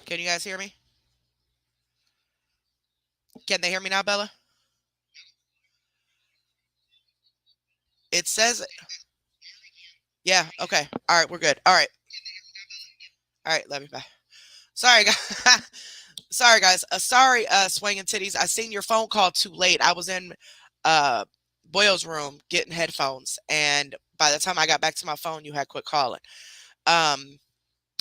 Can you guys hear me? Can they hear me now, Bella? It says, yeah, okay. All right, we're good. All right, love you, bye. Sorry, guys. Sorry, guys. Sorry, swinging titties. I seen your phone call too late. I was in uh, Boyle's room getting headphones, and by the time I got back to my phone, you had quit calling. Um,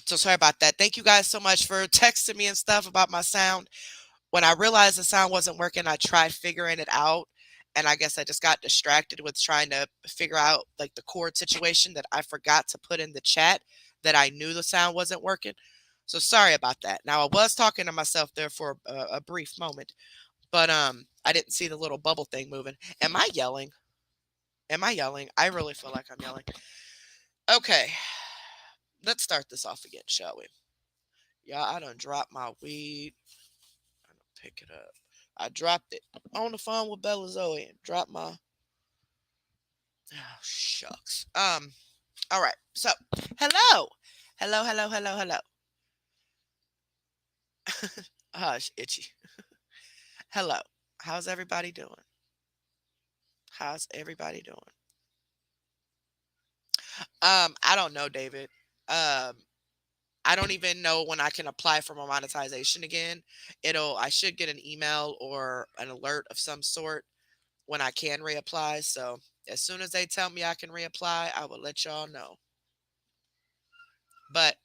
so sorry about that. Thank you guys so much for texting me and stuff about my sound. When I realized the sound wasn't working, I tried figuring it out. And I guess I just got distracted with trying to figure out like the chord situation that I forgot to put in the chat that I knew the sound wasn't working. So sorry about that. Now I was talking to myself there for a brief moment, but I didn't see the little bubble thing moving. Am I yelling? Am I yelling? I really feel like I'm yelling. Okay, let's start this off again, shall we? Yeah, I done dropped my weed. I done pick it up. I dropped it on the phone with Bella Zoe and dropped my. Oh shucks. All right. So, hello, hello. Hush, itchy. Hello. How's everybody doing? How's everybody doing? I don't know, David. Um, I don't even know when I can apply for my monetization again. I should get an email or an alert of some sort when I can reapply. So as soon as they tell me I can reapply, I will let y'all know. But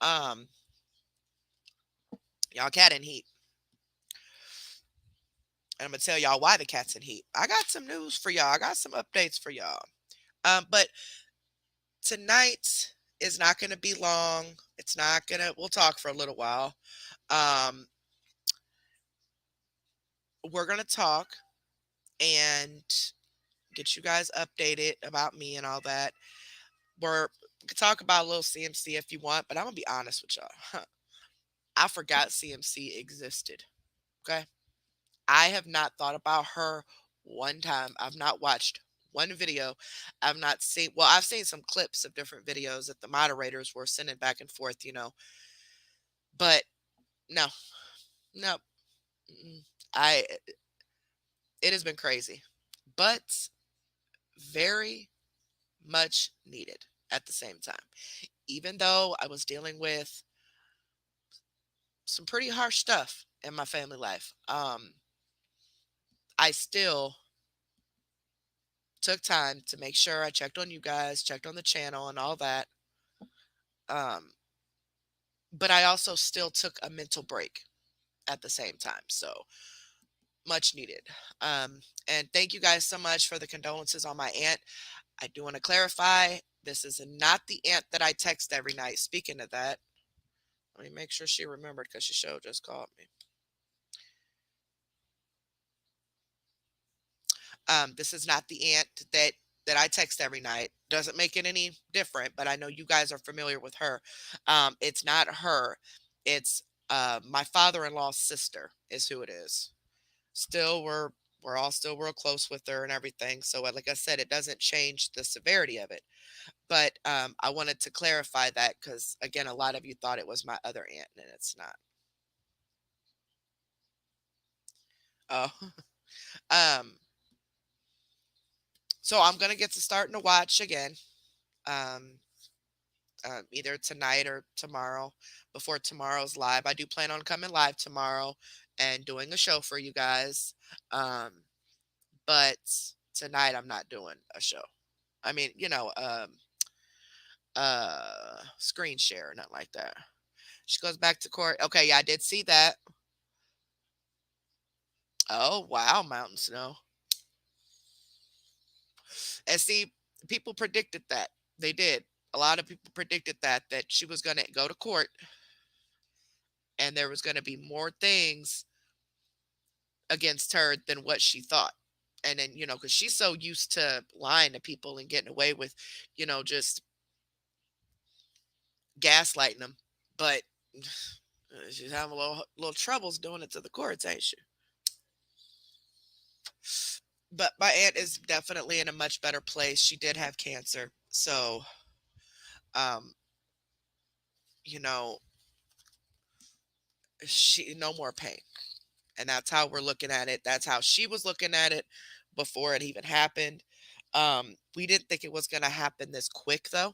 y'all cat in heat. And I'm gonna tell y'all why the cat's in heat. I got some news for y'all. I got some updates for y'all. But tonight is not gonna be long. It's not gonna. We'll talk for a little while. Um, we're gonna talk and get you guys updated about me and all that. We can talk about a little CMC if you want, but I'm gonna be honest with y'all. I forgot CMC existed. Okay, I have not thought about her one time. I've not watched one video. I've not seen. Well, I've seen some clips of different videos that the moderators were sending back and forth. But no, no. mm, I. It has been crazy, but very much needed at the same time. Even though I was dealing with some pretty harsh stuff in my family life, I still took time to make sure I checked on you guys, checked on the channel, and all that. Um, but I also still took a mental break at the same time. So much needed. Um, and thank you guys so much for the condolences on my aunt. I do want to clarify this is not the aunt that I text every night. Speaking of that, let me make sure she remembered because she sure just called me. This is not the aunt that I text every night. Doesn't make it any different, but I know you guys are familiar with her. It's not her. It's my father-in-law's sister is who it is. Still, we're all still real close with her and everything. So, like I said, it doesn't change the severity of it. But I wanted to clarify that because again, a lot of you thought it was my other aunt, and it's not. Oh, um, so I'm gonna get to starting to watch again. Um, either tonight or tomorrow before tomorrow's live. I do plan on coming live tomorrow and doing a show for you guys. Um, but tonight I'm not doing a show. I mean, screen share or nothing like that. She goes back to court. Okay, yeah, I did see that. Oh wow, Mountain Snow. And see, people predicted that. They did. A lot of people predicted that she was gonna go to court and there was gonna be more things against her than what she thought. And then, because she's so used to lying to people and getting away with, just gaslighting them. But she's having a little troubles doing it to the courts, ain't she? But my aunt is definitely in a much better place. She did have cancer. So, um, you know, she no more pain. And that's how we're looking at it. That's how she was looking at it before it even happened. We didn't think it was going to happen this quick, though.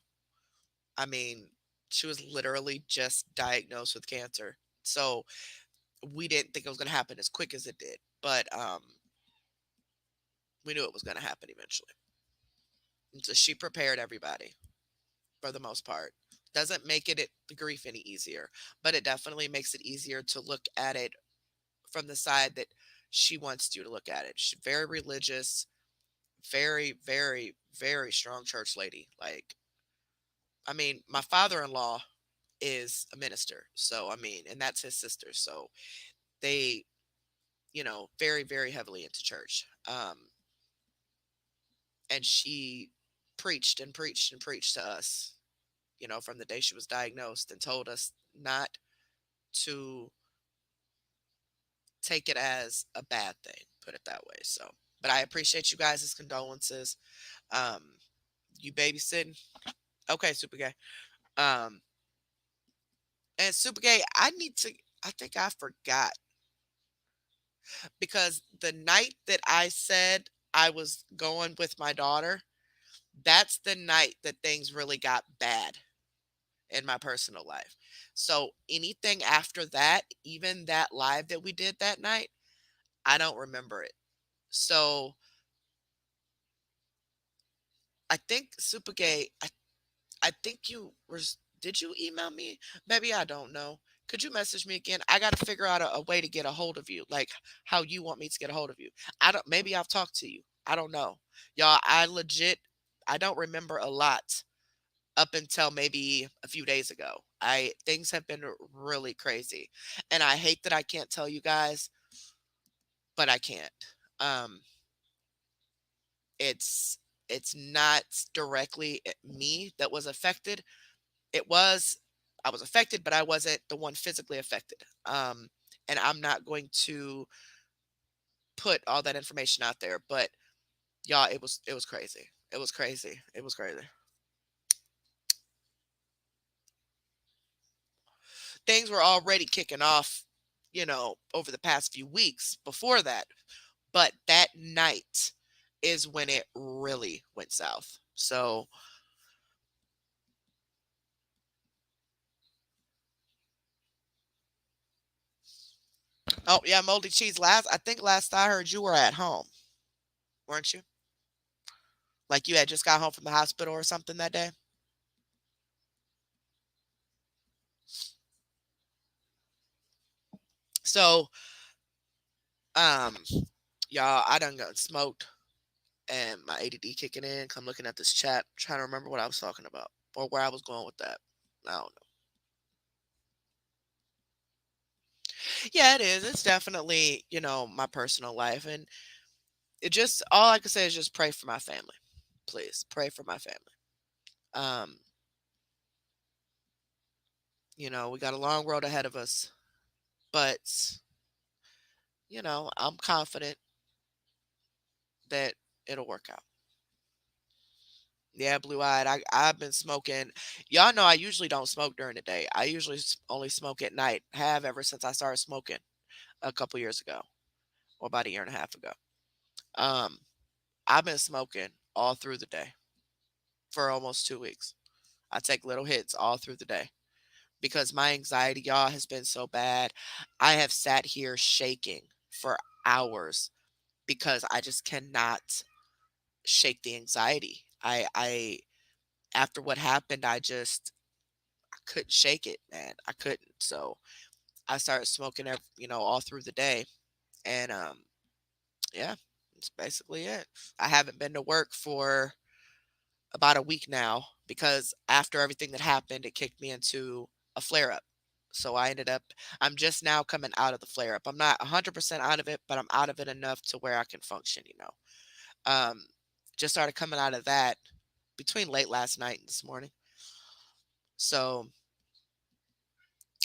I mean, she was literally just diagnosed with cancer, so we didn't think it was going to happen as quick as it did. But we knew it was going to happen eventually. And so she prepared everybody for the most part. Doesn't make the grief any easier, but it definitely makes it easier to look at it from the side that she wants you to look at it. She's very religious, very, very, very strong church lady. Like, I mean, my father-in-law is a minister. So, I mean, and that's his sister. So they, very, very heavily into church. And she preached and preached and preached to us, from the day she was diagnosed, and told us not to take it as a bad thing, put it that way. So, but I appreciate you guys' condolences. Um, you babysitting? Okay, super gay. Um, and super gay, I think I forgot because the night that I said I was going with my daughter, that's the night that things really got bad in my personal life. So anything after that, even that live that we did that night, I don't remember it. So I think super gay, I think did you email me? Maybe I don't know. Could you message me again? I got to figure out a way to get a hold of you, like how you want me to get a hold of you. Maybe I've talked to you. I don't know. Y'all, I don't remember a lot up until maybe a few days ago. Things have been really crazy. And I hate that I can't tell you guys, but I can't. Um, it's, it's not directly me that was affected. It was I was affected, but I wasn't the one physically affected. And I'm not going to put all that information out there, but y'all, it was crazy. It was crazy. It was crazy. Things were already kicking off, over the past few weeks before that, but that night is when it really went south. So, oh yeah, moldy cheese. I think last I heard you were at home, weren't you? Like you had just got home from the hospital or something that day. So, um, y'all, I done got smoked and my ADD kicking in. Come looking at this chat, trying to remember what I was talking about or where I was going with that. I don't know. Yeah, it is. It's definitely, my personal life. And it just, all I can say is just pray for my family. Please pray for my family. Um, we got a long road ahead of us, but, I'm confident that it'll work out. Yeah, blue eyed. I've been smoking. Y'all know I usually don't smoke during the day. I usually only smoke at night. Have ever since I started smoking a couple years ago, or about a year and a half ago. Um, I've been smoking all through the day for almost 2 weeks. I take little hits all through the day because my anxiety, y'all, has been so bad. I have sat here shaking for hours because I just cannot shake the anxiety. After what happened, I couldn't shake it, man. I couldn't. So I started smoking, all through the day, and yeah, that's basically it. I haven't been to work for about a week now because after everything that happened, it kicked me into a flare up. So I'm just now coming out of the flare up. I'm not 100% out of it, but I'm out of it enough to where I can function. Um, just started coming out of that between late last night and this morning. So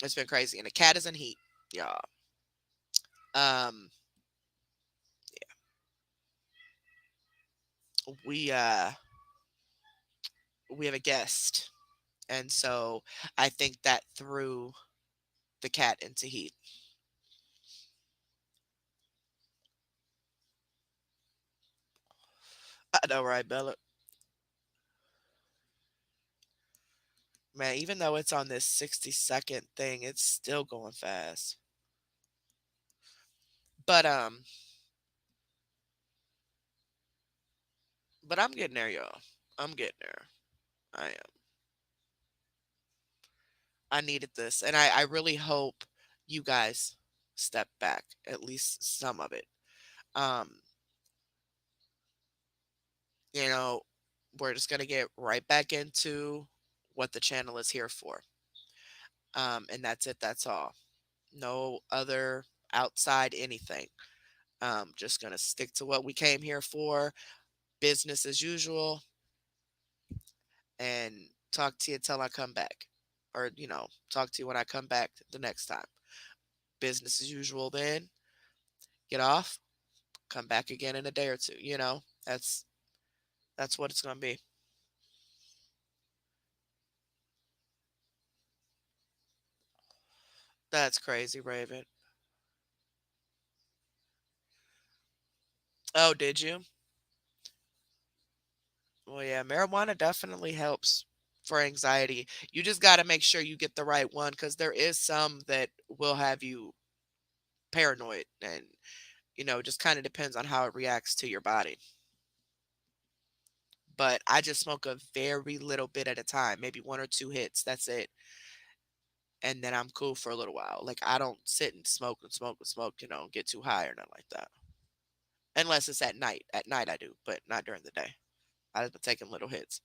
it's been crazy. And the cat is in heat, y'all. Um, we uh we have a guest. And so I think that threw the cat into heat. I know, right, Bella? Man, even though it's on this 60-second thing, it's still going fast. But but I'm getting there, y'all. I'm getting there. I am. I needed this, and I really hope you guys step back at least some of it. Um, you know, we're just gonna get right back into what the channel is here for. And that's it. That's all. No other outside anything. Just gonna stick to what we came here for. Business as usual, and talk to you till I come back, or talk to you when I come back the next time. Business as usual. Then get off. Come back again in a day or two. That's what it's gonna be. That's crazy, Raven. Oh, did you? Well, yeah, marijuana definitely helps for anxiety. You just got to make sure you get the right one because there is some that will have you paranoid, and it just kind of depends on how it reacts to your body. But I just smoke a very little bit at a time, maybe one or two hits. That's it. And then I'm cool for a little while. Like, I don't sit and smoke and smoke and smoke, get too high or nothing like that. Unless it's at night. At night I do, but not during the day. I've been taking little hits.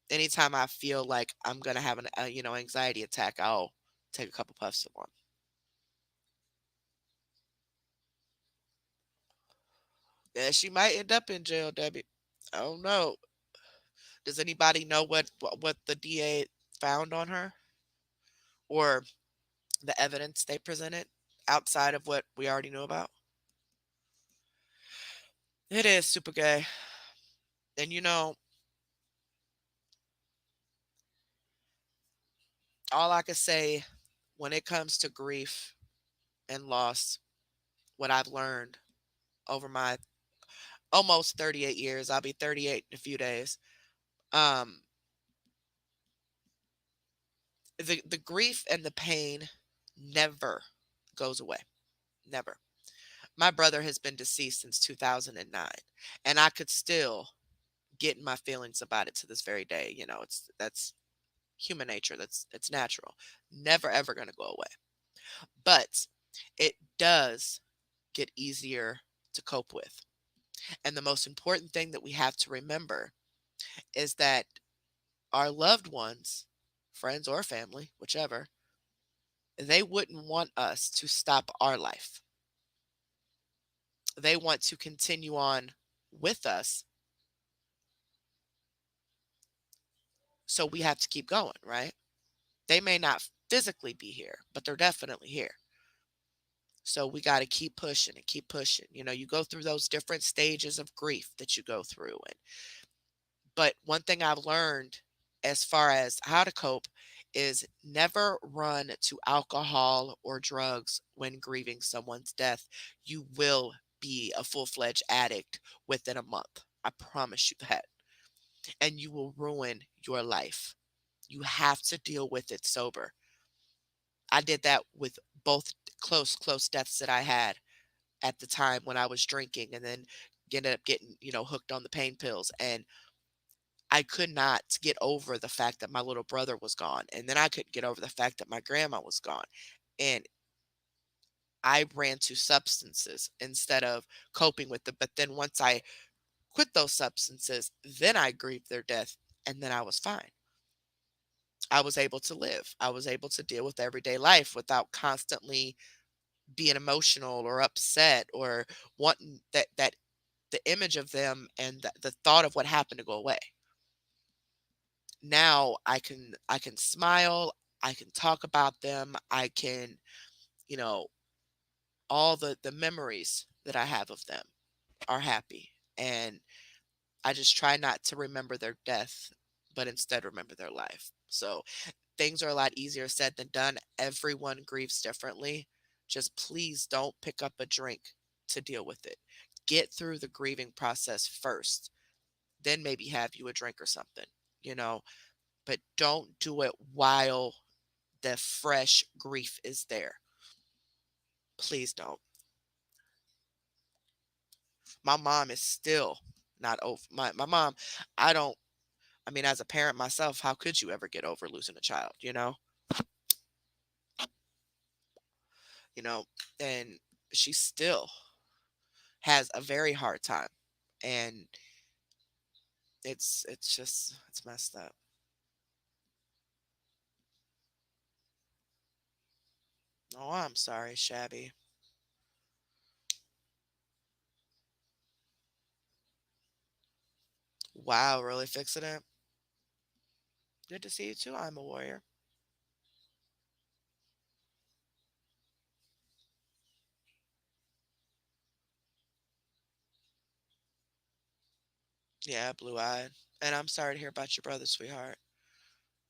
Anytime I feel like I'm gonna have an anxiety attack, I'll take a couple puffs of one. Yeah, she might end up in jail, Debbie. I don't know. Does anybody know what the DA found on her, or the evidence they presented outside of what we already knew about? It is super gay, and all I can say when it comes to grief and loss, what I've learned over my almost 38 years. I'll be 38 in a few days. Um, the grief and the pain never goes away. Never. My brother has been deceased since 2009, and I could still get in my feelings about it to this very day. That's human nature. That's it's natural. Never ever going to go away. But it does get easier to cope with. And the most important thing that we have to remember is that our loved ones, friends or family, whichever, they wouldn't want us to stop our life. They want to continue on with us. So we have to keep going, right? They may not physically be here, but they're definitely here. So we got to keep pushing and keep pushing. You go through those different stages of grief that you go through. But one thing I've learned as far as how to cope is never run to alcohol or drugs when grieving someone's death. You will be a full-fledged addict within a month. I promise you that. And you will ruin your life. You have to deal with it sober. I did that with both close deaths that I had at the time when I was drinking, and then ended up getting, hooked on the pain pills. And I could not get over the fact that my little brother was gone. And then I couldn't get over the fact that my grandma was gone. And I ran to substances instead of coping with it. But then once I quit those substances, then I grieved their death, and then I was fine. I was able to live. I was able to deal with everyday life without constantly being emotional or upset or wanting that the image of them and the thought of what happened to go away. Now I can smile, I can talk about them, I can, you know, all the memories that I have of them are happy. And I just try not to remember their death, but instead remember their life. So things are a lot easier said than done. Everyone grieves differently. Just please don't pick up a drink to deal with it. Get through the grieving process first, then maybe have you a drink or something, you know, but don't do it while the fresh grief is there. Please don't. My mom is still not over. My mom, I don't, I mean, as a parent myself, how could you ever get over losing a child, you know? You know, and she still has a very hard time. And it's just it's messed up. Oh, I'm sorry, Shabby. Wow, really fixing it. Good to see you too. I'm a warrior. Yeah, blue eyed. And I'm sorry to hear about your brother, sweetheart.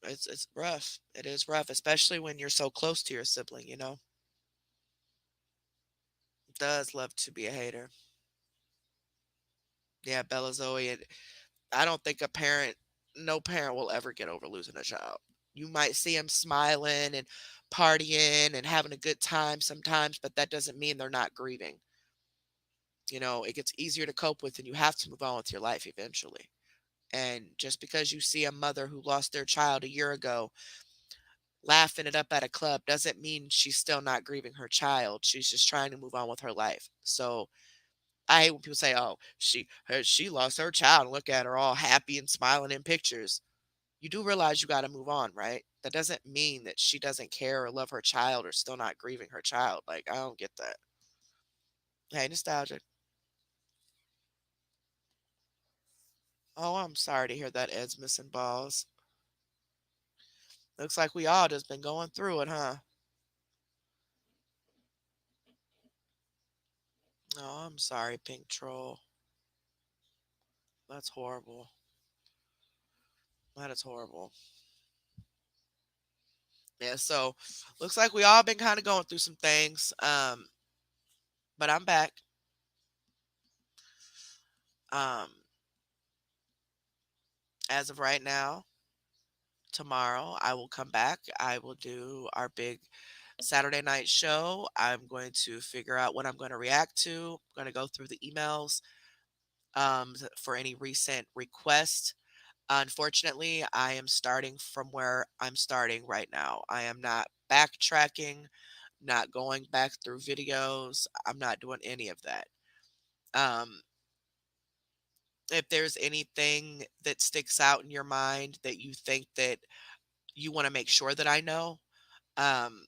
It's rough. It is rough, especially when you're so close to your sibling, you know? Does love to be a hater. Yeah, Bella Zoe. And I don't think no parent will ever get over losing a child. You might see them smiling and partying and having a good time sometimes, but that doesn't mean they're not grieving. You know, it gets easier to cope with and you have to move on with your life eventually. And just because you see a mother who lost their child a year ago laughing it up at a club doesn't mean she's still not grieving her child. She's just trying to move on with her life. So I hate when people say, "Oh, she lost her child and look at her all happy and smiling in pictures." You do realize you got to move on, right? That doesn't mean that she doesn't care or love her child or still not grieving her child. Like I don't get that. Hey, nostalgic. Oh, I'm sorry to hear that Ed's missing balls. Looks like we all just been going through it, huh? Oh, I'm sorry, Pink Troll. That's horrible. That is horrible. Yeah, so looks like we all been kind of going through some things. But I'm back. Um, as of right now, tomorrow I will come back. I will do our big Saturday night show. I'm going to figure out what I'm going to react to. I'm going to go through the emails for any recent requests. Unfortunately, I am starting from where I'm starting right now. I am not backtracking, not going back through videos. I'm not doing any of that. Um, if there's anything that sticks out in your mind that you think that you want to make sure that I know, um,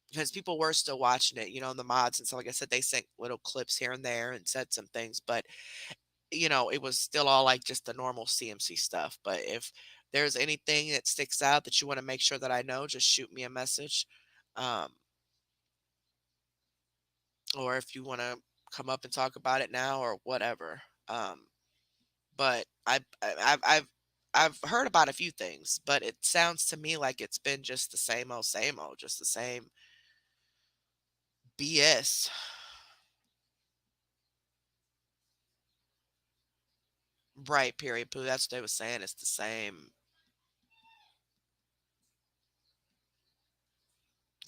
because people were still watching it, you know, in the mods. And so, like I said, they sent little clips here and there and said some things, but you know, it was still all like just the normal CMC stuff. But if there's anything that sticks out that you want to make sure that I know, just shoot me a message. Um, or if you want to come up and talk about it now or whatever. But I've heard about a few things, but it sounds to me like it's been just the same old, just the same BS. Right, period, poo. That's what they was saying. It's the same.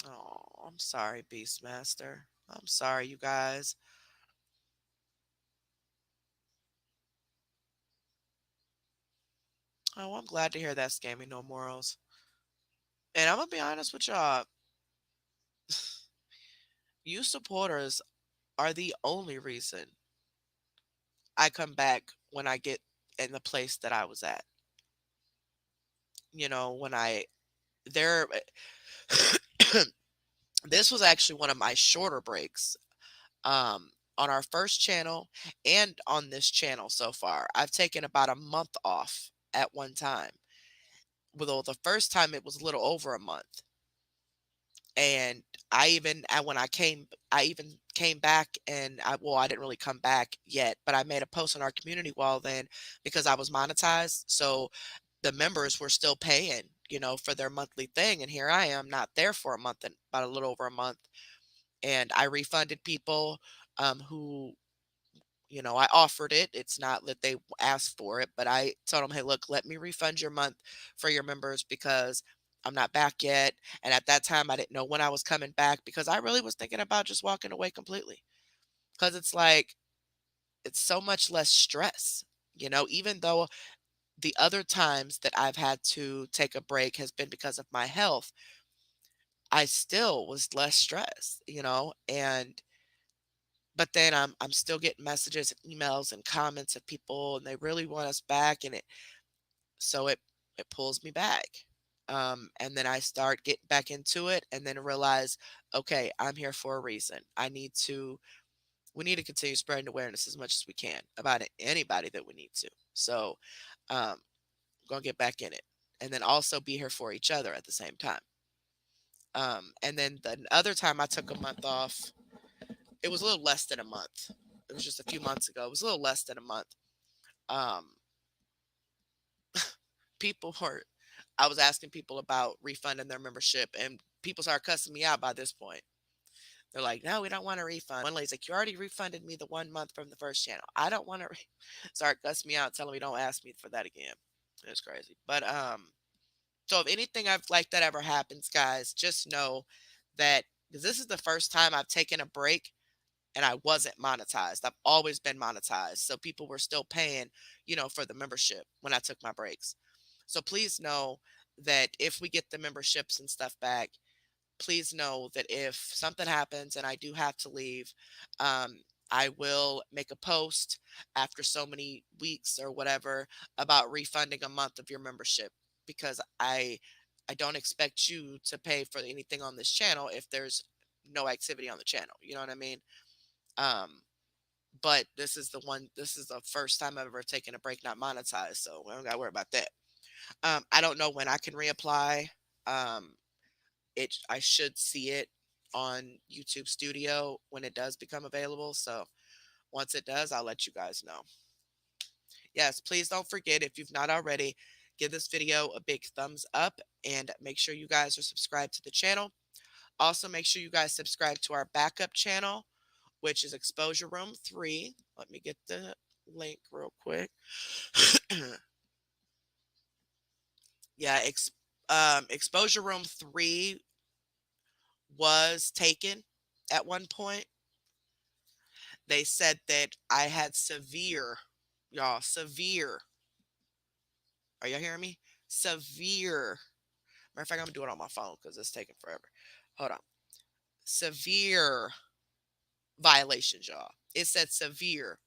Oh, I'm sorry, Beastmaster. I'm sorry, you guys. Oh, I'm glad to hear that, Scammy No Morals. And I'm gonna be honest with y'all. You supporters are the only reason I come back when I get in the place that I was at. You know, when I there this was actually one of my shorter breaks. On our first channel and on this channel so far. I've taken about a month off at one time. Although the first time it was a little over a month. And when I even came back and I didn't really come back yet, but I made a post on our community wall then because I was monetized. So the members were still paying, for their monthly thing. And here I am not there for a month and about a little over a month. And I refunded people who, I offered it. It's not that they asked for it, but I told them, hey, look, let me refund your month for your members because I'm not back yet. And at that time, I didn't know when I was coming back because I really was thinking about just walking away completely. Because it's like, it's so much less stress, even though the other times that I've had to take a break has been because of my health, I still was less stressed, and but then I'm still getting messages and emails and comments of people and they really want us back and it pulls me back. And then I start getting back into it and then realize, okay, I'm here for a reason. We need to continue spreading awareness as much as we can about anybody that we need to. So, um, gonna get back in it, and then also be here for each other at the same time. And then the other time I took a month off, it was a little less than a month. It was just a few months ago. It was a little less than a month. Um, people were, I was asking people about refunding their membership, and people started cussing me out by this point. They're like, no, we don't want a refund. One lady's like, you already refunded me the 1 month from the first channel. I don't want to start cussing me out, telling me don't ask me for that again. It's crazy. But so if anything I've like that ever happens, guys, just know that because this is the first time I've taken a break and I wasn't monetized. I've always been monetized. So people were still paying, for the membership when I took my breaks. So please know that if we get the memberships and stuff back, please know that if something happens and I do have to leave, um, I will make a post after so many weeks or whatever about refunding a month of your membership because I don't expect you to pay for anything on this channel if there's no activity on the channel. You know what I mean? Um, but this is the first time I've ever taken a break not monetized, so we don't gotta worry about that. I don't know when I can reapply. Um, I should see it on YouTube Studio when it does become available. So once it does, I'll let you guys know. Yes, please don't forget if you've not already, give this video a big thumbs up and make sure you guys are subscribed to the channel. Also, make sure you guys subscribe to our backup channel, which is Exposure Room 3. Let me get the link real quick. Yeah, Exposure Room 3 was taken at one point. They said that I had severe, y'all, severe. Are y'all hearing me? Severe. Matter of fact, I'm gonna do it on my phone because it's taking forever. Hold on. Severe violations, y'all. It said severe.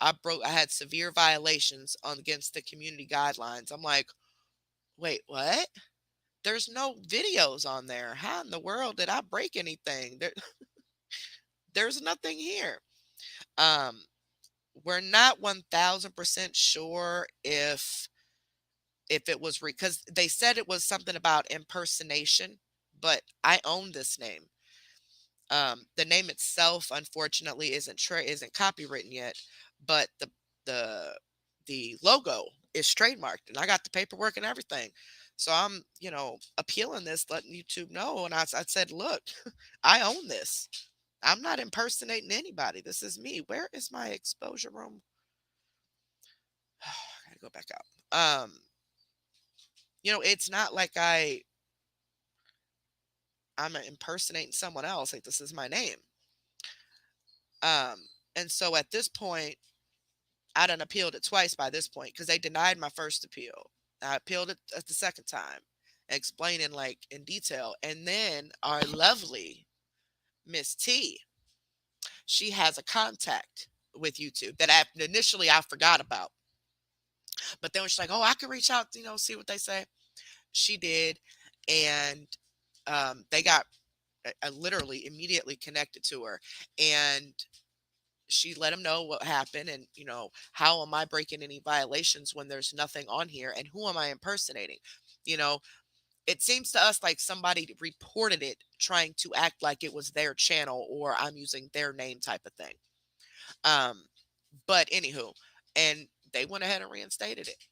I had severe violations on against the community guidelines. I'm like, wait, what? There's no videos on there. How in the world did I break anything? There's nothing here. Um, we're not 1000% sure if it was because they said it was something about impersonation, but I own this name. The name itself, unfortunately, isn't copywritten yet, but the the logo is trademarked, and I got the paperwork and everything. So I'm, appealing this, letting YouTube know. And I said, look, I own this. I'm not impersonating anybody. This is me. Where is my exposure room? I gotta go back out. It's not like I'm impersonating someone else. Like this is my name. And so at this point, I done appealed it twice by this point because they denied my first appeal. I appealed it at the second time, explaining like in detail. And then our lovely Miss T, she has a contact with YouTube that I forgot about. But then she's like, oh, I could reach out, see what they say. She did. And they got literally immediately connected to her. And she let him know what happened and how am I breaking any violations when there's nothing on here and who am I impersonating. you know it seems to us like somebody reported it trying to act like it was their channel or I'm using their name type of thing. um but anywho, and they went ahead and reinstated it.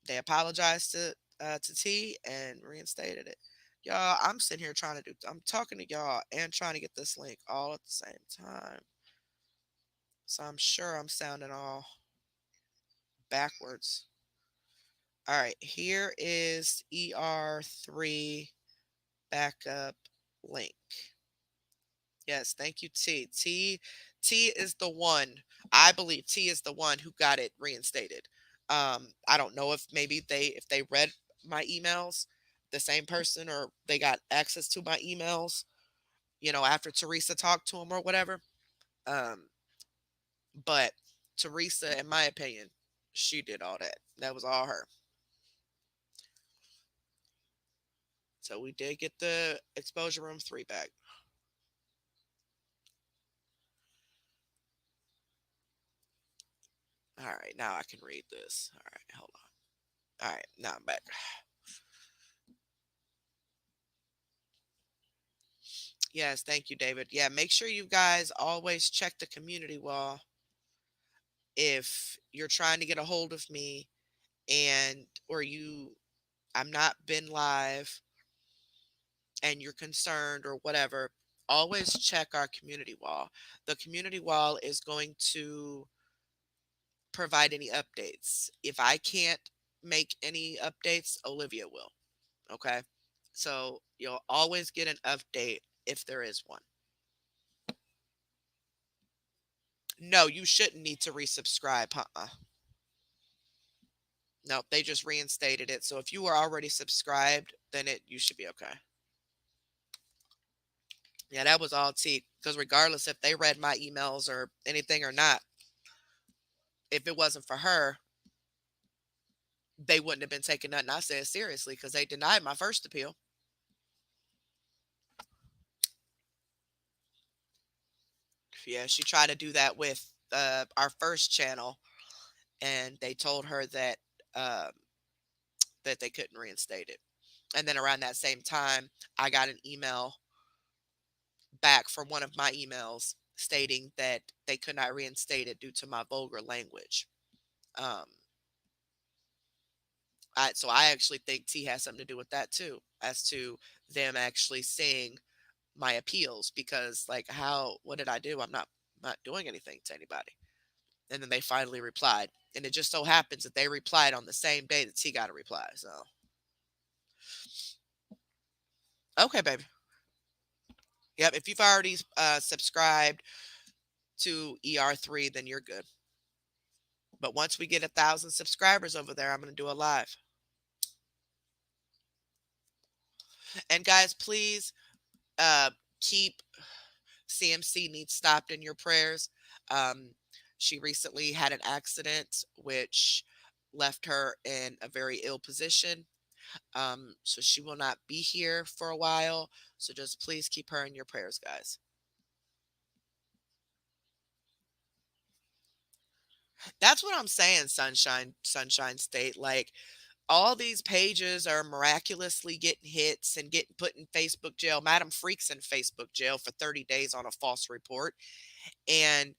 They apologized to T and reinstated it. Y'all, I'm sitting here trying to do, I'm talking to y'all and trying to get this link all at the same time. So I'm sure I'm sounding all backwards. All right, here is ER3 backup link. Yes, thank you, T. T is the one. I believe T is the one who got it reinstated. I don't know if maybe they read my emails, the same person, or they got access to my emails, after Teresa talked to him or whatever. Um, but Teresa, in my opinion, she did all that. That was all her. So we did get the exposure room 3 back. All right, now I can read this. All right, hold on. All right, now I'm back. Yes, thank you, David. Yeah, make sure you guys always check the community wall if you're trying to get a hold of me and or I'm not been live and you're concerned or whatever. Always check our community wall. The community wall is going to provide any updates. If I can't make any updates, Olivia will. Okay. So you'll always get an update if there is one. No, you shouldn't need to resubscribe. Nope, they just reinstated it. So if you were already subscribed, then you should be okay. Yeah, that was all T. Because regardless if they read my emails or anything or not, if it wasn't for her, they wouldn't have been taking nothing I said seriously because they denied my first appeal. Yeah, she tried to do that with our first channel, and they told her um, that they couldn't reinstate it. And then around that same time, I got an email back from one of my emails stating that they could not reinstate it due to my vulgar language. Um, so I actually think T has something to do with that too, as to them actually seeing my appeals because like what did I do? I'm not doing anything to anybody. And then they finally replied. And it just so happens that they replied on the same day that T got a reply. So okay, baby. Yep, if you've already subscribed to ER3, then you're good. But once we get 1,000 subscribers over there, I'm going to do a live. And guys, please uh, keep CMC needs stopped in your prayers. Um, she recently had an accident which left her in a very ill position. So she will not be here for a while. So just please keep her in your prayers, guys. That's what I'm saying, Sunshine State. Like all these pages are miraculously getting hits and getting put in Facebook jail. Madam Freak's in Facebook jail for 30 days on a false report. And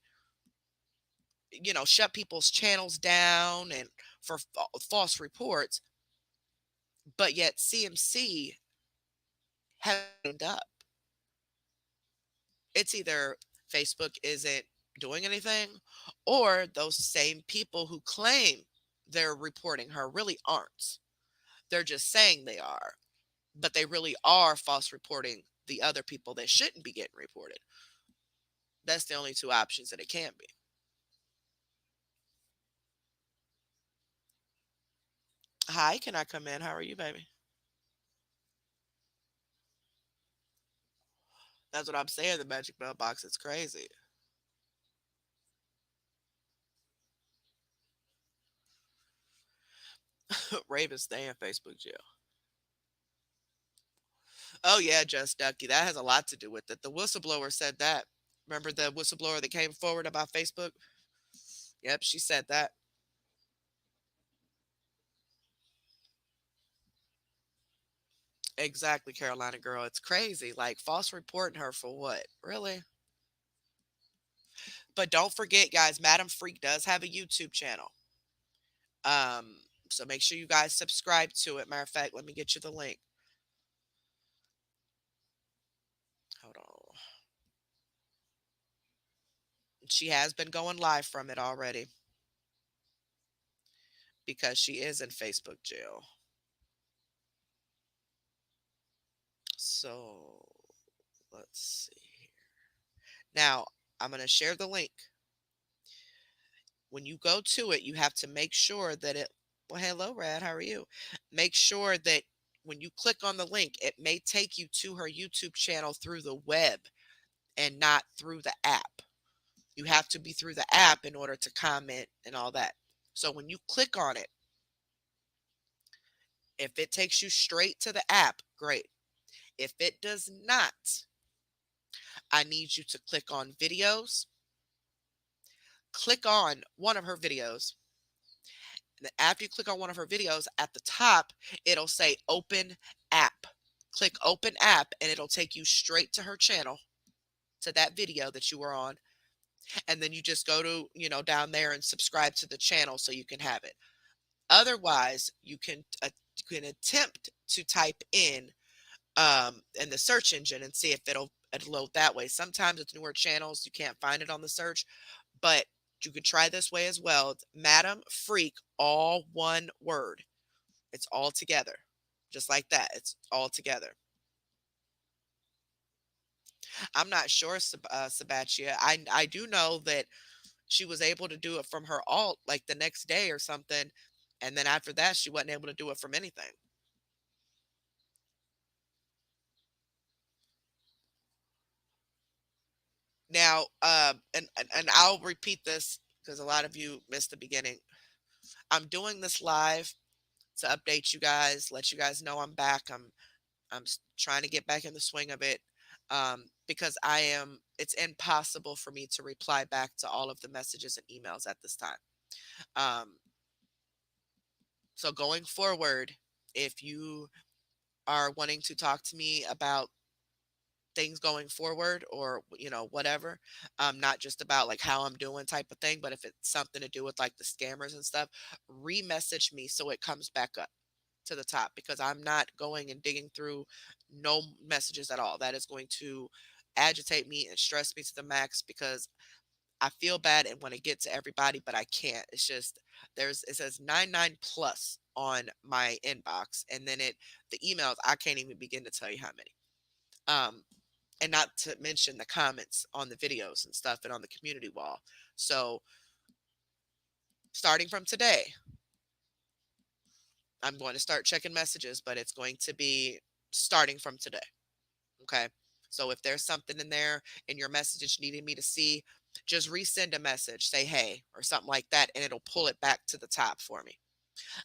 shut people's channels down and for false reports, but yet CMC hasn't up. It's either Facebook isn't doing anything or those same people who claim they're reporting her really aren't. They're just saying they are, but they really are false reporting the other people that shouldn't be getting reported. That's the only two options that it can be. Hi, can I come in? How are you, baby? That's what I'm saying. The magic mailbox is crazy. Raven stay in Facebook jail. Oh yeah, Just Ducky. That has a lot to do with it. The whistleblower said that. Remember the whistleblower that came forward about Facebook? Yep, she said that. Exactly, Carolina girl. It's crazy. Like false reporting her for what? Really? But don't forget, guys, Madam Freak does have a YouTube channel. Um, So make sure you guys subscribe to it. Matter of fact, let me get you the link. Hold on. She has been going live from it already because she is in Facebook jail. So let's see here. Now, I'm going to share the link. When you go to it, you have to make sure that it, well, hello, Rad, how are you? Make sure that when you click on the link, it may take you to her YouTube channel through the web and not through the app. You have to be through the app in order to comment and all that. So when you click on it, if it takes you straight to the app, great. If it does not, I need you to click on videos, click on one of her videos. And then after you click on one of her videos, at the top, it'll say open app. Click open app and it'll take you straight to her channel, to that video that you were on. And then you just go to, down there and subscribe to the channel so you can have it. Otherwise, you can attempt to type in the search engine and see if it'll load that way. Sometimes with newer channels, you can't find it on the search, but you could try this way as well. It's Madam Freak, all one word. It's all together, just like that. It's all together. I'm not sure, Sabatia. I do know that she was able to do it from her alt like the next day or something, and then after that, she wasn't able to do it from anything. Now, and I'll repeat this because a lot of you missed the beginning. I'm doing this live to update you guys, let you guys know I'm back. I'm trying to get back in the swing of it, because it's impossible for me to reply back to all of the messages and emails at this time. Um, so going forward, if you are wanting to talk to me about things going forward, or whatever, not just about like how I'm doing type of thing, but if it's something to do with like the scammers and stuff, re-message me so it comes back up to the top, because I'm not going and digging through no messages at all. That is going to agitate me and stress me to the max, because I feel bad and want to get to everybody, but I can't. It's just it says 99 plus on my inbox, and then the emails, I can't even begin to tell you how many. And not to mention the comments on the videos and stuff and on the community wall. So starting from today, I'm going to start checking messages, but it's going to be starting from today. Okay. So if there's something in there in your message you needed me to see, just resend a message, say hey, or something like that, and it'll pull it back to the top for me.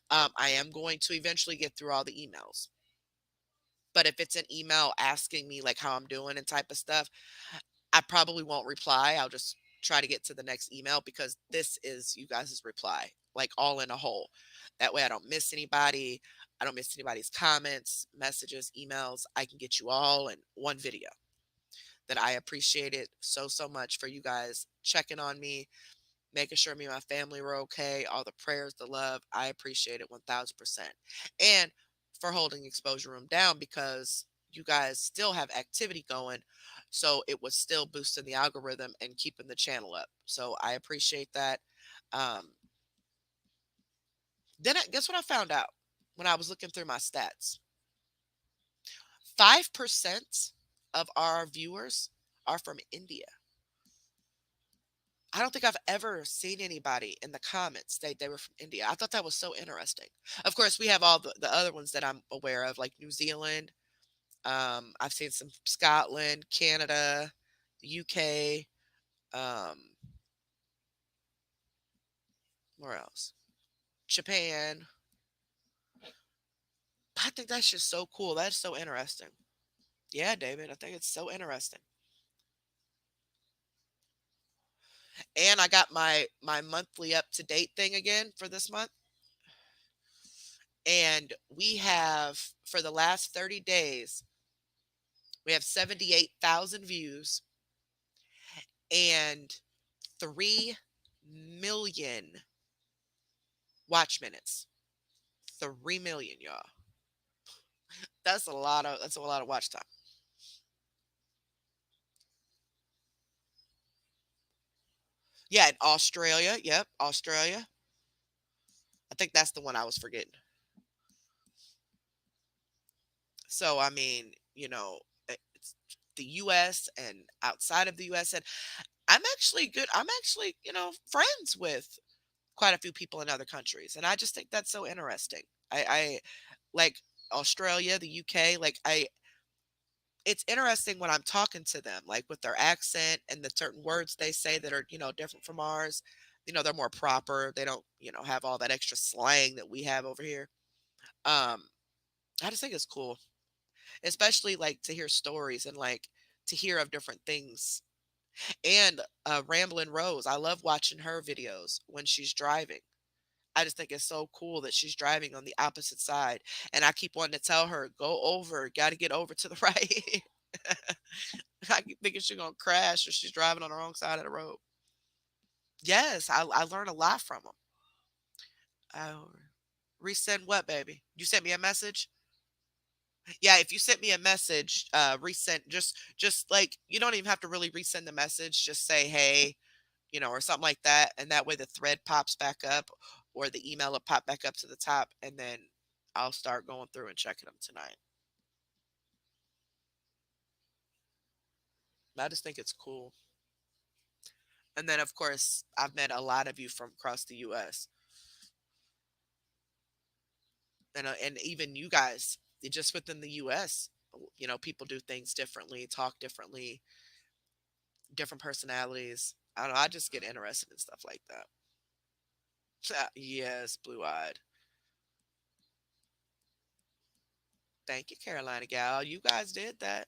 I am going to eventually get through all the emails. But if it's an email asking me like how I'm doing and type of stuff, I probably won't reply. I'll just try to get to the next email, because this is you guys' reply, like all in a whole. That way I don't miss anybody. I don't miss anybody's comments, messages, emails. I can get you all in one video. That I appreciate it so, so much for you guys checking on me, making sure me and my family were okay, all the prayers, the love. I appreciate it 1000%. And for holding Exposure Room down, because you guys still have activity going. So it was still boosting the algorithm and keeping the channel up. So I appreciate that. Um, guess what I found out when I was looking through my stats? 5% of our viewers are from India. I don't think I've ever seen anybody in the comments say they were from India. I thought that was so interesting. Of course, we have all the other ones that I'm aware of, like New Zealand. I've seen some from Scotland, Canada, the UK. Um, where else? Japan. I think that's just so cool. That's so interesting. Yeah, David, I think it's so interesting. And I got my monthly up to date thing again for this month. And we have, for the last 30 days, we have 78,000 views and 3 million watch minutes. 3 million, y'all. That's a lot of watch time. Yeah, in Australia. Yep, Australia. I think that's the one I was forgetting. So I mean, it's the US and outside of the US, and I'm actually, friends with quite a few people in other countries, and I just think that's so interesting. I like Australia, the UK, like I it's interesting when I'm talking to them, like with their accent and the certain words they say that are, different from ours. They're more proper. They don't, have all that extra slang that we have over here. Um, I just think it's cool, especially like to hear stories and like to hear of different things. And Ramblin' Rose, I love watching her videos when she's driving. I just think it's so cool that she's driving on the opposite side. And I keep wanting to tell her, go over, got to get over to the right. I keep thinking she's going to crash or she's driving on the wrong side of the road. Yes, I learn a lot from them. Oh, resend what, baby? You sent me a message? Yeah, if you sent me a message, resend just like you don't even have to really resend the message. Just say hey, or something like that, and that way the thread pops back up, or the email will pop back up to the top, and then I'll start going through and checking them tonight. I just think it's cool. And then of course I've met a lot of you from across the U.S. And even you guys, just within the U.S. People do things differently, talk differently, different personalities. I don't know. I just get interested in stuff like that. Yes, blue eyed. Thank you, Carolina gal. You guys did that.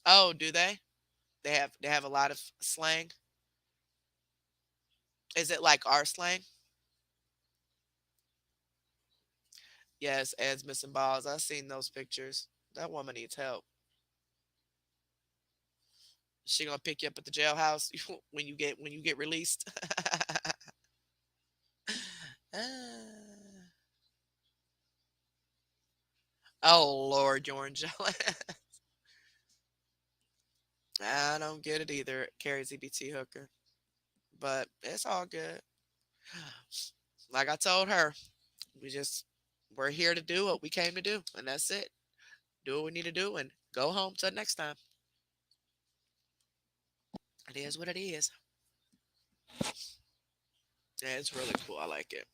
Oh, do they? They have a lot of slang. Is it like our slang? Yes, Ed's missing balls. I've seen those pictures. That woman needs help. She gonna pick you up at the jailhouse when you get released. Oh Lord, you're jealous. I don't get it either, Carrie ZBT Hooker. But it's all good. Like I told her, we're here to do what we came to do, and that's it. Do what we need to do and go home till next time. It is what it is. Yeah, it's really cool. I like it.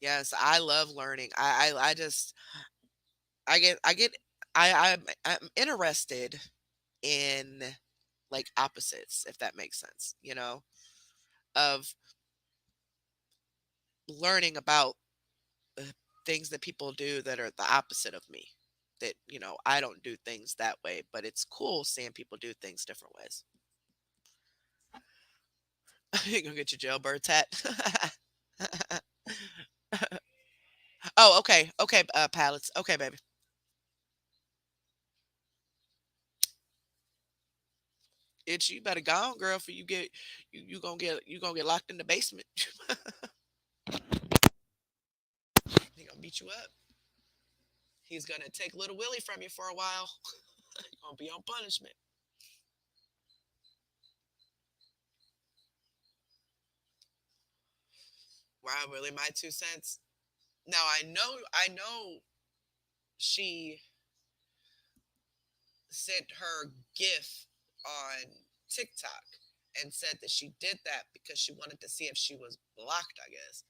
Yes, I love learning. I just I get I'm interested in like opposites, if that makes sense, of learning about uh, things that people do that are the opposite of me. That, I don't do things that way, but it's cool seeing people do things different ways. You're gonna get your jailbird tat. Oh, okay. Okay, pallets. Okay, baby. It's you better go on, girl, for you gonna get locked in the basement. He gonna beat you up. He's gonna take little Willie from you for a while. You're gonna be on punishment. Wow, really my 2 cents. Now I know she sent her gif on TikTok and said that she did that because she wanted to see if she was blocked, I guess.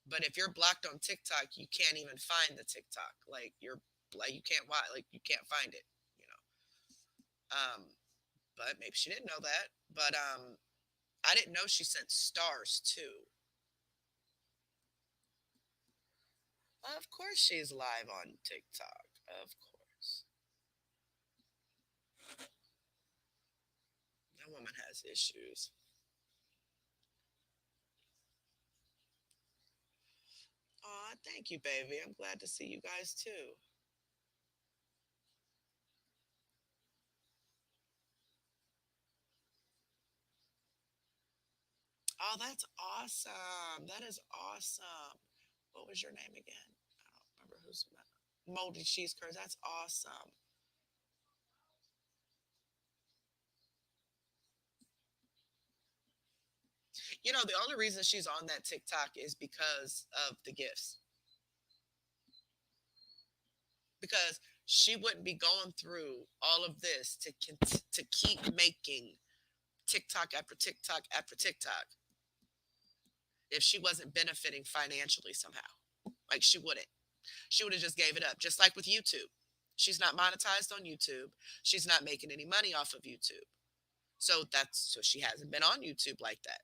But if you're blocked on TikTok, you can't even find the TikTok. Like you can't you can't find it, you know. Um, but maybe she didn't know that. But I didn't know she sent stars too. Of course she's live on TikTok. Of course. That woman has issues. Aw, thank you, baby. I'm glad to see you guys too. Oh, that's awesome. That is awesome. What was your name again? I don't remember who's moldy cheese curds. That's awesome. You know, the only reason she's on that TikTok is because of the gifts. Because she wouldn't be going through all of this to keep making TikTok after TikTok after TikTok if she wasn't benefiting financially somehow. Like she wouldn't. She would have just gave it up. Just like with YouTube. She's not monetized on YouTube. She's not making any money off of YouTube. So she hasn't been on YouTube like that.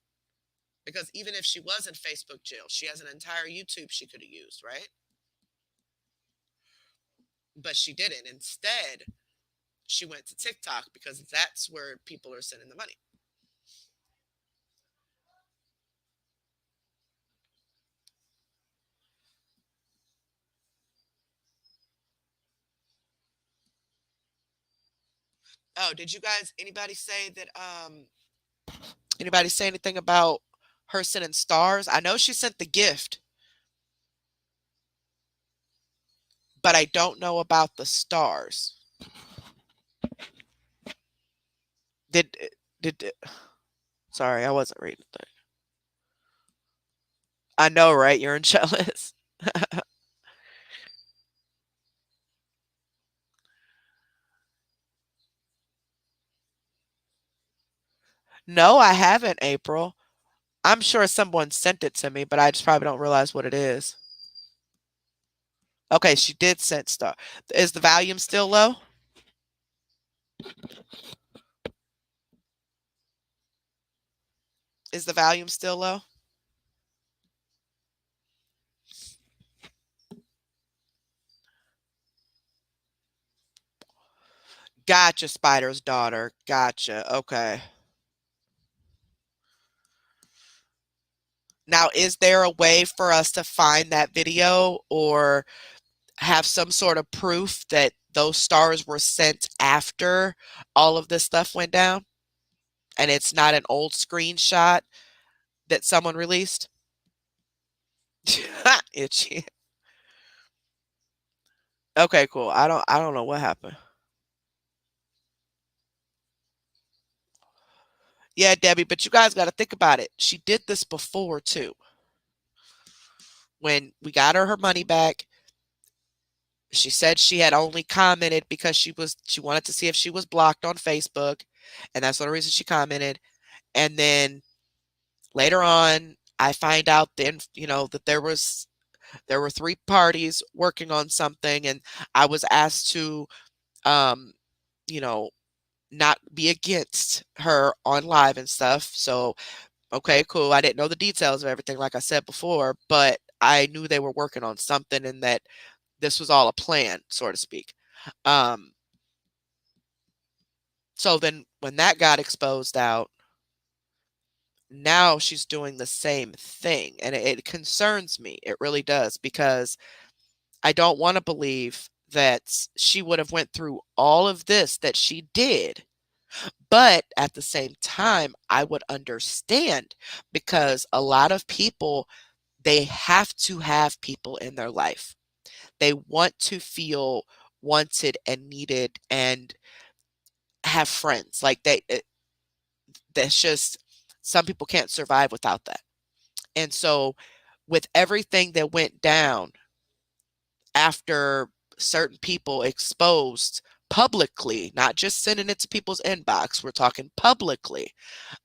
Because even if she was in Facebook jail, she has an entire YouTube she could have used, right? But she didn't. Instead, she went to TikTok because that's where people are sending the money. Oh, did you guys anybody say anything about her sending stars? I know she sent the gift, but I don't know about the stars. Did did sorry, I wasn't reading that. I know, right? You're jealous. No, I haven't, April. I'm sure someone sent it to me, but I just probably don't realize what it is. Okay, she did send star. Is the volume still low? Is the volume still low? Gotcha, Spider's daughter. Gotcha. Okay. Now, is there a way for us to find that video or have some sort of proof that those stars were sent after all of this stuff went down and it's not an old screenshot that someone released? Itchy. Okay, cool. I don't know what happened. Yeah, Debbie, but you guys got to think about it. She did this before too. When we got her money back, she said she had only commented because she wanted to see if she was blocked on Facebook, and that's the only reason she commented. And then later on, I find out then, that there were three parties working on something, and I was asked to, um, you know, not be against her on live and stuff. So, okay, cool. I didn't know the details of everything, like I said before, but I knew they were working on something and that this was all a plan, so to speak. Um, so then when that got exposed out, now she's doing the same thing. And it concerns me. It really does, because I don't want to believe that she would have went through all of this that she did. But at the same time, I would understand, because a lot of people, they have to have people in their life. They want to feel wanted and needed and have friends. Like that's just, some people can't survive without that. And so with everything that went down after certain people exposed publicly, not just sending it to people's inbox, we're talking publicly,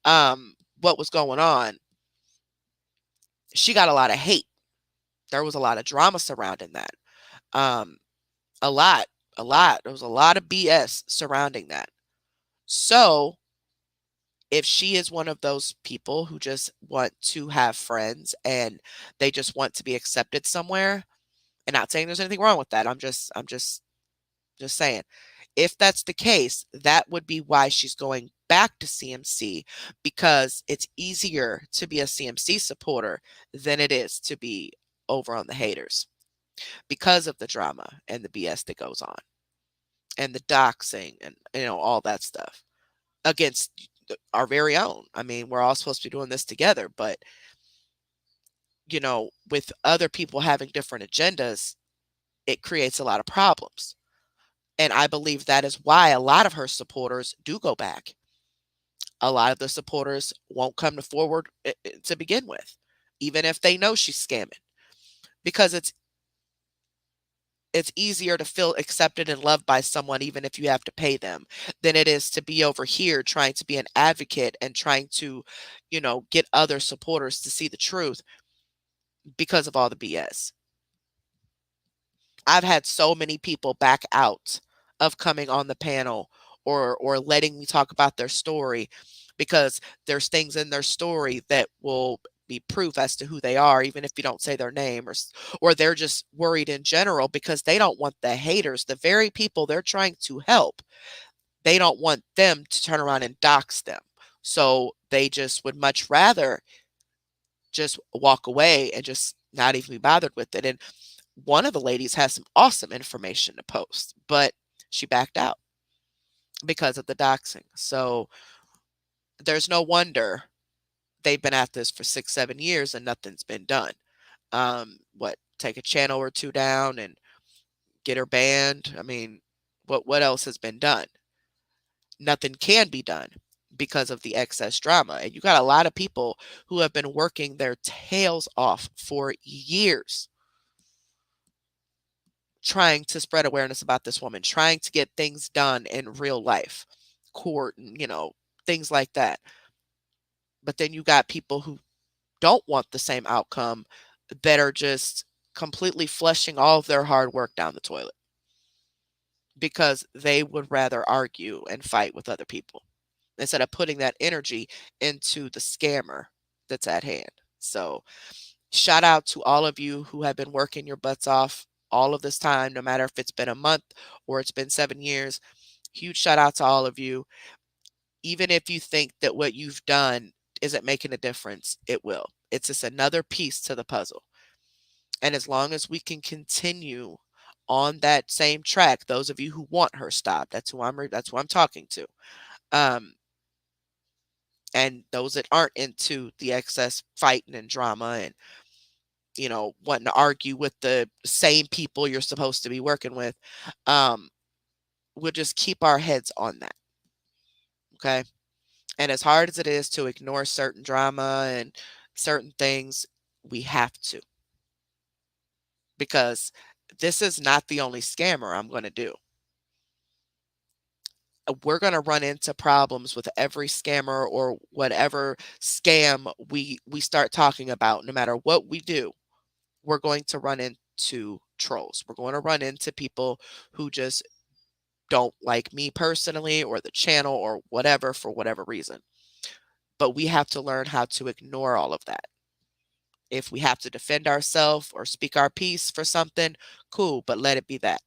what was going on, she got a lot of hate. There was a lot of drama surrounding that. Um, a lot, a lot. There was a lot of BS surrounding that. So if she is one of those people who just want to have friends and they just want to be accepted somewhere, and not saying there's anything wrong with that. I'm just saying. If that's the case, that would be why she's going back to CMC, because it's easier to be a CMC supporter than it is to be over on the haters, because of the drama and the BS that goes on and the doxing and all that stuff against our very own. I mean, we're all supposed to be doing this together, but with other people having different agendas, it creates a lot of problems. And I believe that is why a lot of her supporters do go back. A lot of the supporters won't come to forward to begin with, even if they know she's scamming, because it's easier to feel accepted and loved by someone even if you have to pay them than it is to be over here trying to be an advocate and trying to, get other supporters to see the truth because of all the BS. I've had so many people back out of coming on the panel or letting me talk about their story because there's things in their story that will be proof as to who they are, even if you don't say their name, or they're just worried in general because they don't want the haters, the very people they're trying to help. They don't want them to turn around and dox them. So they just would much rather just walk away and just not even be bothered with it. And one of the ladies has some awesome information to post, but she backed out because of the doxing. So there's no wonder they've been at this for 6, 7 years and nothing's been done. Take a channel or two down and get her banned? I mean, what else has been done? Nothing can be done because of the excess drama. And you got a lot of people who have been working their tails off for years trying to spread awareness about this woman, trying to get things done in real life, court, and, things like that. But then you got people who don't want the same outcome that are just completely flushing all of their hard work down the toilet because they would rather argue and fight with other people instead of putting that energy into the scammer that's at hand. So, shout out to all of you who have been working your butts off all of this time, no matter if it's been a month or it's been 7 years. Huge shout out to all of you. Even if you think that what you've done isn't making a difference, it will. It's just another piece to the puzzle. And as long as we can continue on that same track, those of you who want her stopped, that's who I'm talking to. Um, and those that aren't into the excess fighting and drama and wanting to argue with the same people you're supposed to be working with, um, we'll just keep our heads on that. Okay. And as hard as it is to ignore certain drama and certain things, we have to, because this is not the only scammer I'm going to do. We're going to run into problems with every scammer or whatever scam we start talking about. No matter what we do, we're going to run into trolls. We're going to run into people who just don't like me personally or the channel or whatever for whatever reason. But we have to learn how to ignore all of that. If we have to defend ourselves or speak our piece for something, cool, but let it be that.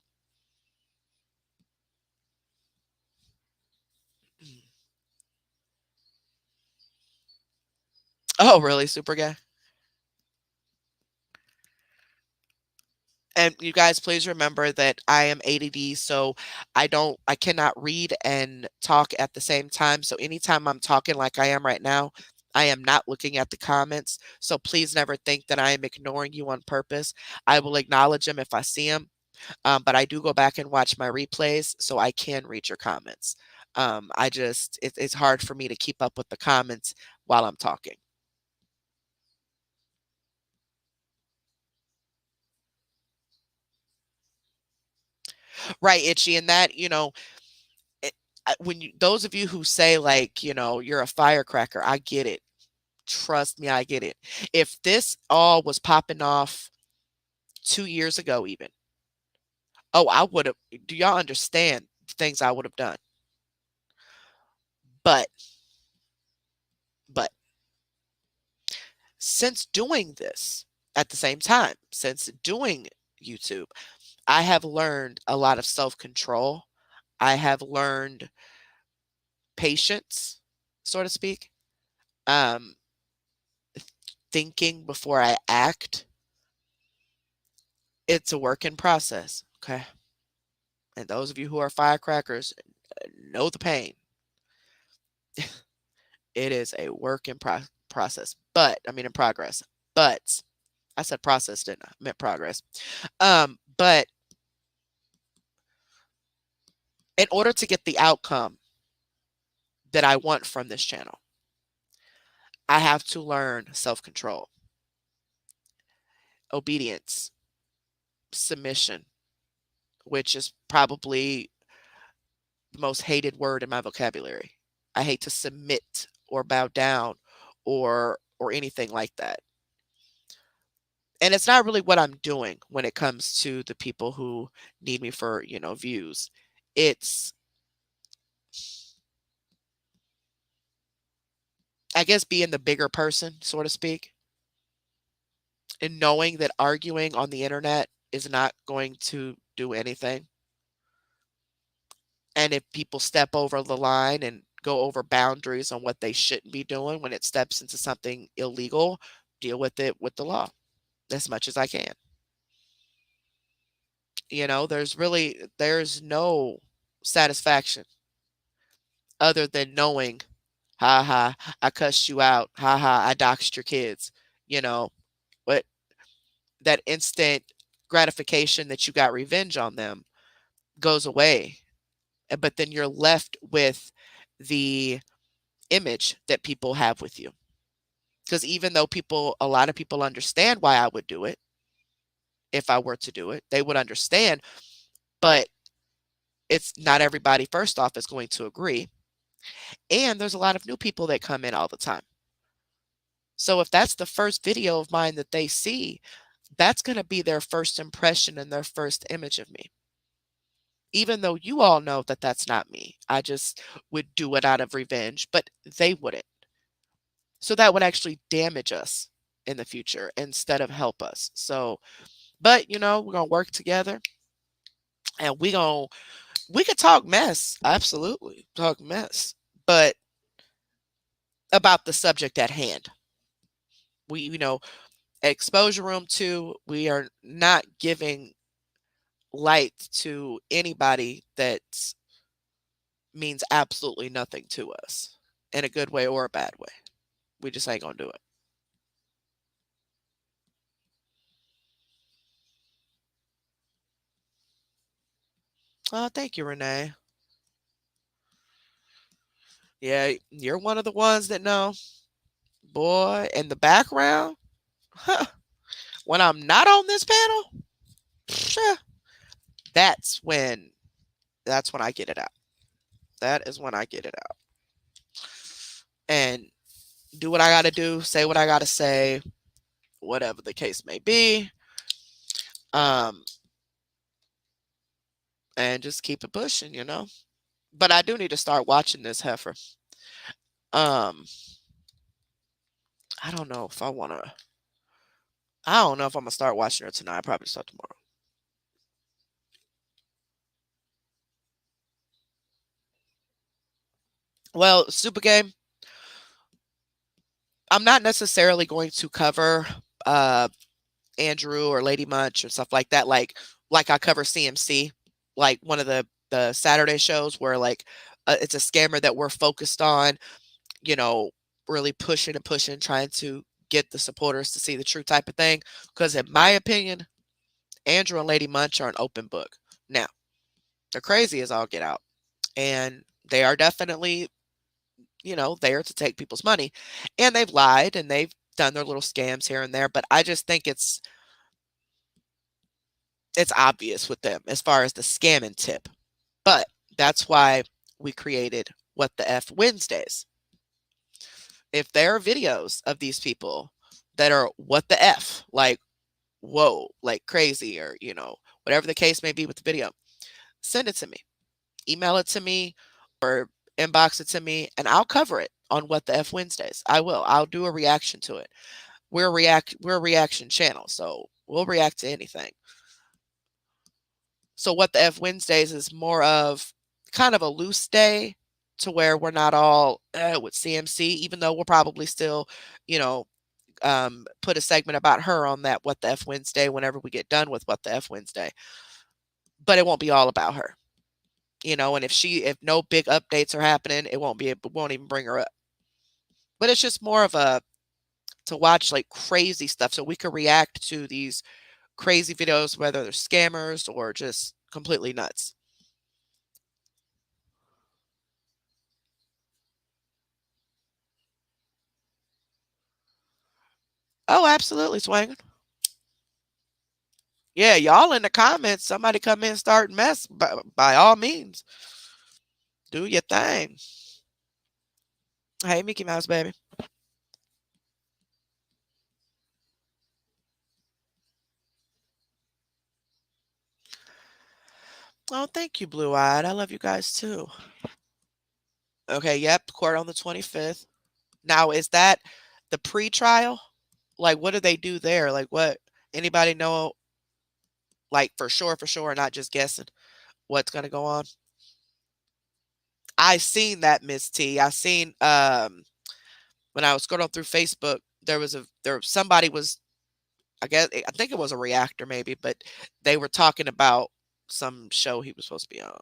Oh, really, super guy? And you guys, please remember that I am ADD, so I cannot read and talk at the same time. So anytime I'm talking like I am right now, I am not looking at the comments. So please never think that I am ignoring you on purpose. I will acknowledge them if I see them, but I do go back and watch my replays so I can read your comments. It's hard for me to keep up with the comments while I'm talking. Right, Itchy, and that, it, when those of you who say like, you're a firecracker, I get it. Trust me, I get it. If this all was popping off 2 years ago, even, oh, I would have. Do y'all understand the things I would have done? But, but since doing this at the same time, since doing YouTube, I have learned a lot of self control. I have learned patience, so to speak. Um, Thinking before I act. It's a work in process, okay? And those of you who are firecrackers know the pain. It is a work in process, but I mean in progress. But I said process, didn't I? I meant progress. But in order to get the outcome that I want from this channel, I have to learn self-control, obedience, submission, which is probably the most hated word in my vocabulary. I hate to submit or bow down or anything like that. And it's not really what I'm doing when it comes to the people who need me for, views. It's, I guess, being the bigger person, so to speak, and knowing that arguing on the internet is not going to do anything. And if people step over the line and go over boundaries on what they shouldn't be doing when it steps into something illegal, deal with it with the law as much as I can. There's no satisfaction other than knowing, ha ha, I cussed you out, ha ha, I doxed your kids, you know, but that instant gratification that you got revenge on them goes away. But then you're left with the image that people have with you. Because even though a lot of people understand why I would do it, if I were to do it, they would understand, but it's not everybody, first off, is going to agree. And there's a lot of new people that come in all the time. So if that's the first video of mine that they see, that's going to be their first impression and their first image of me. Even though you all know that that's not me. I just would do it out of revenge, but they wouldn't. So that would actually damage us in the future instead of help us. So, but we're going to work together and we could talk mess. Absolutely. Talk mess. But about the subject at hand. Exposure Room 2, we are not giving light to anybody that means absolutely nothing to us in a good way or a bad way. We just ain't gonna do it. Oh, thank you, Renee. Yeah, you're one of the ones that know. Boy, in the background, huh, when I'm not on this panel, that's when that's when I get it out. That is when I get it out. And do what I got to do, say what I got to say, whatever the case may be. And just keep it pushing, But I do need to start watching this heifer. I don't know if I want to. I don't know if I'm gonna start watching her tonight. I'll probably start tomorrow. Well, Super Game, I'm not necessarily going to cover Andrew or Lady Munch or stuff like that. Like I cover CMC, like one of the Saturday shows where it's a scammer that we're focused on, really pushing and pushing, trying to get the supporters to see the true type of thing. Because in my opinion, Andrew and Lady Munch are an open book. Now, they're crazy as all get out. And they are definitely, there to take people's money. And they've lied and they've done their little scams here and there. But I just think it's obvious with them as far as the scamming tip. But that's why we created What the F Wednesdays. If there are videos of these people that are what the F, like, whoa, like crazy, or, whatever the case may be with the video, send it to me. Email it to me or inbox it to me, and I'll cover it on What the F Wednesdays. I will. I'll do a reaction to it. We're a reaction channel, so we'll react to anything. So What the F Wednesdays is more of kind of a loose day to where we're not all with CMC, even though we'll probably still, put a segment about her on that What the F Wednesday whenever we get done with What the F Wednesday. But it won't be all about her. And if no big updates are happening, it won't even bring her up. But it's just more of a to watch like crazy stuff so we could react to these crazy videos, whether they're scammers or just completely nuts. Oh, absolutely, swangin'. Yeah, y'all in the comments, somebody come in and start mess by all means. Do your thing. Hey, Mickey Mouse baby. Oh, thank you, Blue Eyed. I love you guys too. Okay, yep, court on the 25th. Now, is that the pre-trial? Like, what do they do there? Like, what? Anybody know? Like, for sure, not just guessing what's gonna go on. I seen that, Miss T. I seen when I was scrolling through Facebook, there somebody was, I think it was a reactor maybe, but they were talking about some show he was supposed to be on.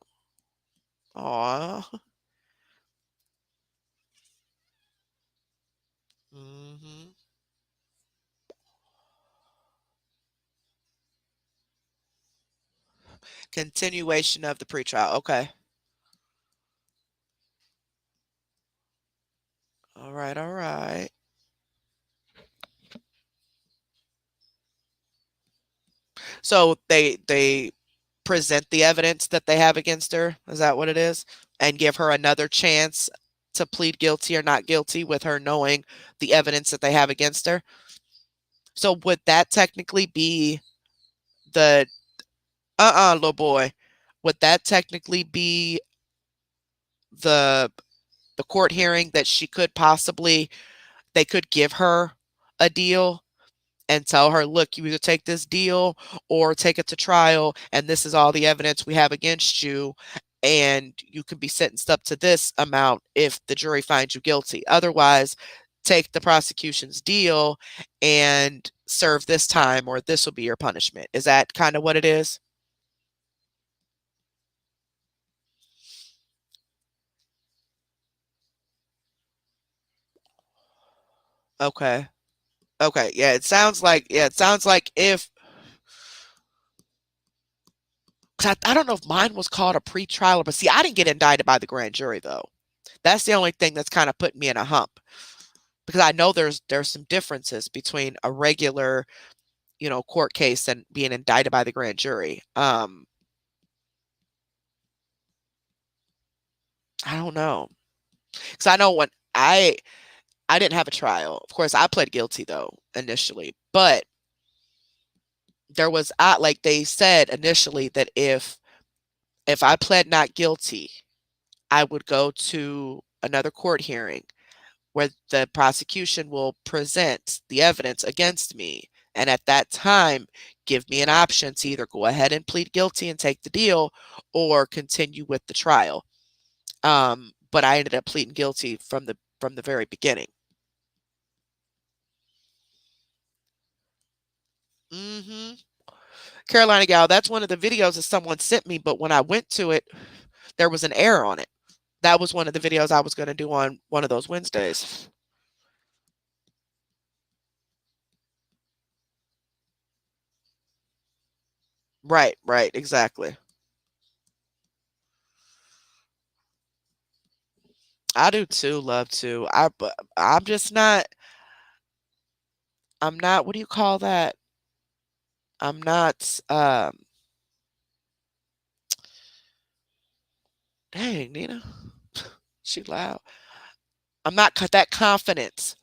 Aw. Hmm. Continuation of the pretrial. Okay. All right. All right. So they present the evidence that they have against her. Is that what it is? And give her another chance to plead guilty or not guilty with her knowing the evidence that they have against her. So would that technically be the little boy? Would that technically be the the court hearing that she could possibly they could give her a deal and tell her, look, you either take this deal or take it to trial, and this is all the evidence we have against you, and you can be sentenced up to this amount if the jury finds you guilty. Otherwise, take the prosecution's deal and serve this time, or this will be your punishment. Is that kind of what it is? Okay. Okay. Yeah, it sounds like if 'cause I don't know if mine was called a pretrial, but see, I didn't get indicted by the grand jury though. That's the only thing that's kind of putting me in a hump because I know there's some differences between a regular, court case and being indicted by the grand jury. I don't know because I know when I didn't have a trial. Of course, I pled guilty though initially, but there was like they said initially that if I pled not guilty, I would go to another court hearing where the prosecution will present the evidence against me. And at that time, give me an option to either go ahead and plead guilty and take the deal or continue with the trial. But I ended up pleading guilty from the very beginning. Hmm. Carolina Gal, that's one of the videos that someone sent me, but when I went to it, there was an error on it. That was one of the videos I was going to do on one of those Wednesdays. Right, right, exactly. I do too, love to. But I'm just not. I'm not. What do you call that? I'm not. Dang, Nina, she loud. I'm not that confident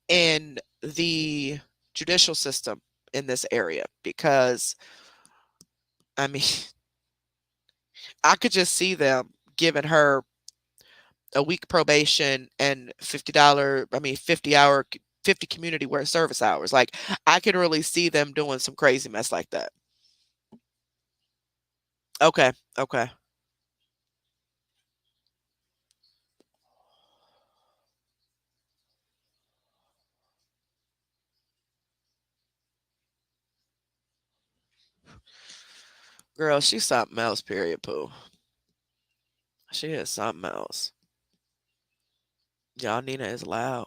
in the judicial system in this area because I mean, I could just see them giving her a week probation and $50. I mean, 50 community work service hours. Like I could really see them doing some crazy mess like that. Okay, okay. Girl, she's something else, period, poo. She is something else. Y'all, Nina is loud.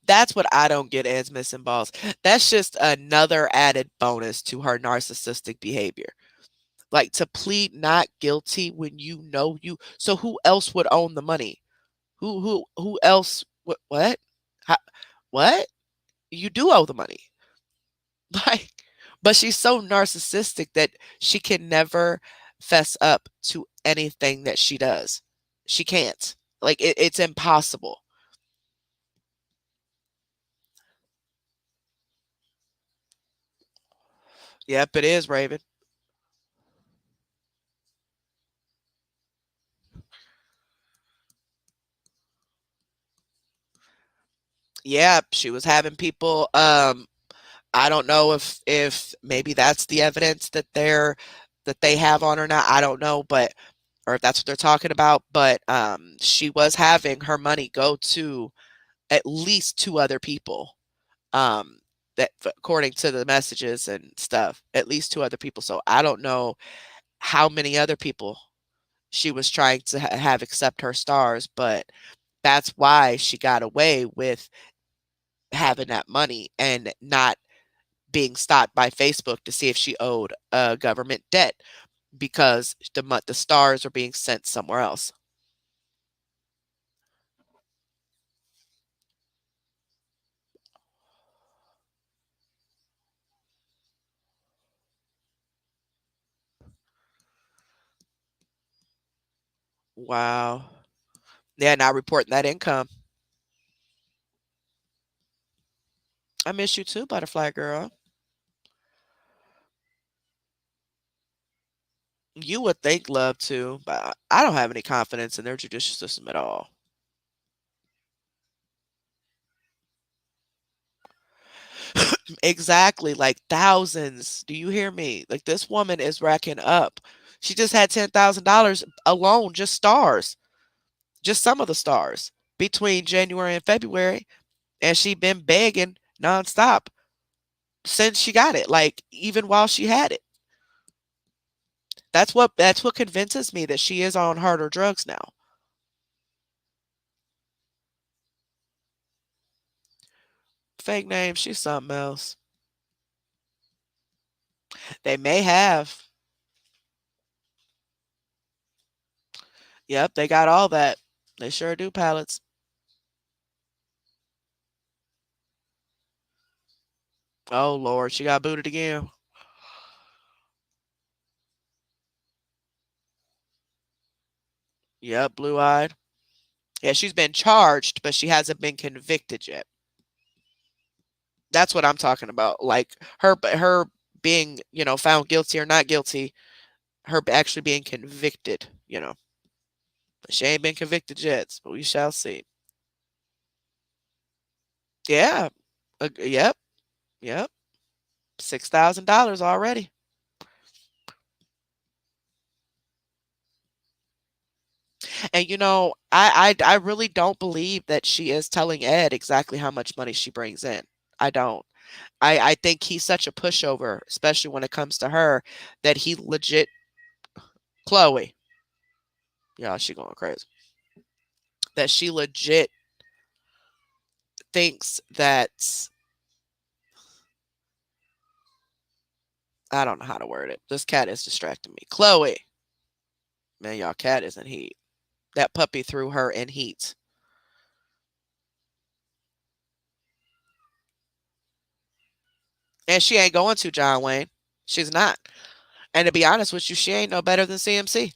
That's what I don't get as missing balls. That's just another added bonus to her narcissistic behavior. Like to plead not guilty when you know you. So who else would own the money? Who else? What? How, what? You do owe the money. Like, but she's so narcissistic that she can never fess up to anything that she does. She can't. Like it's impossible. Yep, it is, Raven. Yeah, she was having people I don't know if maybe that's the evidence that they have on her now. I don't know, but or if that's what they're talking about, but she was having her money go to at least two other people. That according to the messages and stuff, at least two other people. So I don't know how many other people she was trying to have accept her stars, but that's why she got away with having that money and not being stopped by Facebook to see if she owed a government debt because the stars are being sent somewhere else. Wow. Yeah, not reporting that income. I miss you too, butterfly girl. You would think love to, but I don't have any confidence in their judicial system at all. Exactly, like thousands. Do you hear me? Like this woman is racking up. She just had $10,000 alone, just stars, just some of the stars between January and February, and she been begging nonstop since she got it. Like even while she had it. That's what convinces me that she is on harder drugs now. Fake name, she's something else. They may have. Yep, they got all that. They sure do, pallets. Oh Lord, she got booted again. Yep, blue eyed. Yeah, she's been charged, but she hasn't been convicted yet. That's what I'm talking about. Like her being, found guilty or not guilty, her actually being convicted, But she ain't been convicted yet, but we shall see. Yeah. Yep. Yep. $6,000 already. And I really don't believe that she is telling Ed exactly how much money she brings in. I don't. I think he's such a pushover, especially when it comes to her, that he legit Chloe. Yeah, she going crazy. That she legit thinks that I don't know how to word it. This cat is distracting me. Chloe. Man, y'all cat is in heat. That puppy threw her in heat. And she ain't going to John Wayne. She's not. And to be honest with you, she ain't no better than CMC.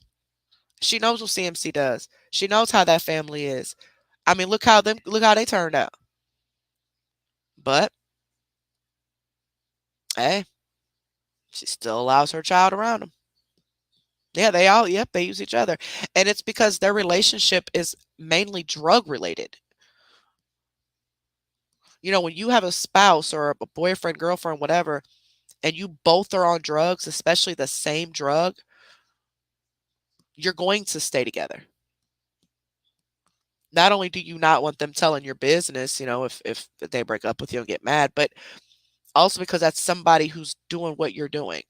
She knows what CMC does. She knows how that family is. I mean, look how they turned out. But hey, she still allows her child around them. Yeah, yep, they use each other. And it's because their relationship is mainly drug related. When you have a spouse or a boyfriend, girlfriend, whatever, and you both are on drugs, especially the same drug, you're going to stay together. Not only do you not want them telling your business, if they break up with you and get mad, but Also because that's somebody who's doing what you're doing.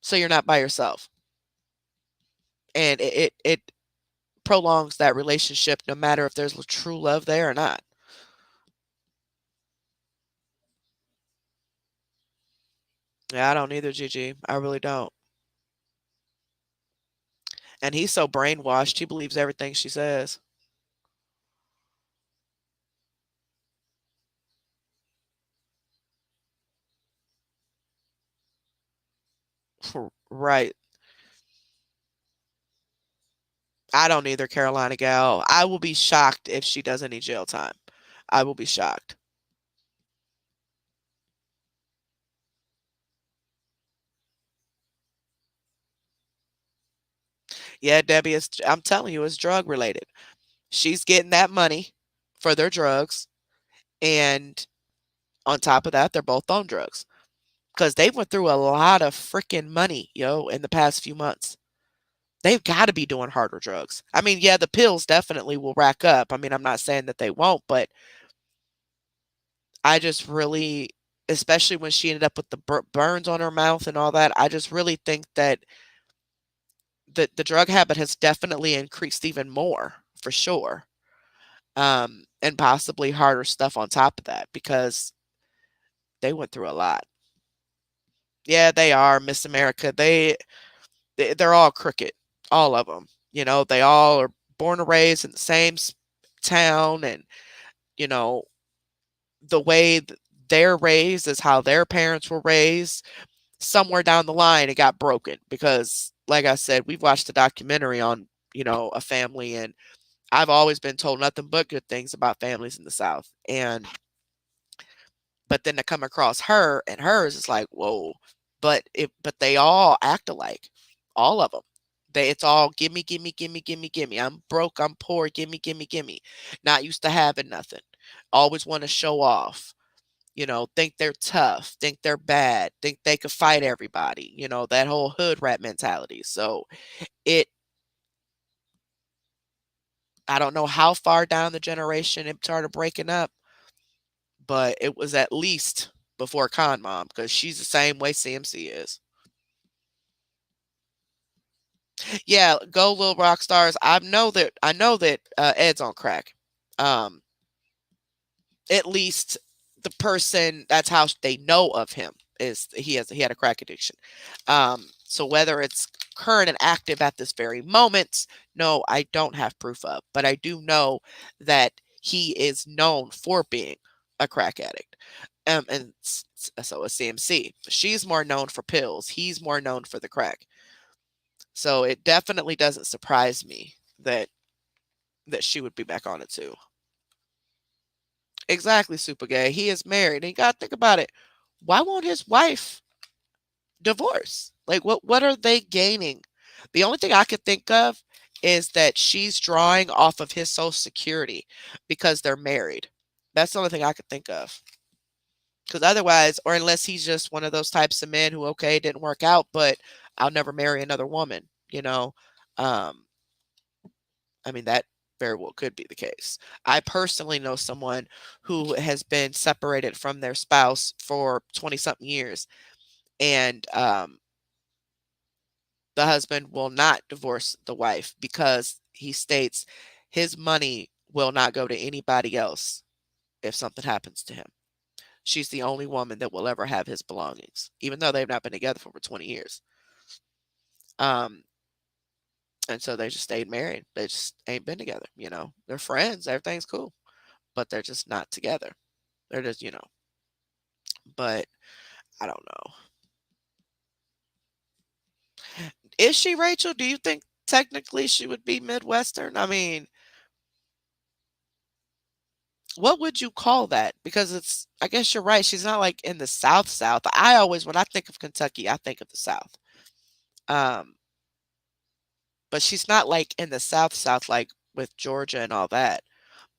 So you're not by yourself. And it prolongs that relationship no matter if there's true love there or not. Yeah, I don't either, Gigi. I really don't. And he's so brainwashed, he believes everything she says. Right. I don't either, Carolina gal. I will be shocked if she does any jail time. I will be shocked. Yeah, Debbie, I'm telling you, it's drug related. She's getting that money for their drugs. And on top of that, they're both on drugs because they went through a lot of freaking money, in the past few months. They've got to be doing harder drugs. I mean, yeah, the pills definitely will rack up. I mean, I'm not saying that they won't, but I just really, especially when she ended up with the burns on her mouth and all that, I just really think that the drug habit has definitely increased even more for sure. And possibly harder stuff on top of that because they went through a lot. Yeah, they are Miss America. They're all crooked, all of them. They all are born and raised in the same town, and you know the way they're raised is how their parents were raised. Somewhere down the line, it got broken because, like I said, we've watched a documentary on a family, and I've always been told nothing but good things about families in the South, and but then to come across her and hers is like, whoa. But they all act alike, all of them. It's all gimme, gimme, gimme, gimme, gimme. I'm broke, I'm poor, gimme, gimme, gimme. Not used to having nothing. Always want to show off. Think they're tough, think they're bad, think they could fight everybody. That whole hood rat mentality. So it, I don't know how far down the generation it started breaking up, but it was at least before Con Mom because she's the same way CMC is. Yeah, go little rock stars. I know that Ed's on crack. Um, at least the person that's how they know of him is he had a crack addiction. So whether it's current and active at this very moment, no, I don't have proof of, but I do know that he is known for being a crack addict. And so is CMC. She's more known for pills. He's more known for the crack. So it definitely doesn't surprise me that she would be back on it too. Exactly, super gay. He is married. And you gotta think about it. Why won't his wife divorce? Like what are they gaining? The only thing I could think of is that she's drawing off of his social security because they're married. That's the only thing I could think of. Because otherwise, or unless he's just one of those types of men who, okay, it didn't work out, but I'll never marry another woman. Um, I mean, that very well could be the case. I personally know someone who has been separated from their spouse for 20 something years, and the husband will not divorce the wife because he states his money will not go to anybody else if something happens to him. She's the only woman that will ever have his belongings, even though they've not been together for over 20 years. Um, and so they just stayed married. They just ain't been together. They're friends, everything's cool, but they're just not together. They're just. But I don't know. Is she Rachel? Do you think technically she would be Midwestern? I mean, what would you call that? Because I guess you're right. She's not like in the South South. When I think of Kentucky, I think of the South. Um, but she's not like in the South South, like with Georgia and all that.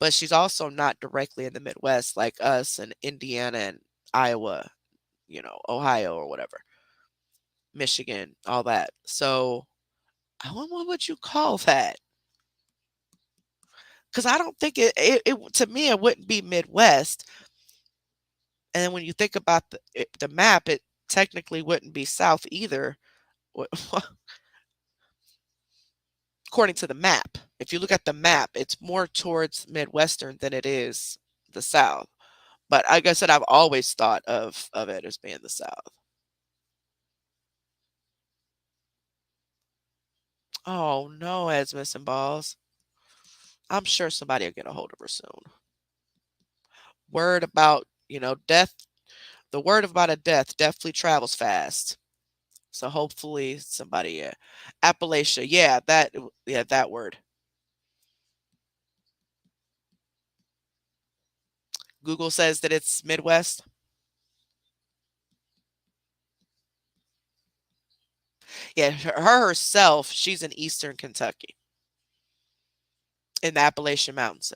But she's also not directly in the Midwest like us and Indiana and Iowa, Ohio or whatever, Michigan, all that. So, what would you call that? Because I don't think to me, it wouldn't be Midwest. And then when you think about the map, it technically wouldn't be south either. According to the map. If you look at the map, it's more towards Midwestern than it is the South. But like I said, I've always thought of it as being the South. Oh no, Ed's missing balls. I'm sure somebody will get a hold of her soon. Word about, death. The word about a death definitely travels fast. So hopefully somebody, Appalachia, yeah, that word. Google says that it's Midwest. Yeah, her herself, she's in Eastern Kentucky in the Appalachian Mountains.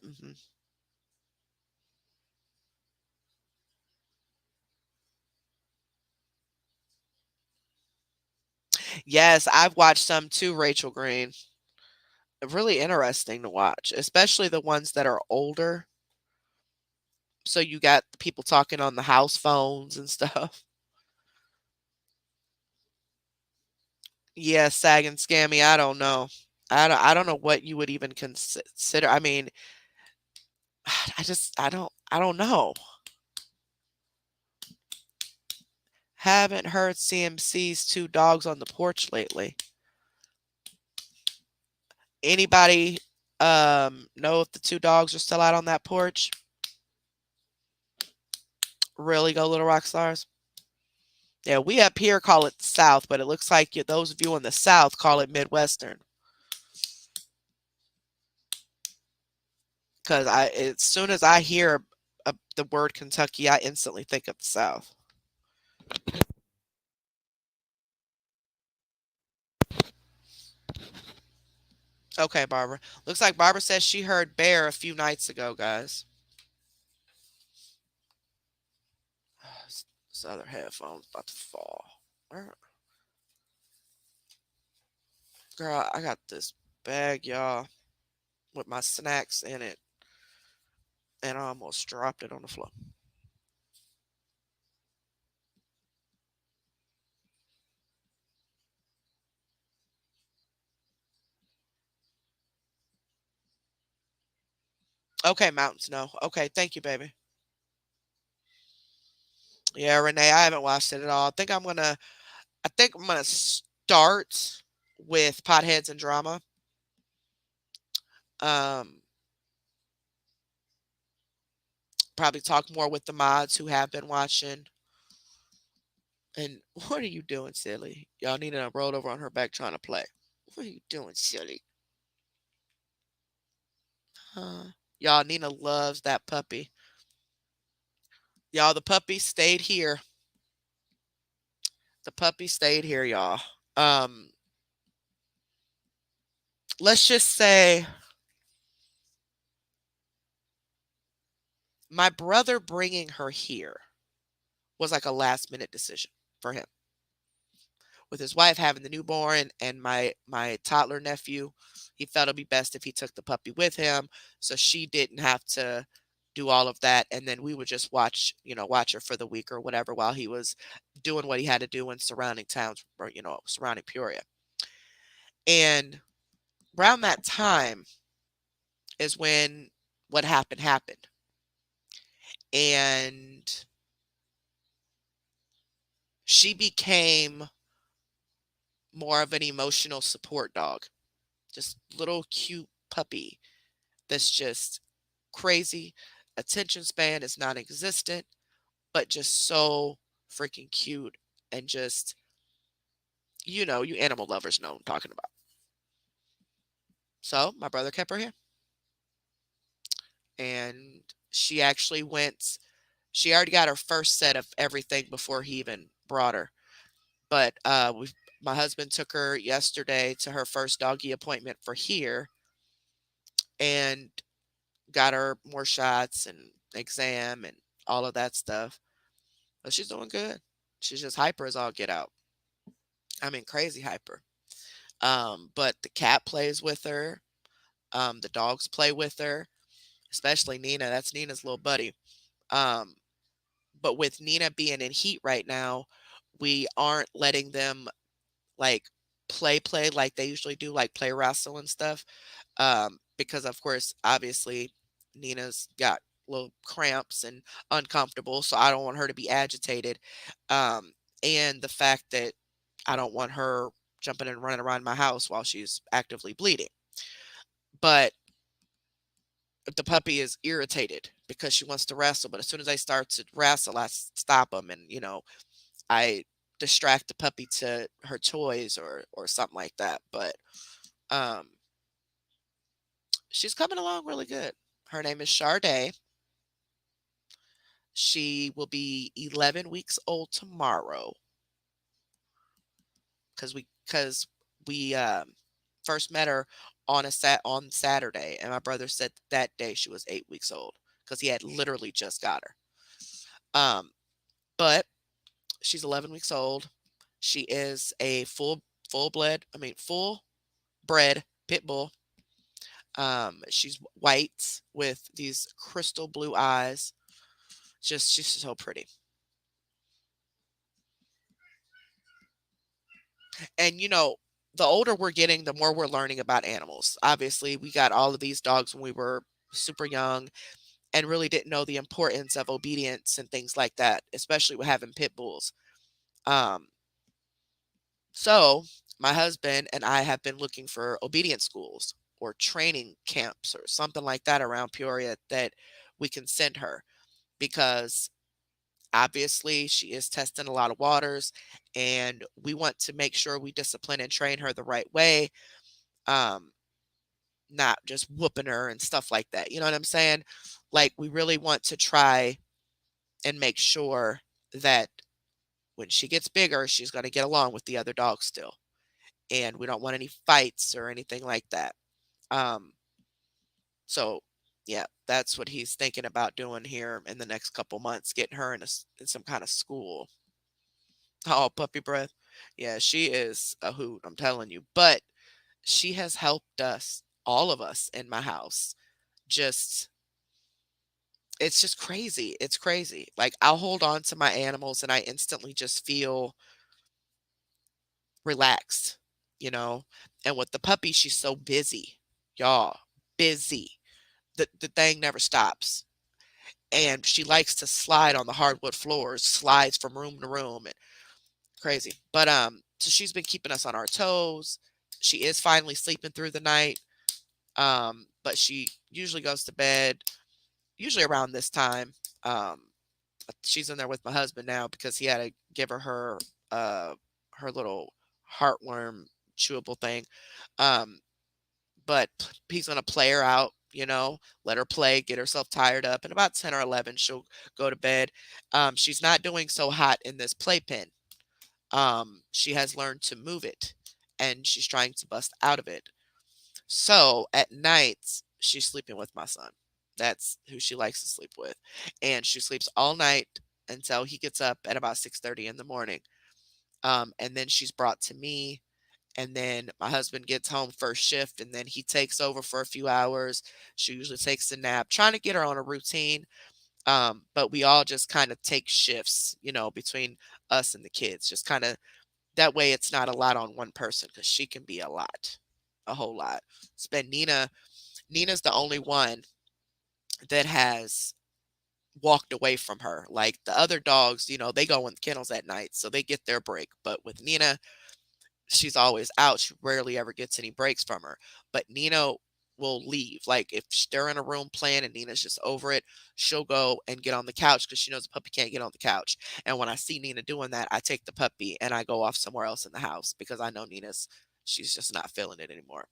Yes, I've watched some too, Rachel Green. Really interesting to watch, especially the ones that are older. So you got people talking on the house phones and stuff. Yeah, Sag and Scammy, I don't know. I don't know what you would even consider. I mean, I don't know. Haven't heard CMC's two dogs on the porch lately. Anybody know if the two dogs are still out on that porch? Really go Little Rock Stars? Yeah, we up here call it the South, but it looks like those of you in the South call it Midwestern. Because as soon as I hear the word Kentucky, I instantly think of the South. Okay, Barbara. Looks like Barbara says she heard bear a few nights ago, guys. This other headphone's about to fall. Girl, I got this bag, y'all, with my snacks in it, and I almost dropped it on the floor. Okay, Mountains, no. Okay, thank you, baby. Yeah, Renee, I haven't watched it at all. I think I'm gonna start with Potheads and Drama. Um, Probably talk more with the mods who have been watching. And what are you doing, silly? Y'all need to roll over on her back trying to play. What are you doing, silly? Huh? Y'all, Nina loves that puppy. Y'all, the puppy stayed here. The puppy stayed here, y'all. Um, let's just say my brother bringing her here was like a last minute decision for him. With his wife having the newborn and my toddler nephew, he felt it'd be best if he took the puppy with him, so she didn't have to do all of that, and then we would just watch her for the week or whatever while he was doing what he had to do in surrounding towns or surrounding Peoria. And around that time is when what happened, and she became more of an emotional support dog, just little cute puppy that's just crazy. Attention span is non-existent, but just so freaking cute and just you animal lovers know what I'm talking about. So my brother kept her here, and she actually went. She already got her first set of everything before he even brought her. But my husband took her yesterday to her first doggy appointment for here, and got her more shots and exam and all of that stuff. But she's doing good. She's just hyper as all get out. I mean, crazy hyper. But the cat plays with her. The dogs play with her, especially Nina. That's Nina's little buddy. Um, But with Nina being in heat right now, we aren't letting them like play like they usually do, like play wrestle and stuff. Because of course, obviously, Nina's got little cramps and uncomfortable, so I don't want her to be agitated. Um, and the fact that I don't want her jumping and running around my house while she's actively bleeding. But the puppy is irritated because she wants to wrestle, but as soon as I start to wrestle, I stop them, and I distract the puppy to her toys or something like that. But um, she's coming along really good. Her name is Sade. She will be 11 weeks old tomorrow because we first met her on Saturday, and my brother said that day she was 8 weeks old because he had literally just got her. Um, but she's 11 weeks old. She is a full bred pit bull. She's white with these crystal blue eyes. Just she's so pretty. And the older we're getting, the more we're learning about animals. Obviously, we got all of these dogs when we were super young and really didn't know the importance of obedience and things like that, especially with having pit bulls. Um, so my husband and I have been looking for obedience schools or training camps or something like that around Peoria that we can send her because obviously she is testing a lot of waters and we want to make sure we discipline and train her the right way. Um, Not just whooping her and stuff like that. You know what I'm saying? Like we really want to try and make sure that when she gets bigger, she's going to get along with the other dogs still. And we don't want any fights or anything like that. Um, so yeah, that's what he's thinking about doing here in the next couple months, getting her in some kind of school. Oh, puppy breath. Yeah, she is a hoot, I'm telling you. But she has helped us, all of us in my house. Just it's just crazy. It's crazy. Like I'll hold on to my animals and I instantly just feel relaxed, you know? And with the puppy, she's so busy. Y'all, busy. The thing never stops. And she likes to slide on the hardwood floors, slides from room to room and crazy. But so she's been keeping us on our toes. She is finally sleeping through the night. But she usually goes to bed usually around this time. Um, she's in there with my husband now because he had to give her uh her little heartworm chewable thing. Um, but he's gonna play her out, let her play, get herself tired up, and about 10 or 11 she'll go to bed. She's not doing so hot in this playpen. She has learned to move it and she's trying to bust out of it. So at night, she's sleeping with my son. That's who she likes to sleep with. And she sleeps all night until he gets up at about 6:30 in the morning. And then she's brought to me. And then my husband gets home first shift and then he takes over for a few hours. She usually takes a nap, trying to get her on a routine. But we all just kind of take shifts, between us and the kids. Just kind of that way it's not a lot on one person because she can be a lot, a whole lot. It's been Nina. Nina's the only one that has walked away from her. Like the other dogs, they go in the kennels at night, so they get their break. But with Nina, she's always out. She rarely ever gets any breaks from her. But Nina will leave. Like if they're in a room playing and Nina's just over it, she'll go and get on the couch because she knows the puppy can't get on the couch. And when I see Nina doing that, I take the puppy and I go off somewhere else in the house because I know she's just not feeling it anymore.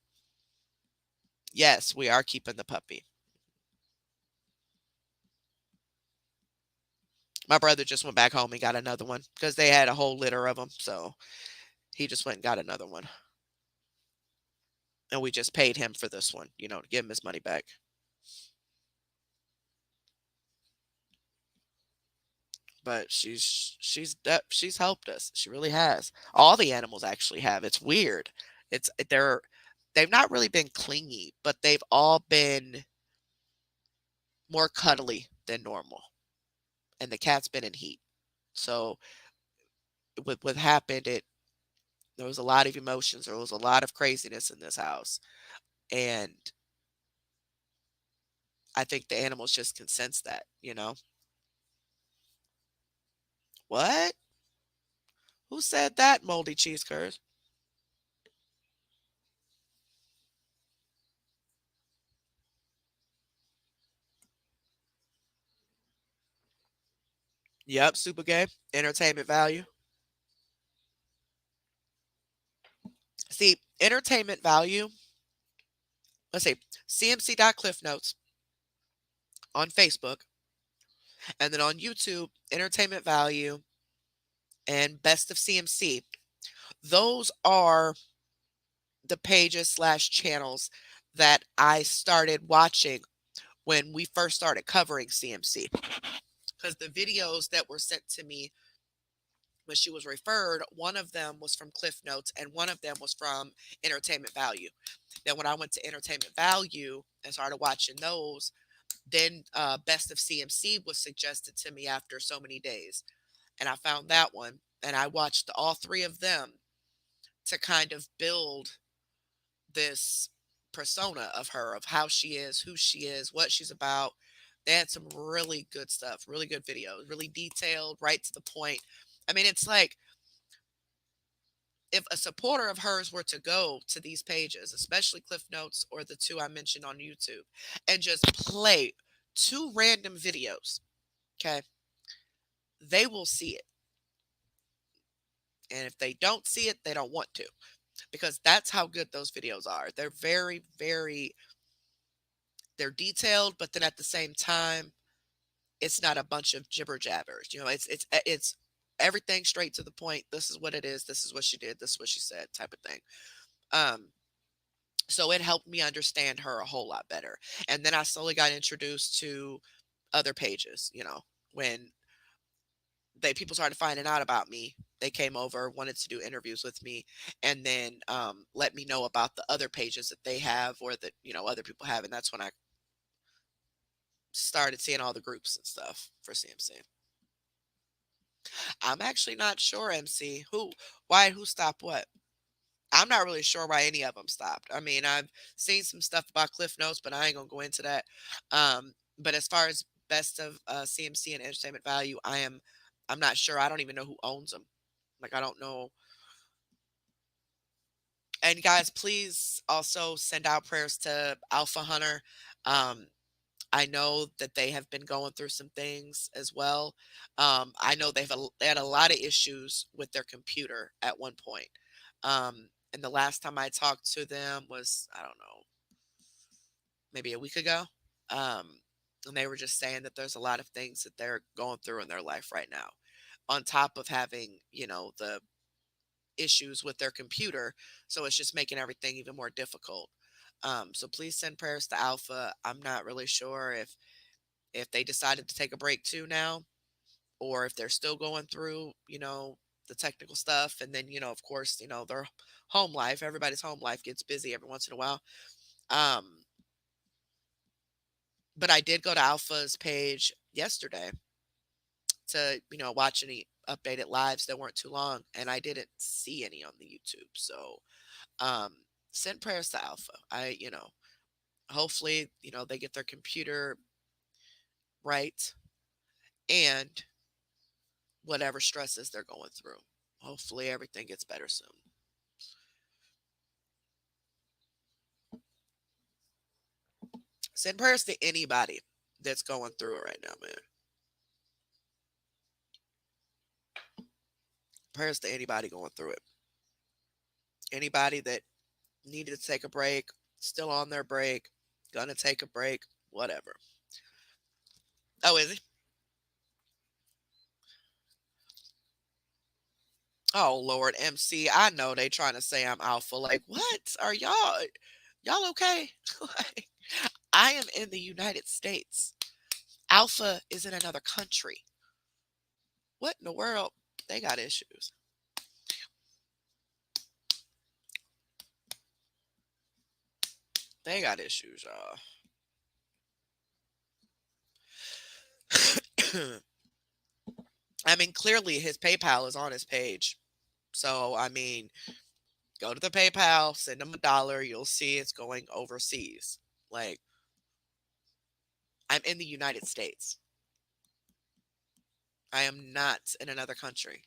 Yes, we are keeping the puppy. My brother just went back home and got another one because they had a whole litter of them. So he just went and got another one. And we just paid him for this one, to give him his money back. But she's helped us. She really has. All the animals actually have. It's weird. They've not really been clingy, but they've all been more cuddly than normal. and the cat's been in heat. So with what happened, it there was a lot of emotions. There was a lot of craziness in this house, and I think the animals just can sense that. What? Who said that? Moldy cheese curds. Yep, super gay. Entertainment value. See, entertainment value. Let's see, CMC.cliffnotes on Facebook, and then on YouTube, entertainment value and best of CMC. Those are the pages slash channels that I started watching when we first started covering CMC. Because the videos that were sent to me when she was referred, one of them was from Cliff Notes and one of them was from Entertainment Value. Then when I went to Entertainment Value and started watching those, then Best of CMC was suggested to me after so many days. And I found that one and I watched all three of them to kind of build this persona of her, of how she is, who she is, what she's about. They had some really good stuff, really good videos, really detailed, right to the point. I mean, it's like if a supporter of hers were to go to these pages, especially Cliff Notes or the two I mentioned on YouTube, and just play two random videos, okay, they will see it. And if they don't see it, they don't want to, because that's how good those videos are. They're very, very, they're detailed, but then at the same time, it's not a bunch of jibber jabbers. It's everything straight to the point. This is what it is. This is what she did. This is what she said, type of thing. Um, so it helped me understand her a whole lot better. And then I slowly got introduced to other pages. When people started finding out about me, they came over, wanted to do interviews with me, and then let me know about the other pages that they have or that other people have, and that's when I started seeing all the groups and stuff for CMC. I'm actually not sure, MC. Who stopped what? I'm not really sure why any of them stopped. I mean, I've seen some stuff about Cliff Notes, but I ain't gonna go into that. But as far as best of CMC and entertainment value, I'm not sure. I don't even know who owns them. Like, I don't know. And guys, please also send out prayers to Alpha Hunter. Um, I know that they have been going through some things as well. I know they had a lot of issues with their computer at one point. And the last time I talked to them was, I don't know, maybe a week ago. Um, and they were just saying that there's a lot of things that they're going through in their life right now, on top of having, the issues with their computer. So it's just making everything even more difficult. So please send prayers to Alpha. I'm not really sure if they decided to take a break too now, or if they're still going through, the technical stuff. And then, of course, their home life, everybody's home life gets busy every once in a while. Um, but I did go to Alpha's page yesterday to, watch any updated lives that weren't too long, and I didn't see any on the YouTube. So, um, send prayers to Alpha. Hopefully, they get their computer right and whatever stresses they're going through. Hopefully, everything gets better soon. Send prayers to anybody that's going through it right now, man. Prayers to anybody going through it. Anybody that needed to take a break, still on their break, gonna take a break, whatever. Oh, is he? Oh Lord, MC. I know they trying to say I'm alpha. Like, what are y'all okay? Like, I am in the United States. Alpha is in another country. What in the world? They got issues. They got issues, y'all. I mean, clearly his PayPal is on his page. So, I mean, go to the PayPal, send him $1. You'll see it's going overseas. Like, I'm in the United States. I am not in another country.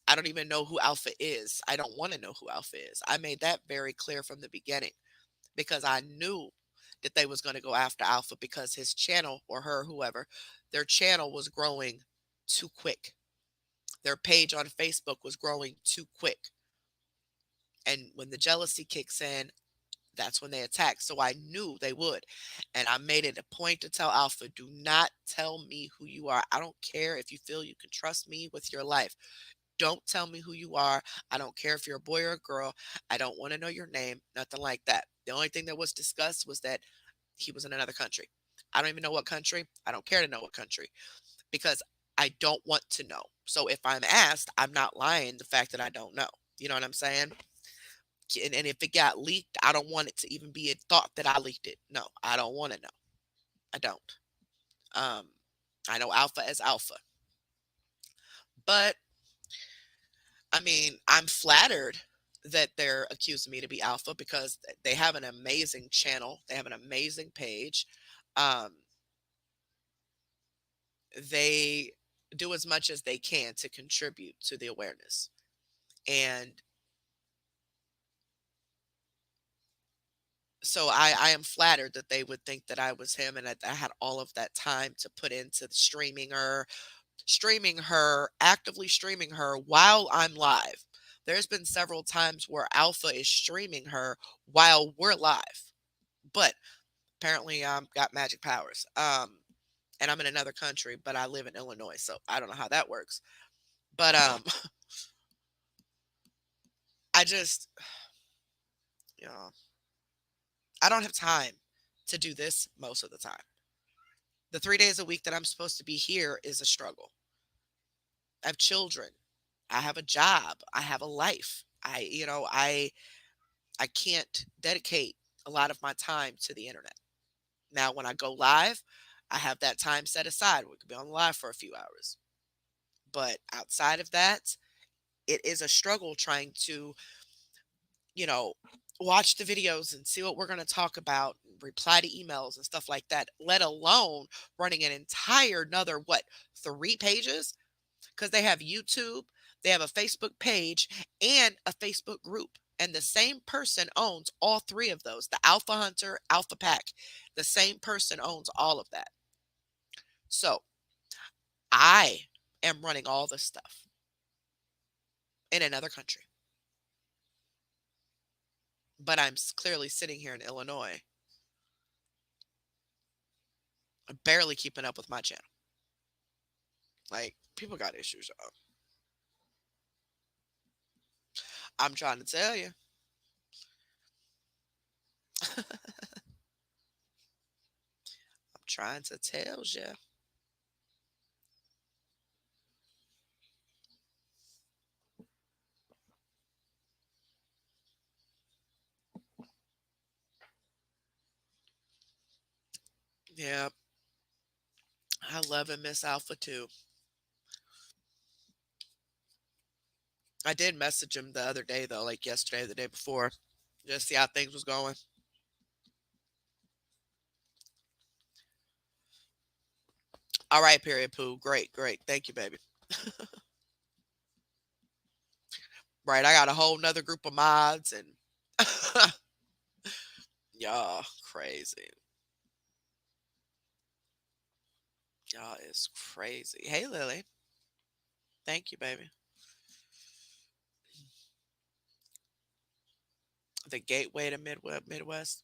I don't even know who Alpha is. I don't want to know who Alpha is. I made that very clear from the beginning because I knew that they was going to go after Alpha because his channel or her, whoever, their channel was growing too quick. Their page on Facebook was growing too quick. And when the jealousy kicks in, that's when they attack. So I knew they would. And I made it a point to tell Alpha, do not tell me who you are. I don't care if you feel you can trust me with your life. Don't tell me who you are. I don't care if you're a boy or a girl. I don't want to know your name. Nothing like that. The only thing that was discussed was that he was in another country. I don't even know what country. I don't care to know what country because I don't want to know. So if I'm asked, I'm not lying the fact that I don't know. You know what I'm saying? And if it got leaked, I don't want it to even be a thought that I leaked it. No, I don't want to know. I don't. Um, I know Alpha as Alpha, but I mean, I'm flattered that they're accusing me to be Alpha because they have an amazing channel. They have an amazing page. Um, they do as much as they can to contribute to the awareness. And so I am flattered that they would think that I was him and I had all of that time to put into streaming her, actively streaming her while I'm live. There's been several times where Alpha is streaming her while we're live. But apparently got magic powers. And I'm in another country, but I live in Illinois, so I don't know how that works. But I just you know, I don't have time to do this most of the time. The 3 days a week that I'm supposed to be here is a struggle. I have children. I have a job. I have a life. I can't dedicate a lot of my time to the internet. Now, when I go live, I have that time set aside. We could be on live for a few hours. But outside of that, it is a struggle trying to, you know, watch the videos and see what we're going to talk about, reply to emails and stuff like that, let alone running an entire another, what, 3 pages? Because they have YouTube, they have a Facebook page, and a Facebook group. And the same person owns all three of those, the Alpha Hunter, Alpha Pack. The same person owns all of that. So I am running all this stuff in another country, but I'm clearly sitting here in Illinois, barely keeping up with my channel. Like, people got issues, y'all. I'm trying to tell you. I'm trying to tell you. Yeah, I love and miss Alpha too. I did message him the other day though, like yesterday, the day before, just see how things was going. All right, period, poo. Great, great. Thank you, baby. Right, I got a whole nother group of mods and y'all crazy. Y'all is crazy. Hey, Lily. Thank you, baby. The gateway to Midwest.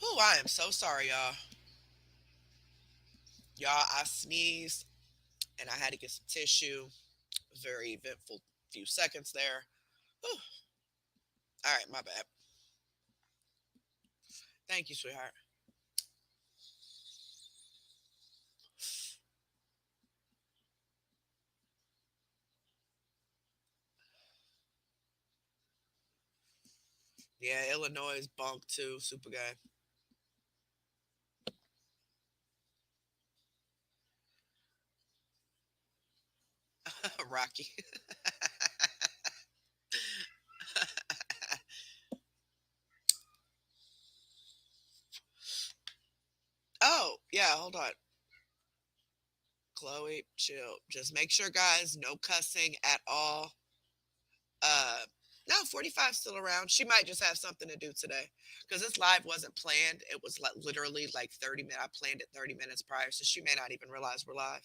Oh, I am so sorry, y'all. Y'all, I sneezed and I had to get some tissue. Very eventful few seconds there. Whew. All right, my bad. Thank you, sweetheart. Yeah, Illinois is bunk too. Super guy. Rocky. Oh, yeah, hold on. Chloe, chill. Just make sure, guys, no cussing at all. Uh, no, 45 still around. She might just have something to do today because this live wasn't planned. It was like literally like 30 minutes. I planned it 30 minutes prior, so she may not even realize we're live.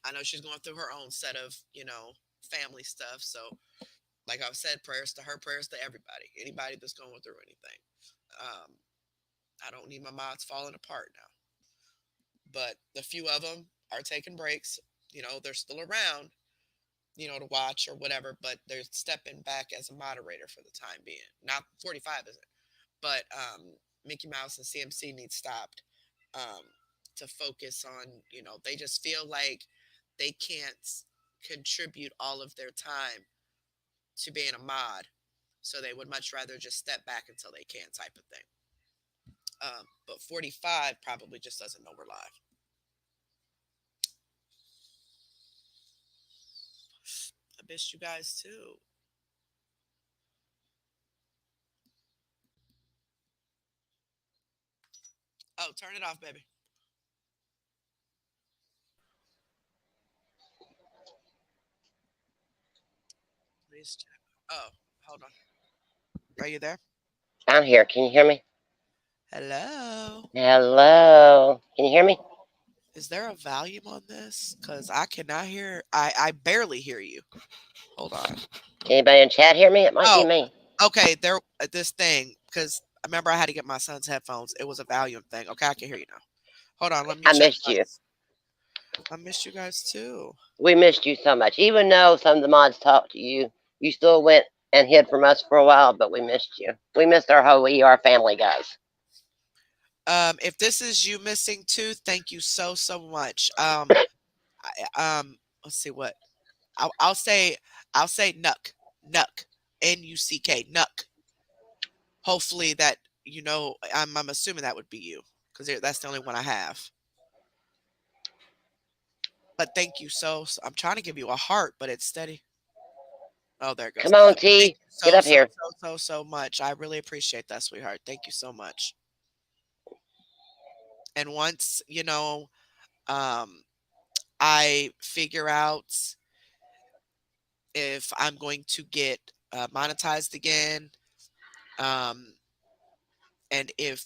I know she's going through her own set of, family stuff. So, like I've said, prayers to her, prayers to everybody, anybody that's going through anything. Um, I don't need my mods falling apart now, but a few of them are taking breaks. They're still around, to watch or whatever, but they're stepping back as a moderator for the time being. Not 45 isn't, but Mickey Mouse and CMC need stopped um, to focus on, they just feel like they can't contribute all of their time to being a mod. So they would much rather just step back until they can, type of thing. But 45 probably just doesn't know we're live. I missed you guys too. Oh, turn it off, baby. Please check. Oh, hold on. Are you there? I'm here. Can you hear me? Hello. Hello. Can you hear me? Is there a volume on this? Because I cannot hear. I barely hear you. Hold on. Anybody in chat hear me? It might be Oh, me. okay. There, this thing. Because I remember I had to get my son's headphones. It was a volume thing. Okay, I can hear you now. Hold on. Let me I check missed you. mics. I missed you guys too. We missed you so much. Even though some of the mods talked to you, you still went and hid from us for a while, but we missed you. We missed our whole ER family, guys. If this is you missing too, thank you so much. Let's see what I'll say. I'll say Nuck, Nuck, Nuck, Nuck. Hopefully that I'm assuming that would be you because that's the only one I have. But thank you I'm trying to give you a heart, but it's steady. Oh, there it goes. Come on, But thank T. you Get up here. so much. I really appreciate that, sweetheart. Thank you so much. And once um, I figure out if I'm going to get monetized again, um, and if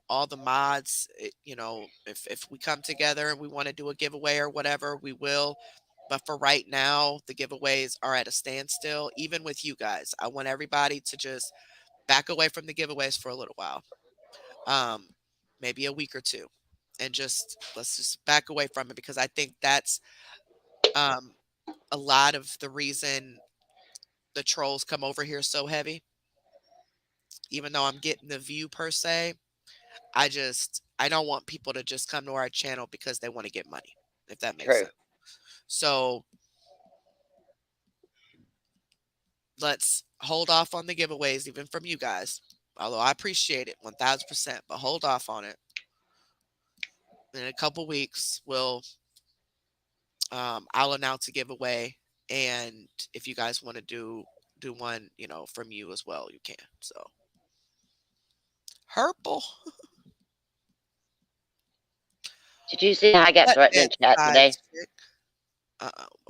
all the mods, if we come together and we want to do a giveaway or whatever, we will. But for right now, the giveaways are at a standstill. Even with you guys, I want everybody to just back away from the giveaways for a little while, um, maybe a week or two, and let's just back away from it because I think that's um, a lot of the reason the trolls come over here so heavy. Even though I'm getting the view per se, I don't want people to just come to our channel because they want to get money, if that makes True. sense. So let's hold off on the giveaways, even from you guys. Although I appreciate it 1000%, but hold off on it. In a couple weeks, I'll announce a giveaway, and if you guys want to do one, from you as well, you can. So Purple. Did you see how I got What threatened in chat bedside today? chick?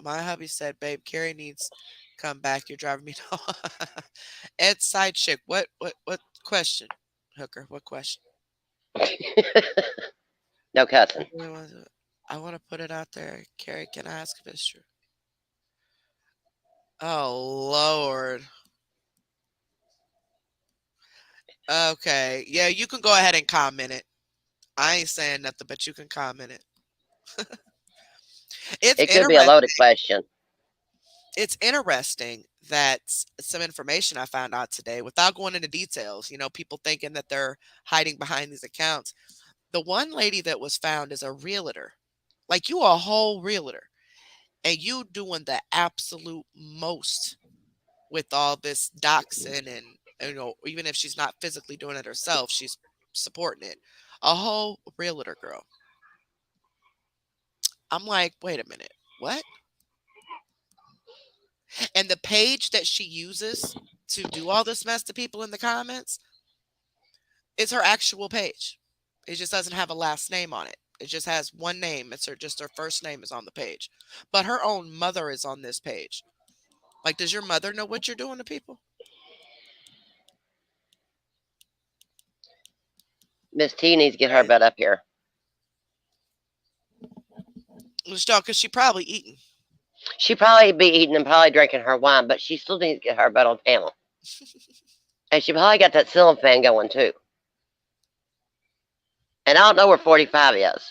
My hubby said, "Babe, Carrie needs come back. You're driving me." Ed side chick. What question, Hooker? What question? No cussing. I want to put it out there. Carrie, can I ask if it's true? Oh Lord. Okay. Yeah, you can go ahead and comment it. I ain't saying nothing, but you can comment it. It's It could be a interesting. loaded question. It's interesting that some information I found out today, without going into details, people thinking that they're hiding behind these accounts. The one lady that was found is a realtor. Like you a whole realtor and you doing the absolute most with all this doxing and even if she's not physically doing it herself, she's supporting it. A whole realtor girl. I'm like, wait a minute. What? And the page that she uses to do all this mess to people in the comments is her actual page. It just doesn't have a last name on it. It just has one name. It's her first name is on the page. But her own mother is on this page. Like, does your mother know what you're doing to people? Miss T needs to get her Right. butt up here. Because she probably eating. She probably be eating and probably drinking her wine, but she still needs to get her butt on panel. And she probably got that ceiling fan going too. And I don't know where 45 is.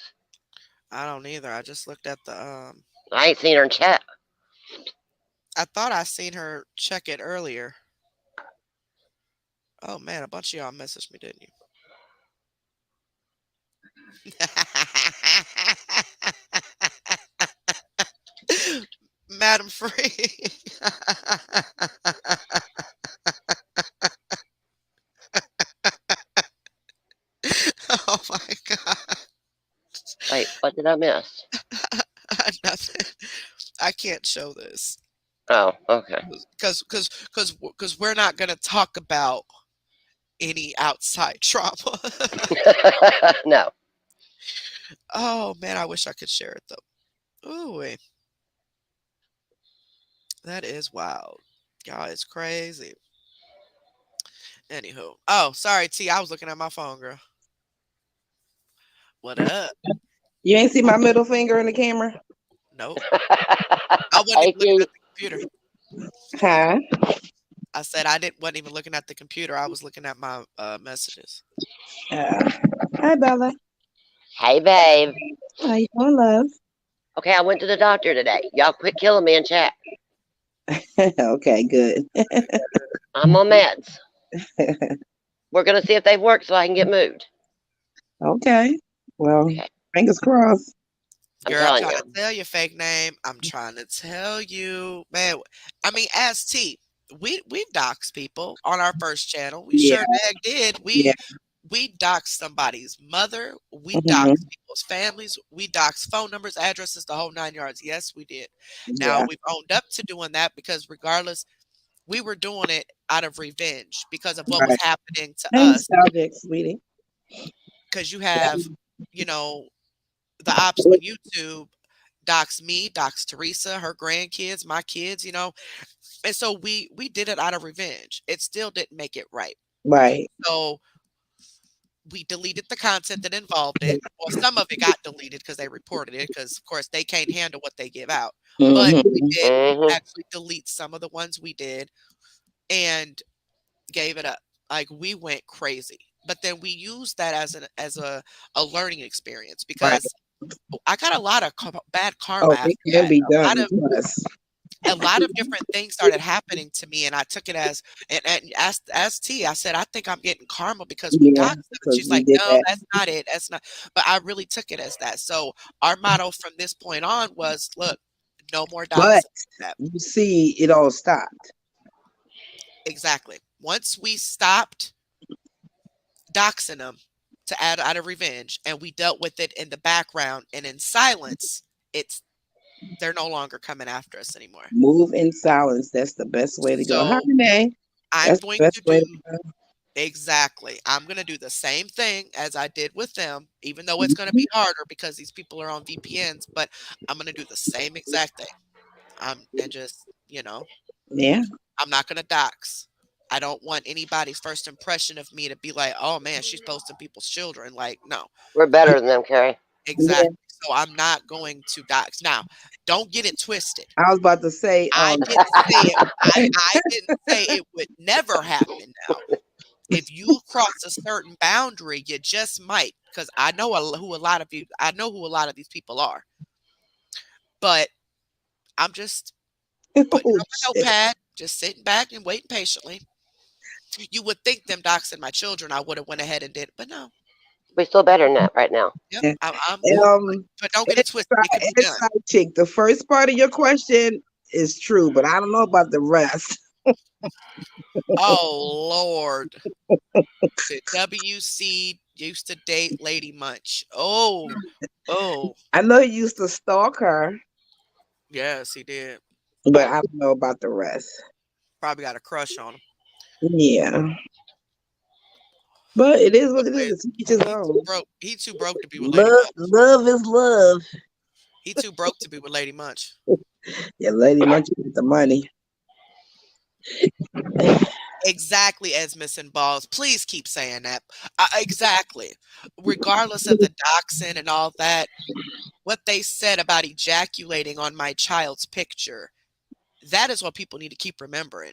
I don't either. I just looked at the I ain't seen her in chat. I thought I seen her check it earlier. Oh man, a bunch of y'all messaged me, didn't you? Madam Free. Oh my god. Wait, what did I miss? Nothing. I can't show this Oh, okay. because we're not gonna talk about any outside trauma. No. Oh man, I wish I could share it though. Ooh, that is wild. Y'all is crazy. Anywho, oh sorry T, I was looking at my phone, girl. What up? You ain't see my middle finger in the camera? Nope. I wasn't Hey, even looking Keith. at the computer. Huh? I said I didn't wasn't even looking at the computer. I was looking at my messages. Uh, Hi, Bella. Hey, babe. How you doing, love? Okay, I went to the doctor today. Y'all quit killing me in chat. Okay, good. I'm on meds. We're going to see if they work so I can get moved. Okay. Well, Okay, fingers crossed. I'm Girl, I'm telling trying you. to tell you, fake name. I'm trying to tell you, man. I mean, as T, we've doxed people on our first channel. We Yeah, sure the heck did. yeah. We doxed somebody's mother. We Hmm. doxed people's families. We doxed phone numbers, addresses, the whole 9 yards. Yes, we did. Now Yeah. we've owned up to doing that because regardless, we were doing it out of revenge because of what was Right. happening to Hey, us. nostalgic, sweetie. Because you Yeah. have, you know, the ops on YouTube dox me, dox Teresa, her grandkids, my kids, and so we did it out of revenge. It still didn't make it right. Right. So we deleted the content that involved it. Well, some of it got deleted because they reported it because of course they can't handle what they give out. But we Hmm. did Mm-hmm. actually delete some of the ones we did and gave it up. Like we went crazy. But then we used that as a learning experience Right. because I got a lot of bad karma Oh, after it can that. be A done. lot of Yes. a lot of different things started happening to me and I took it and as T, I said, I think I'm getting karma because we Yeah, doxed them. And because she's we like, did no, that. that's not it. That's not, but I really took it as that. So our motto from this point on was, look, no more But doxing. That you see, it all stopped. exactly. Once we stopped doxing them to add out of revenge and we dealt with it in the background and in silence, it's they're no longer coming after us anymore. Move in silence. That's the best way to go. Hi, So Renee. I'm That's going the best to way do to go. exactly. I'm going to do the same thing as I did with them, even though it's going to Mhm. be harder because these people are on VPNs, but I'm going to do the same exact thing. And just, Yeah. I'm not going to dox. I don't want anybody's first impression of me to be like, oh man, she's posting people's children. Like, no, We're better than them, Carrie. Yeah. exactly. So I'm not going to dox. Now, don't get it twisted. I was about to say, I didn't say it. I didn't say it would never happen now. If you cross a certain boundary, you just might, because I know who a lot of you, I know who a lot of these people are. But I'm just putting Oh on my shit. notepad, just sitting back and waiting patiently. You would think them doxing my children, I would have went ahead and did, but no. We still better than that right now. Yep, Yeah. I'm Um, but don't get it twisted. It could be done. inside chick. The first part of your question is true, but I don't know about the rest. Oh Lord. The WC used to date Lady Munch. Oh, oh, I know you used to stalk her, yes, he did. but I don't know about the rest. Probably got a crush on him. Yeah, but it is But what it wait, is. Each his he too own. broke. He too broke to be with Lady Love, Munch. love is love. He too broke to be with Lady Munch. Yeah, Lady Munch with the money. Exactly as missing balls. Please keep saying that. Exactly. Regardless of the doxing and all that, what they said about ejaculating on my child's picture, that is what people need to keep remembering.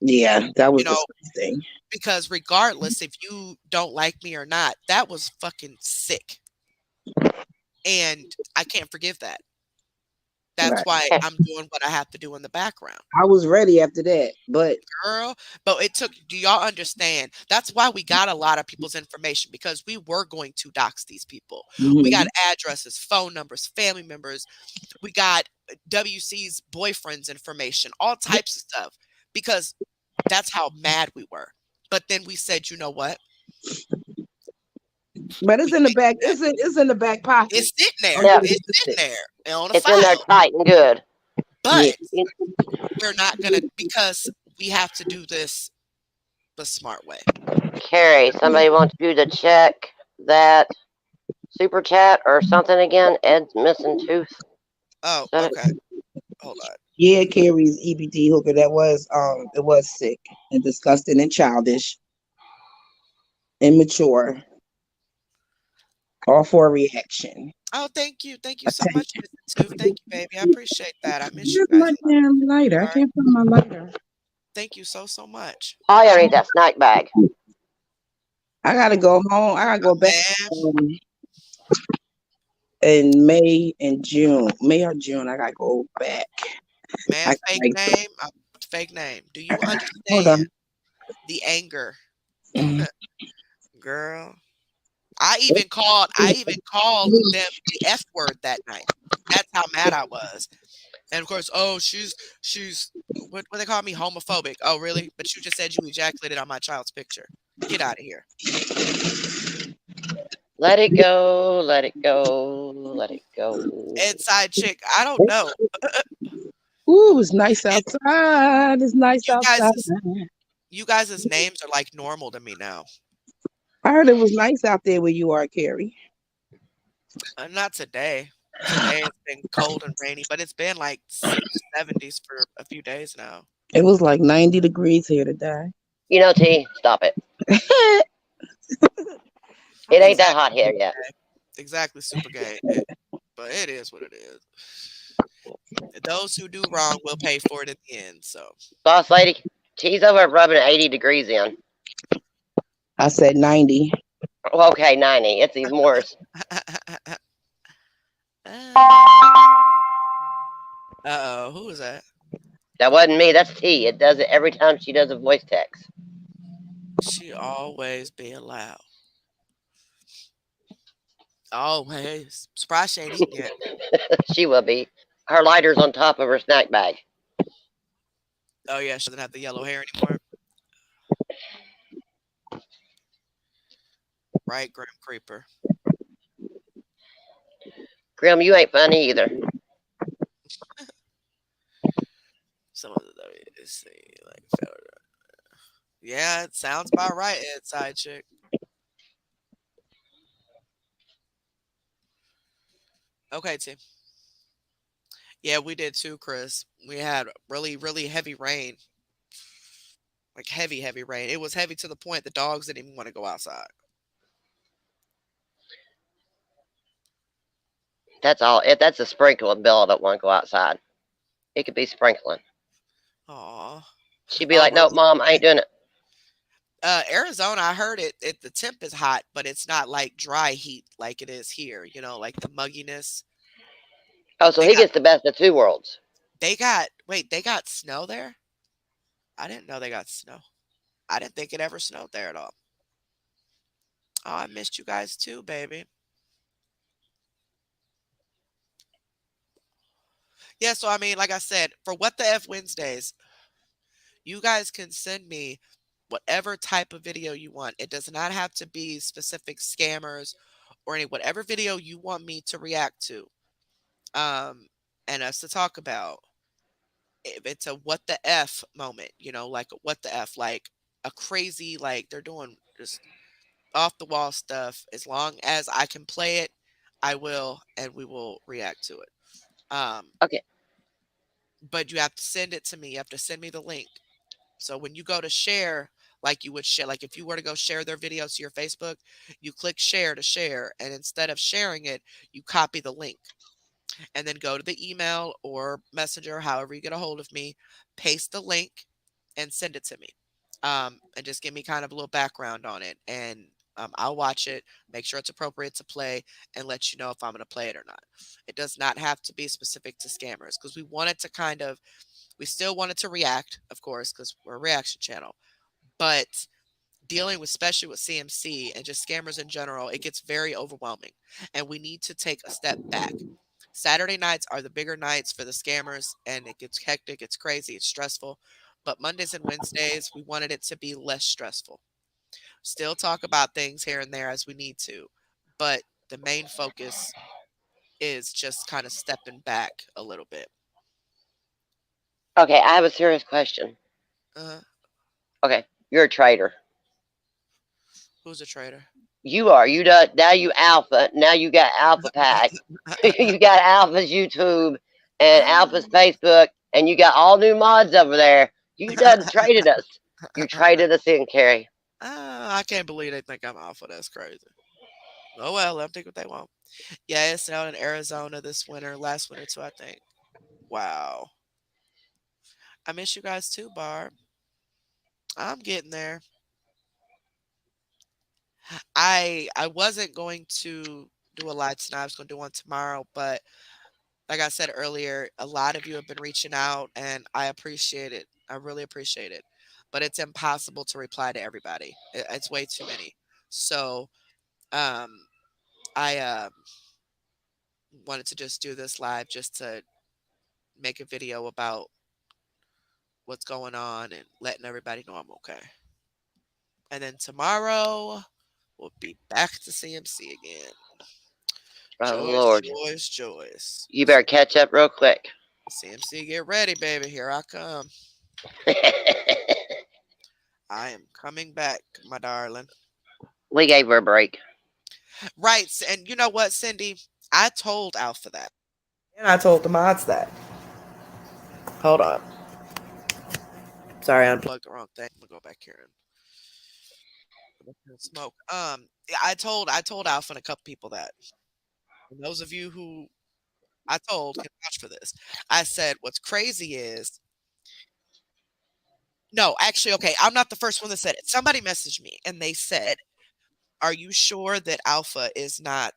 Yeah, that You was know, disgusting. because regardless if you don't like me or not, that was fucking sick. And I can't forgive that. That's Right. why Okay. I'm doing what I have to do in the background. I was ready after that, but Girl, but it took, do y'all understand? That's why we got a lot of people's information because we were going to dox these people. We got mhm. addresses, phone numbers, family members. We got WC's boyfriend's information, all types of stuff because that's how mad we were. But then we said, you know what? But We it's in the can't back. do that. It's in the back pocket. It's sitting there. Don't Yeah, get it It's sitting twisted. there and on a it's in there file. tight and good. Yeah. But we're not gonna because we have to do this the smart way. Carrie, somebody wants you to check that super chat or something again. Ed's missing tooth. Oh, Is that okay. it? Hold on. Yeah, Carrie's EBT hooker. That was it was sick and disgusting and childish, immature, all for a reaction. Oh, thank you. Thank you so much, Attention. Mr. Tooth. Thank you, baby. I appreciate that. I miss you Where's guys my a lot. damn lighter? I All right. can't find my lighter. Thank you so, so much. Oh, you need that snack bag. I gotta go home. I gotta go back Man, um, in May and June. May or June. I gotta go back. man, I fake like name. Fake name. Do you hold understand on. the anger? Mhm. Girl. I even called them the F word that night. That's how mad I was. And of course, oh, she's what they call me homophobic. Oh, really? But you just said you ejaculated on my child's picture. Get out of here. Let it go. Let it go. Let it go. Inside chick, I don't know. Ooh, it's nice And outside. It's nice you outside. guys' you guys' names are like normal to me now. I heard it was nice out there where you are, Carrie. Not today. Today it's been cold and rainy, but it's been like 70s for a few days now. It was like 90 degrees here today. You know, T, stop it. It ain't that Exactly, hot here yet. exactly, super gay. But it is what it is. Those who do wrong will pay for it in the end. So, Boss lady, T's over at rubbing 80 degrees in. I said 90. Well, okay, 90. It's even worse. uh-oh, who is that? That wasn't me. That's T. It does it every time she does a voice text. She always being loud. Always. Surprised she ain't eaten yet. She will be. Her lighter's on top of her snack bag. Oh yeah, she doesn't have the yellow hair anymore. Right, Grim Creeper. Grim, you ain't funny either. Some of the WC, like, yeah, it sounds about right, inside chick. Okay, team. Yeah, we did too, Chris. We had really, really heavy rain. Like heavy, heavy rain. It was heavy to the point the dogs didn't even want to go outside. That's all. That's a sprinkling bill. I don't want to go outside. It could be sprinkling. Aw. She'd be Oh, like, "No, Mom, I ain't doing it." Arizona, I heard it. The temp is hot, but it's not like dry heat like it is here. You know, like the mugginess. Oh, so They he got gets the best of two worlds. they got snow there. I didn't know they got snow. I didn't think it ever snowed there at all. Oh, I missed you guys too, baby. Yeah, so I mean, like I said, for what the F Wednesdays, you guys can send me whatever type of video you want. It does not have to be specific scammers or any whatever video you want me to react to. And us to talk about. If it's a what the F moment, like a what the F, like a crazy, like they're doing just off the wall stuff. As long as I can play it, I will, and we will react to it. Okay. But you have to send it to me. You have to send me the link. So when you go to share, like you would share, like if you were to go share their videos to your Facebook, you click share to share. And instead of sharing it, you copy the link and then go to the email or messenger, however you get a hold of me, paste the link and send it to me. And just give me kind of a little background on it. And I'll watch it, make sure it's appropriate to play, and let you know if I'm going to play it or not. It does not have to be specific to scammers because we wanted to we still wanted to react, of course, because we're a reaction channel. But dealing with, especially with CMC and just scammers in general, it gets very overwhelming. And we need to take a step back. Saturday nights are the bigger nights for the scammers, and it gets hectic, it's crazy, it's stressful. But Mondays and Wednesdays, we wanted it to be less stressful. Still talk about things here and there as we need to, but the main focus is just kind of stepping back a little bit. Okay, I have a serious question. Uh, Okay, you're a traitor. who's a traitor? You are. You done now. You alpha. Now you got Alpha Pack. You got Alpha's YouTube and Alpha's Facebook, and you got all new mods over there. You done traded us. You traded us in, Carrie. I can't believe they think I'm alpha. That's crazy. Oh well, let them think what they want. Yeah, it's out in Arizona this winter, last winter too, I think. Wow. I miss you guys too, Barb. I'm getting there. I wasn't going to do a live tonight. I was going to do one tomorrow, but like I said earlier, a lot of you have been reaching out, and I appreciate it. I really appreciate it. But it's impossible to reply to everybody. It's way too many. So um, I wanted to just do this live just to make a video about what's going on and letting everybody know I'm okay. And then tomorrow we'll be back to CMC again. Oh Joyce, Lord, Joyce, Joyce. you better catch up real quick. CMC, get ready, baby. Here I come. I am coming back, my darling. We gave her a break. Right. And you know what, Cindy? I told Alpha that. And I told the mods that. Hold on. Sorry, I unplugged the wrong thing. I'm gonna go back here and smoke. Yeah, I told Alpha and a couple people that. And those of you who I told can vouch for this. I said, what's crazy is no, actually, okay, I'm not the first one that said it. Somebody messaged me and they said, are you sure that Alpha is not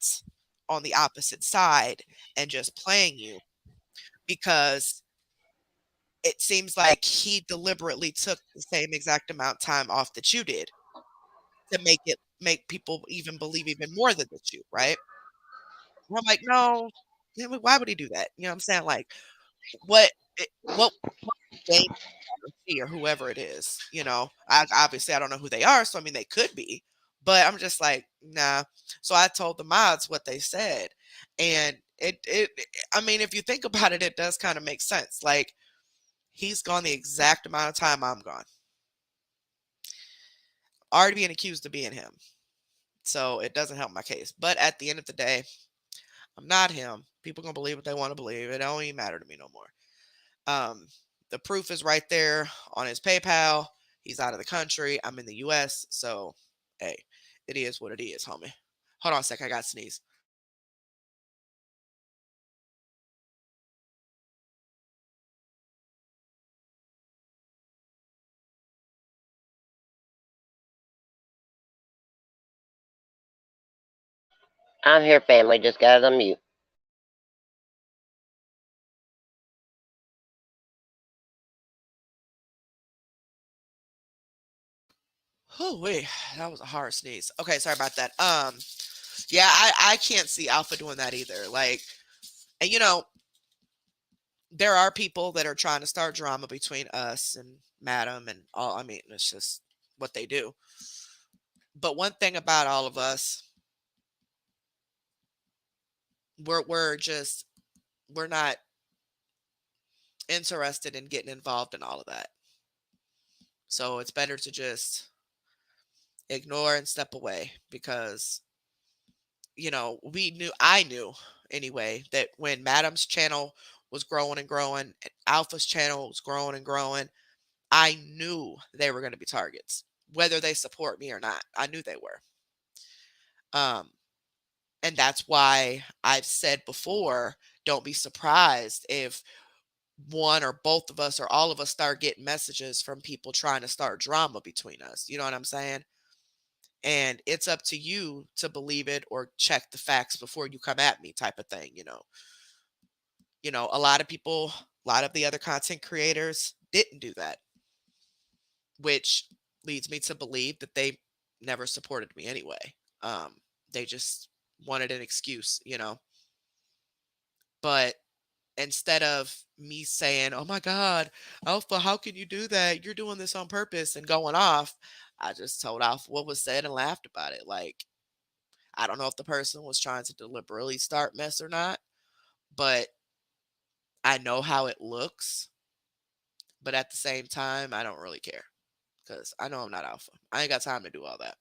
on the opposite side and just playing you? Because it seems like he deliberately took the same exact amount of time off that you did to make people even believe even more than that you, right? And I'm like, no, why would he do that? You know what I'm saying? Like, what, what game or whoever it is, obviously I don't know who they are, so I mean they could be, but I'm just like, nah. So I told the mods what they said, and I mean, if you think about it, it does kind of make sense. Like he's gone the exact amount of time I'm gone, already being accused of being him. So it doesn't help my case. But at the end of the day, I'm not him. People gonna believe what they want to believe. It don't even matter to me no more. Um, the proof is right there on his PayPal. He's out of the country. I'm in the US. So, hey, it is what it is, homie. Hold on a sec. I got to sneeze. I'm here, family. Just got it on mute. Oh wait, that was a hard sneeze. Okay, sorry about that. Yeah, I can't see Alpha doing that either. Like, and there are people that are trying to start drama between us and Madam and all. I mean, it's just what they do. But one thing about all of us, we're just we're not interested in getting involved in all of that. So it's better to just ignore and step away because I knew anyway that when Madam's channel was growing and growing, and Alpha's channel was growing and growing, I knew they were going to be targets, whether they support me or not. I knew they were. Um, and that's why I've said before, don't be surprised if one or both of us or all of us start getting messages from people trying to start drama between us. You know what I'm saying? And it's up to you to believe it or check the facts before you come at me type of thing. A lot of people, a lot of the other content creators didn't do that, which leads me to believe that they never supported me anyway. They just wanted an excuse. But instead of me saying, "Oh my God, Alpha, how can you do that? You're doing this on purpose," and going off, I just told Alpha what was said and laughed about it. Like, I don't know if the person was trying to deliberately start mess or not, but I know how it looks. But at the same time, I don't really care because I know I'm not Alpha. I ain't got time to do all that.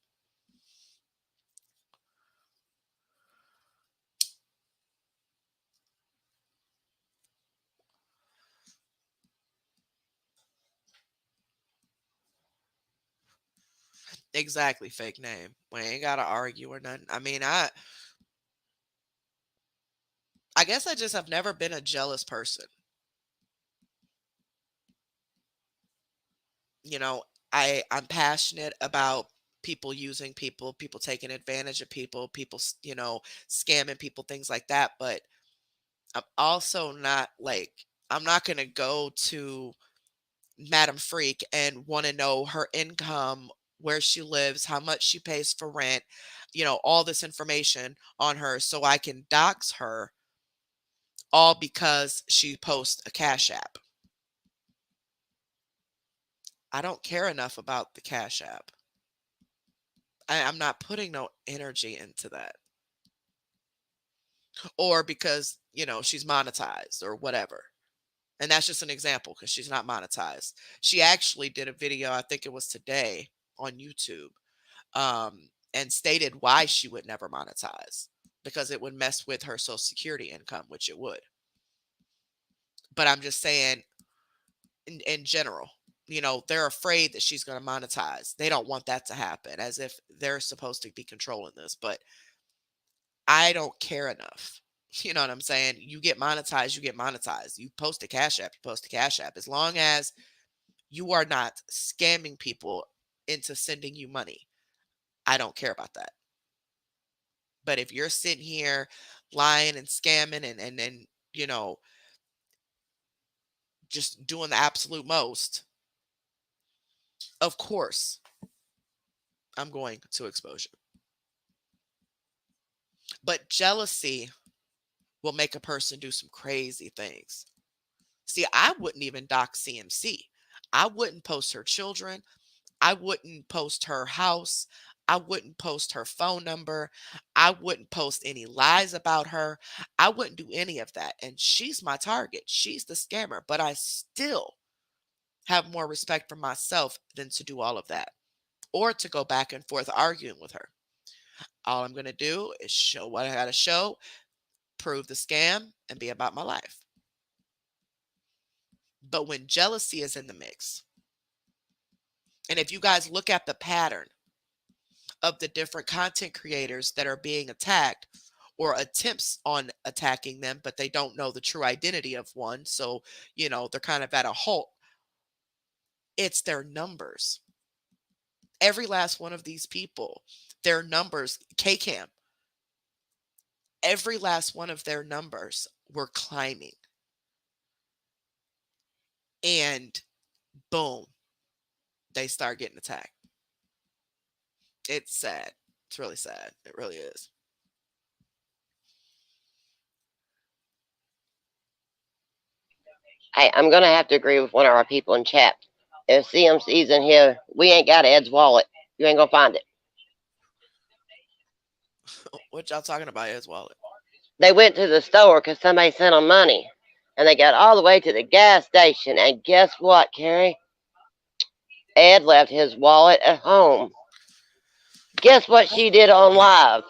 Exactly, fake name. We ain't gotta argue or nothing. I mean, I guess I just have never been a jealous person. You know, I'm passionate about people using people, people taking advantage of people, scamming people, things like that. But I'm also not like I'm not gonna go to Madam Freak and want to know her income, where she lives, how much she pays for rent, all this information on her so I can dox her all because she posts a Cash App. I don't care enough about the Cash App. I'm not putting no energy into that. Or because, she's monetized or whatever. And that's just an example because she's not monetized. She actually did a video, I think it was today on YouTube, and stated why she would never monetize because it would mess with her social security income, which it would. But I'm just saying, in general, they're afraid that she's going to monetize. They don't want that to happen, as if they're supposed to be controlling this. But I don't care enough. You know what I'm saying? You get monetized, you get monetized. You post a Cash App, you post a Cash App. As long as you are not scamming people into sending you money, I don't care about that. But if you're sitting here lying and scamming and you know, just doing the absolute most, of course, I'm going to expose you. But jealousy will make a person do some crazy things. See, I wouldn't even dox CMC. I wouldn't post her children. I wouldn't post her house. I wouldn't post her phone number. I wouldn't post any lies about her. I wouldn't do any of that. And she's my target. She's the scammer. But I still have more respect for myself than to do all of that or to go back and forth arguing with her. All I'm going to do is show what I got to show, prove the scam, and be about my life. But when jealousy is in the mix, and if you guys look at the pattern of the different content creators that are being attacked or attempts on attacking them, but they don't know the true identity of one, so, they're kind of at a halt, it's their numbers. Every last one of these people, their numbers, KCAM, every last one of their numbers were climbing. And boom, they start getting attacked. It's sad. It's really sad. It really is. Hey, I'm gonna have to agree with one of our people in chat. If CMC's in here, we ain't got Ed's wallet. You ain't gonna find it. What y'all talking about is wallet. They went to the store because somebody sent them money, and they got all the way to the gas station. And guess what, Carrie? Ed left his wallet at home. Guess what she did on live?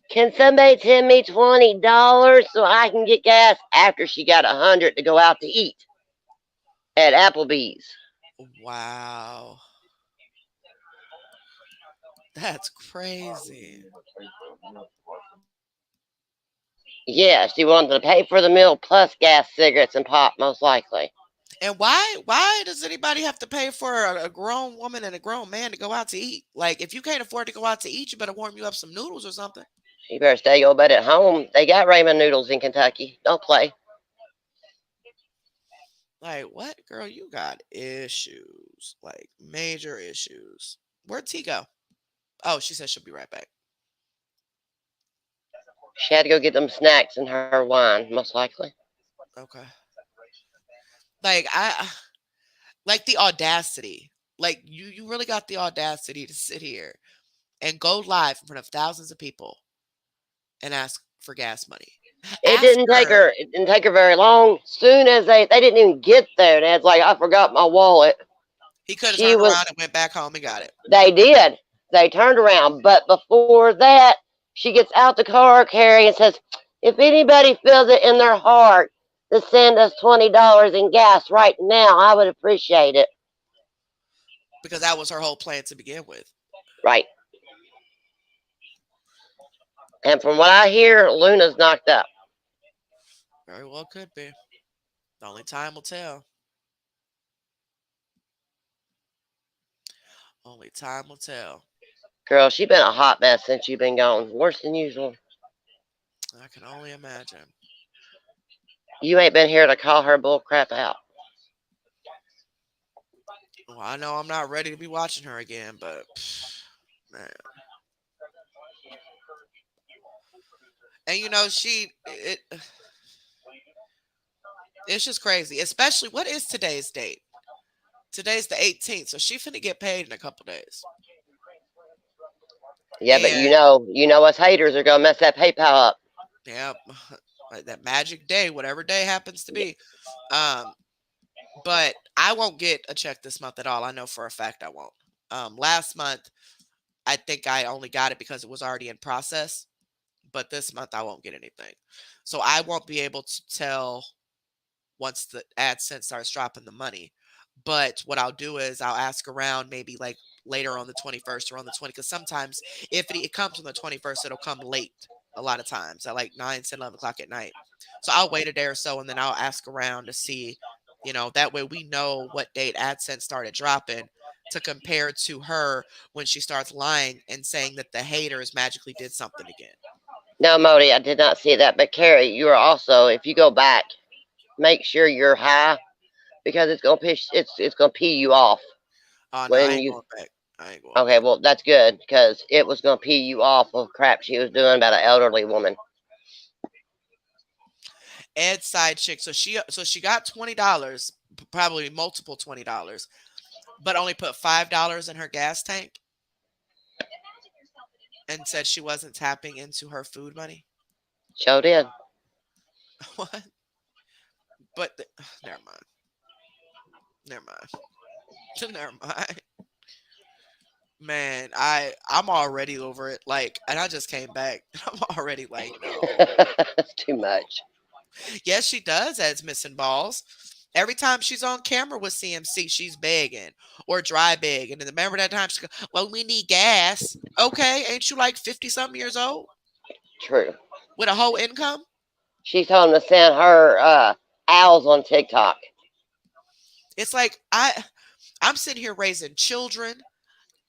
Can somebody send me $20 so I can get gas after she got 100 to go out to eat at Applebee's? Wow. That's crazy. Yeah, she wanted to pay for the meal plus gas, cigarettes, and pop, most likely. And why does anybody have to pay for a grown woman and a grown man to go out to eat? Like if you can't afford to go out to eat, you better warm you up some noodles or something. You better stay your butt at home. They got ramen noodles in Kentucky. Don't play. Like what, girl? You got issues, like major issues. Where'd T go? Oh, she said she'll be right back. She had to go get them snacks and her wine, most likely. Okay. Like like the audacity. Like you really got the audacity to sit here and go live in front of thousands of people and ask for gas money It didn't take after her. It didn't take her very long. Soon as they didn't even get there, Dad's like, I forgot my wallet. he could have She turned was. around and went back home and got it. They did. They turned around, but before that, she gets out the car, Carrie, and says, "If anybody feels it in their heart to send us $20 in gas right now, I would appreciate it." Because that was her whole plan to begin with. Right. And from what I hear, Luna's knocked up. Very well could be. Only time will tell. Only time will tell. Girl, she been a hot mess since you've been gone. Worse than usual. I can only imagine. You ain't been here to call her bull crap out. Well, I know I'm not ready to be watching her again, but man. And it's just crazy. Especially what is today's date? Today's the 18th, so she finna get paid in a couple days. Yeah, but And you know us haters are gonna mess that PayPal up. yeah, like that magic day, whatever day happens to be. Um, but I won't get a check this month at all. I know for a fact I won't. Last month I think I only got it because it was already in process, but this month I won't get anything. So I won't be able to tell once the AdSense starts dropping the money. But what I'll do is I'll ask around maybe like later on the 21st or on the 20th. Because sometimes if it comes on the 21st, it'll come late a lot of times at like 9, 10, 11 o'clock at night. So I'll wait a day or so and then I'll ask around to see, that way we know what date AdSense started dropping to compare to her when she starts lying and saying that the haters magically did something again. No, Modi, I did not see that. But Carrie, you are also, if you go back, make sure you're high because it's gonna pee you off Oh, no, I when ain't you. going back. I ain't going Okay, back. well that's good because it was gonna pee you off of crap she was doing about an elderly woman. Ed's side chick. So she got $20, probably multiple $20, but only put $5 in her gas tank and said she wasn't tapping into her food money. Show did. What? But never mind. Never mind. Never mind. Man, I'm already over it. Like, and I just came back. I'm already like, no. That's too much. Yes, she does as missing balls. Every time she's on camera with CMC, she's begging or dry beg. And then remember that time she go, well, we need gas. Okay, ain't you like 50 something years old True. with a whole income? She told him to send her owls on TikTok. It's like I'm sitting here raising children,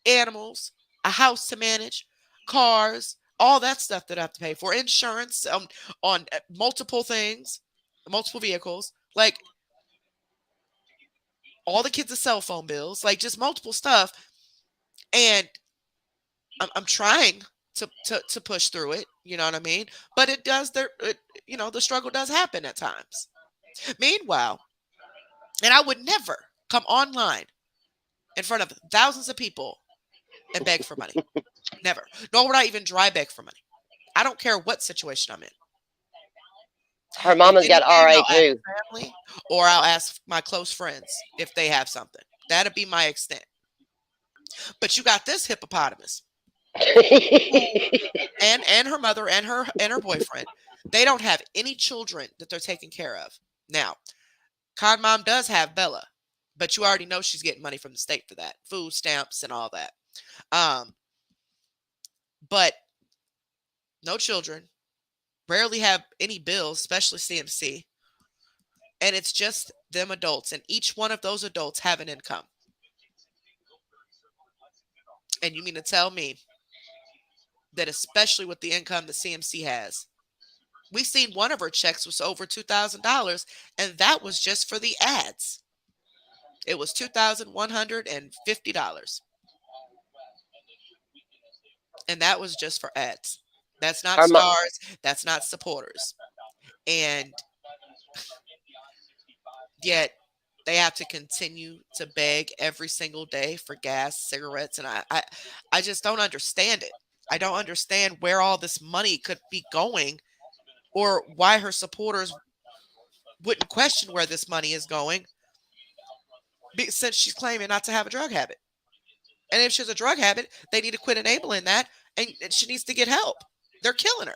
animals, a house to manage, cars, all that stuff that I have to pay for, insurance on multiple things, multiple vehicles, like all the kids' cell phone bills, like just multiple stuff. And I'm trying to push through it. You know what I mean? But it does there. The struggle does happen at times. Meanwhile, and I would never come online in front of thousands of people and beg for money. Never. Nor would I even dry beg for money. I don't care what situation I'm in. Her If mama's got anything, RA I'll ask too. family or I'll ask my close friends if they have something. That'd be my extent. But you got this hippopotamus who and her mother and her boyfriend. They don't have any children that they're taking care of. Now, Con Mom does have Bella, but you already know she's getting money from the state for that. Food stamps and all that. Um, but no children, rarely have any bills, especially CMC. And it's just them adults, and each one of those adults have an income. And you mean to tell me that, especially with the income that CMC has, we seen one of her checks was over $2,000, and that was just for the ads. It was $2,150, and that was just for ads. That's not her mo- stars. That's not supporters. And yet they have to continue to beg every single day for gas, cigarettes, and I just don't understand it. I don't understand where all this money could be going, or why her supporters wouldn't question where this money is going, since she's claiming not to have a drug habit. And if she has a drug habit, they need to quit enabling that, and she needs to get help. They're killing her.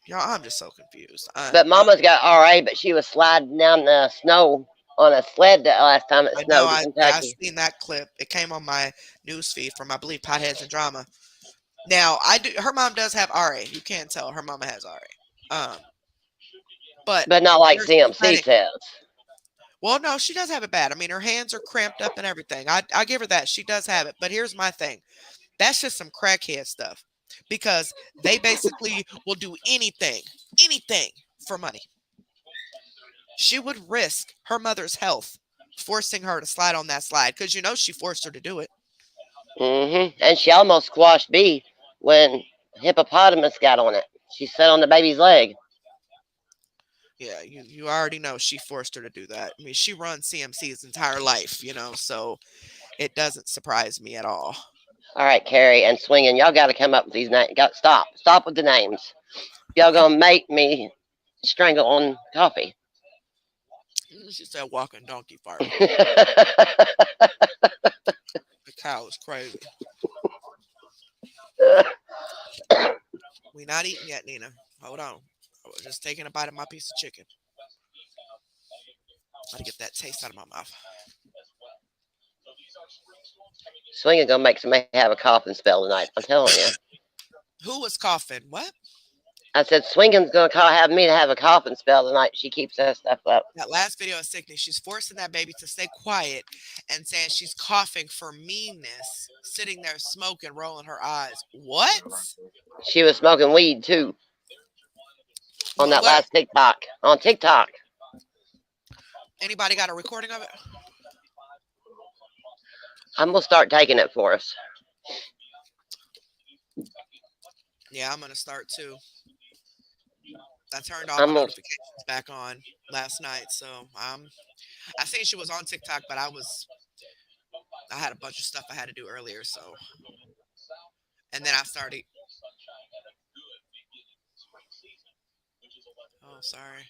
Y'all, I'm just so confused. but mama's got RA, but she was sliding down the snow on a sled the last time it I know. snowed in I Kentucky. seen that clip. It came on my news feed from, I believe, Potheads and Drama. Now, I do. Her mom does have RA. You can't tell her mama has RA. But But not like here's the CMC thing. says. Well, no, she does have it bad. I mean, her hands are cramped up and everything. I give her that. She does have it. But here's my thing. That's just some crackhead stuff, because they basically will do anything for money. She would risk her mother's health forcing her to slide on that slide, because she forced her to do it. And she almost squashed B when hippopotamus got on it. She sat on the baby's leg. Yeah, you already know she forced her to do that. I mean, she runs CMC's entire life, so it doesn't surprise me at all. All right, Carrie and Swinging, y'all got to come up with these names. Stop with the names. Y'all gonna make me strangle on coffee. She said walking donkey fart. The cow is crazy. We not eating yet, Nina. Hold on. I was just taking a bite of my piece of chicken. Gotta get that taste out of my mouth. Swinging gonna make somebody have a coughing spell tonight. I'm telling you. Who was coughing? What? I said Swinging's gonna have me to have a coughing spell tonight. She keeps that stuff up. That last video is sickening. She's forcing that baby to stay quiet and saying she's coughing for meanness, sitting there smoking, rolling her eyes. What? She was smoking weed too on that Where? last TikTok. On TikTok. Anybody got a recording of it? I'm gonna start taking it for us. Yeah, I'm gonna start too. I turned all my I'm gonna. notifications back on last night, so I seen she was on TikTok, but I had a bunch of stuff I had to do earlier, so and then I started. Oh, sorry.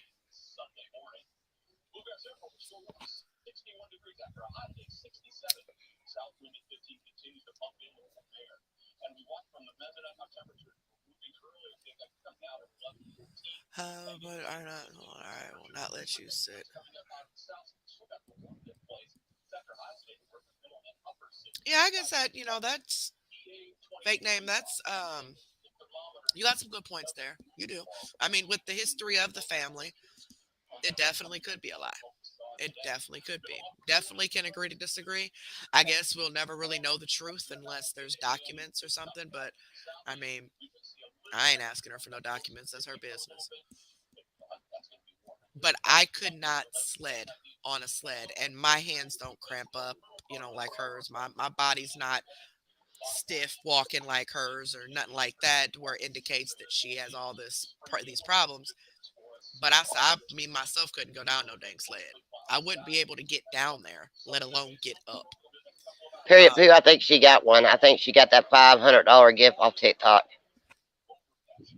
But I will not let you sit. Yeah, I guess that's fake name. That's you got some good points there. You do. I mean, with the history of the family, it definitely could be a lie. It definitely could be. Definitely can agree to disagree. I guess we'll never really know the truth unless there's documents or something. But I mean, I ain't asking her for no documents. That's her business. But I could not sled on a sled, and my hands don't cramp up, like hers. My body's not stiff walking like hers or nothing like that, where it indicates that she has all these problems. But me myself couldn't go down no dang sled. I wouldn't be able to get down there, let alone get up. Period. Uh, Pooh, I think she got one. I think she got that $500 gift off TikTok.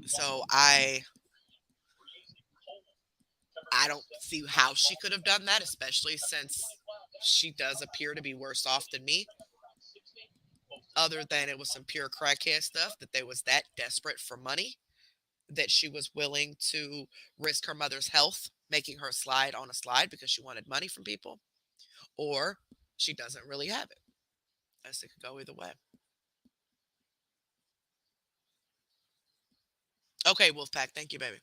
so I don't see how she could have done that, especially since she does appear to be worse off than me. Other than it was some pure crackhead stuff, that they was that desperate for money that she was willing to risk her mother's health, making her slide on a slide because she wanted money from people, or she doesn't really have it. As it could go either way. Okay, Wolfpack, thank you, baby.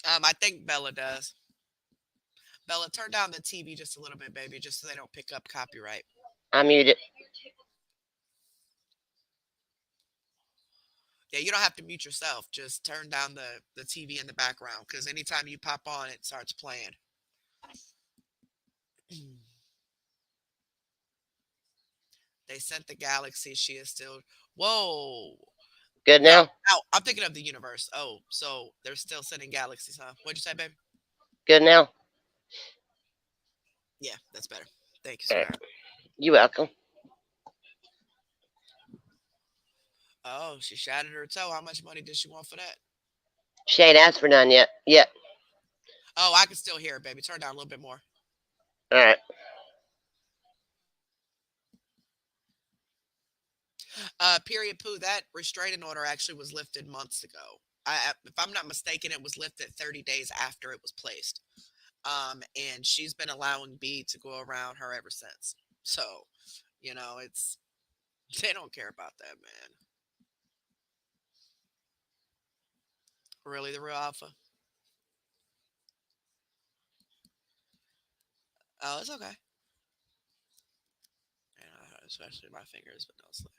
I think Bella does. Bella, turn down the TV just a little bit, baby, just so they don't pick up copyright. I muted. Yeah, you don't have to mute yourself. Just turn down the TV in the background because anytime you pop on, it starts playing. They sent the galaxy. She is still. Whoa. Good No, now? no, I'm thinking of the universe. Oh, so they're still sending galaxies, huh? What'd you say, baby? Good now? Yeah, that's better. Thank you, All right. sweetheart. You welcome. Oh, she shattered her toe. How much money did she want for that? She ain't asked for none yet. Yet. Oh, I can still hear it, baby. Turn down a little bit more. All right. Period poo. That restraining order actually was lifted months ago. If I'm not mistaken, it was lifted 30 days after it was placed. And she's been allowing B to go around her ever since. So, it's they don't care about that, man. Really, the real alpha. Oh, it's okay. Especially my fingers, but no slip.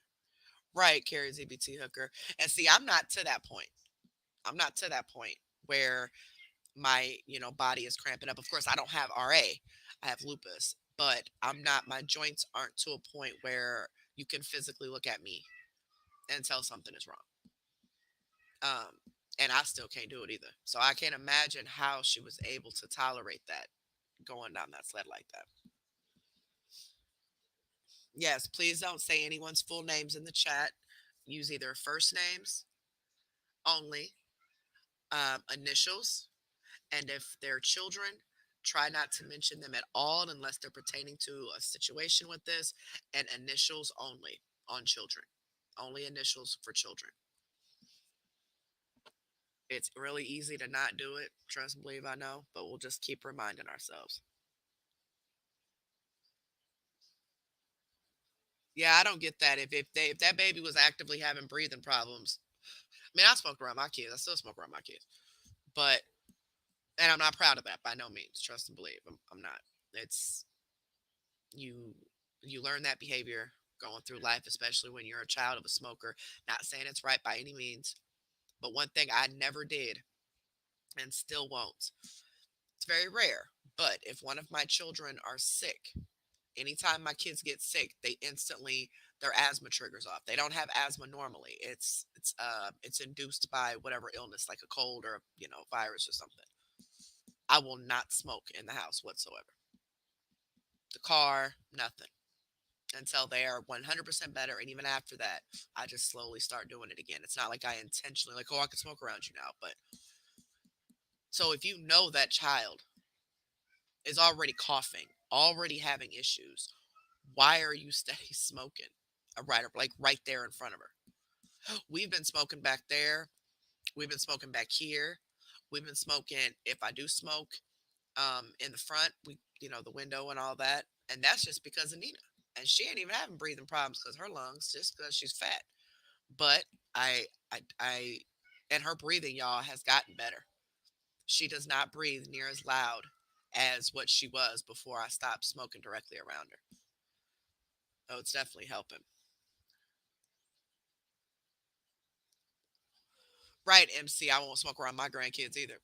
Right, Carrie ZBT hooker. And see, I'm not to that point. I'm not to that point where my body is cramping up. Of course, I don't have RA. I have lupus, but I'm not. My joints aren't to a point where you can physically look at me and tell something is wrong. Um, and I still can't do it either. So I can't imagine how she was able to tolerate that going down that sled like that. Yes, please don't say anyone's full names in the chat. Use either first names only, initials, and if they're children, try not to mention them at all unless they're pertaining to a situation with this, and initials only on children. Only initials for children. It's really easy to not do it. Trust and believe I know, but we'll just keep reminding ourselves. Yeah, I don't get that. If that baby was actively having breathing problems, I mean, I smoked around my kids. I still smoke around my kids, but and I'm not proud of that by no means. Trust and believe, I'm not. It's you you learn that behavior going through life, especially when you're a child of a smoker. Not saying it's right by any means, but one thing I never did and still won't. It's very rare, but if one of my children are sick, anytime my kids get sick, they instantly their asthma triggers off. They don't have asthma normally. It's induced by whatever illness, like a cold or virus or something. I will not smoke in the house whatsoever. The car, nothing until they are 100% better. And even after that, I just slowly start doing it again. It's not like I intentionally, like, oh, I can smoke around you now. But so if you know that child is already coughing, already having issues, why are you steady smoking? Right there in front of her. We've been smoking back there. We've been smoking back here. We've been smoking, if I do smoke, in the front, the window and all that. And that's just because of Nina. And she ain't even having breathing problems because her lungs, just because she's fat. But I And her breathing, y'all, has gotten better. She does not breathe near as loud as what she was before I stopped smoking directly around her. Oh, it's definitely helping. Right, MC. I won't smoke around my grandkids either.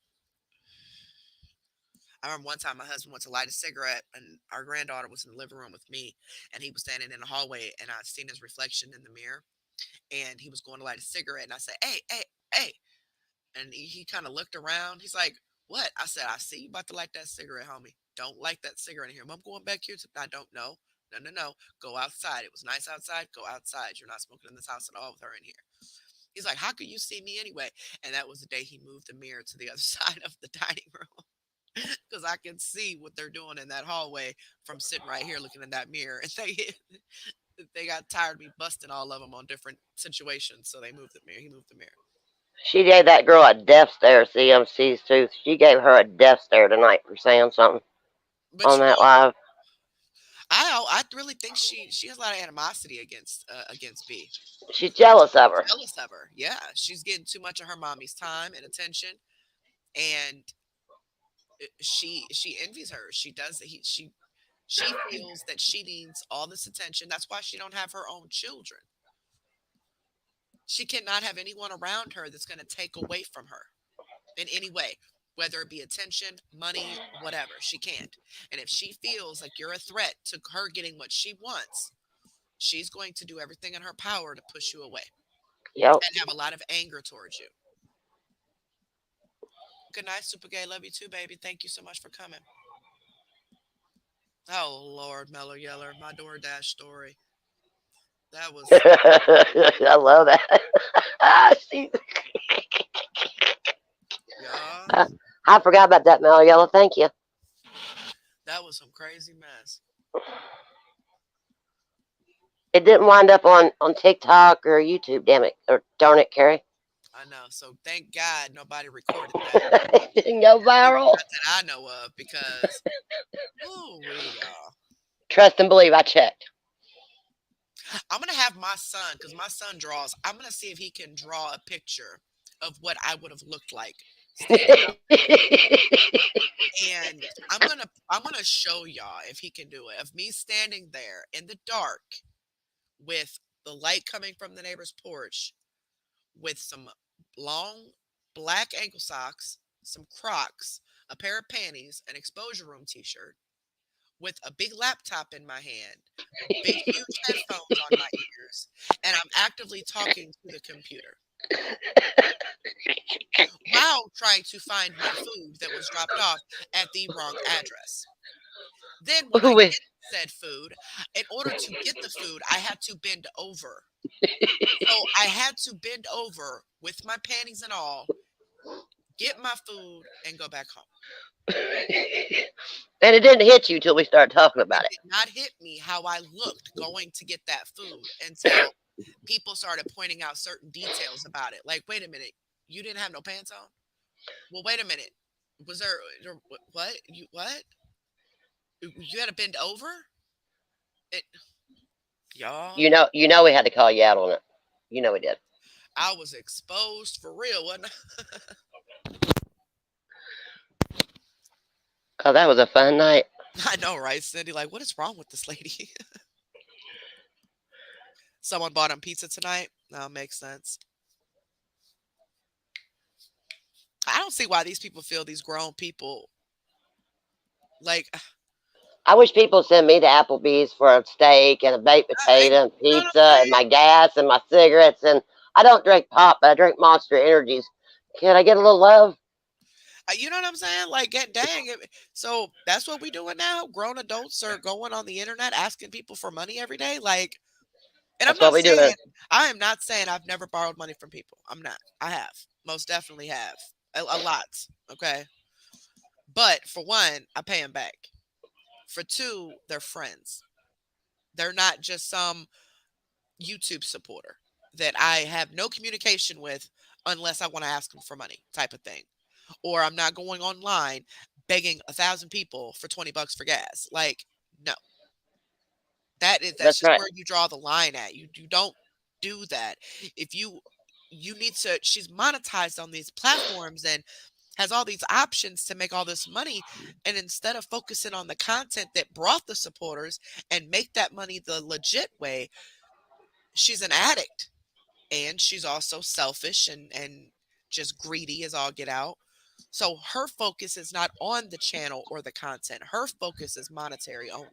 I remember one time my husband went to light a cigarette, and our granddaughter was in the living room with me, and he was standing in the hallway, and I'd seen his reflection in the mirror, and he was going to light a cigarette, and I said, "Hey, hey, hey!" And he kind of looked around. He's like, "What?" I said, "I see you about to light that cigarette, homie. Don't light that cigarette in here." I'm going back here. I don't know. No, no, no. Go outside. It was nice outside. Go outside. You're not smoking in this house at all with her in here. He's like, "How could you see me anyway?" And that was the day he moved the mirror to the other side of the dining room because I can see what they're doing in that hallway from sitting right here looking in that mirror. And they got tired of me busting all of them on different situations, so they moved the mirror. He moved the mirror. She gave that girl a death stare, CMC's tooth. She gave her a death stare tonight for saying something But on you know, that live. I really think she has a lot of animosity against B. She's jealous of her. Jealous of her. Yeah, she's getting too much of her mommy's time and attention, and she envies her. She does. She feels that she needs all this attention. That's why she don't have her own children. She cannot have anyone around her that's going to take away from her in any way, whether it be attention, money, whatever. She can't. And if she feels like you're a threat to her getting what she wants, she's going to do everything in her power to push you away Yep. and have a lot of anger towards you. Good night, Super Gay. Love you too, baby. Thank you so much for coming. Oh, Lord, Mellow Yeller, my DoorDash story. That was, I love that. She, yeah, I forgot about that, Mel Yellow. Thank you. that was some crazy mess. It didn't wind up on TikTok or YouTube. Damn it, or darn it, Carrie. I know. So thank God nobody recorded that. It didn't go At least viral. not that I know of, because, ooh, y'all. Trust and believe. I checked. I'm gonna have my son, because my son draws. I'm gonna see if he can draw a picture of what I would have looked like standing out there. And I'm gonna show y'all if he can do it. Of me standing there in the dark with the light coming from the neighbor's porch with some long black ankle socks, some Crocs, a pair of panties, an exposure room t-shirt, with a big laptop in my hand, big huge headphones on my ears, and I'm actively talking to the computer while trying to find my food that was dropped off at the wrong address. Then when I Ooh, get said food, in order to get the food, I had to bend over. So I had to bend over with my panties and all, get my food, and go back home. and it didn't hit you till we started talking It about it. did not hit me how I looked going to get that food until people started pointing out certain details about it. Like, wait a minute, you didn't have no pants on? Well, wait a minute. Was what? You what? You had to bend over? It, y'all, You know, we had to call you out on it. You know we did. I was exposed for real, wasn't I? Oh, that was a fun night. I know, right, Cindy? Like, what is wrong with this lady? Someone bought him pizza tonight. No, makes sense. I don't see why these people feel these grown people like I wish people send me to Applebee's for a steak and a baked you potato and know what I'm pizza and saying? my gas and my cigarettes. And I don't drink pop, but I drink Monster Energies. Can I get a little love? You know what I'm saying? Like, get dang it. So that's what we doing now. Grown adults are going on the internet asking people for money every day. Like, and That's what we doing. I am not saying I've never borrowed money from people. I'm not. I have. Most definitely have. A lot. Okay. But for one, I pay them back. For two, they're friends. They're not just some YouTube supporter that I have no communication with unless I want to ask them for money type of thing. Or I'm not going online begging 1,000 people for $20 for gas. Like, no, that's That's just right. where you draw the line at. You don't do that. If you you need to, she's monetized on these platforms and has all these options to make all this money. And instead of focusing on the content that brought the supporters and make that money the legit way, she's an addict. And she's also selfish and just greedy as all get out. So her focus is not on the channel or the content. Her focus is monetary only.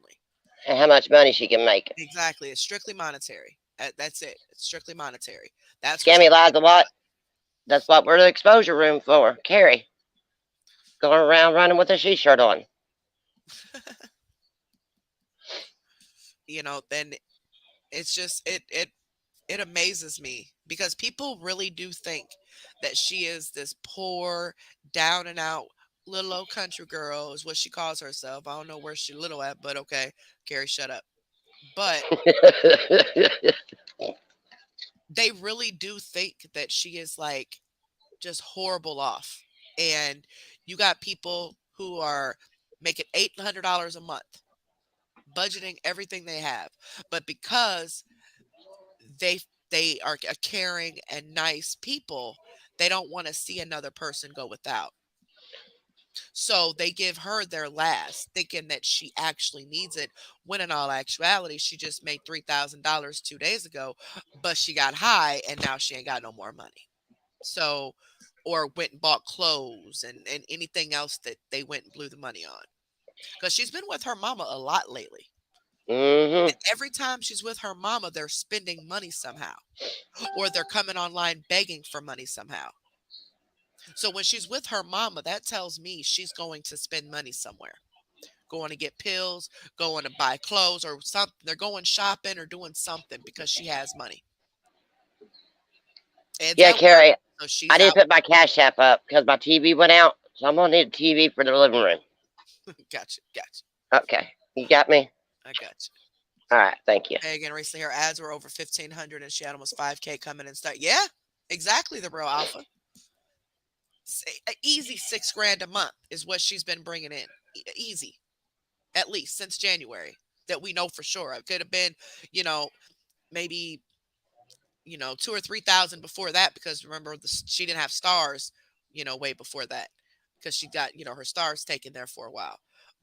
And how much money she can make. Exactly. It's strictly monetary. That's it. It's strictly monetary. That's what Scammy she's lies making a it lot. That's what we're the exposure room for. Carrie, going around running with a she-shirt on. on. Then it's just it amazes me because people really do think that she is this poor, down and out little old country girl is what she calls herself. I don't know where she little at, but okay, Carrie, shut up. But they really do think that she is like just horrible off. And you got people who are making $800 a month, budgeting everything they have. But because they they are a caring and nice people, they don't want to see another person go without. So they give her their last, thinking that she actually needs it, when in all actuality, she just made $3,000 2 days ago, but she got high and now she ain't got no more money. So, or went and bought clothes and anything else that they went and blew the money on. Because she's been with her mama a lot lately. Hmm. And every time she's with her mama, they're spending money somehow, or they're coming online begging for money somehow. So when she's with her mama, that tells me she's going to spend money somewhere, going to get pills, going to buy clothes or something. They're going shopping or doing something because she has money. Ed's Yeah, at work, Carrie, so I she's didn't out. put my Cash App up because my TV went out, so I'm gonna need a TV for the living room. Gotcha, gotcha. Okay, you got me. I got you. All right, thank you. Hey, again, recently her ads were over 1,500 and she had almost 5K coming and start. Yeah, exactly. The real alpha. Easy 6 grand a month is what she's been bringing in. Easy, at least since January, that we know for sure. It could have been, you know, maybe 2 or 3 thousand before that, because remember she didn't have stars, way before that, because she got her stars taken there for a while.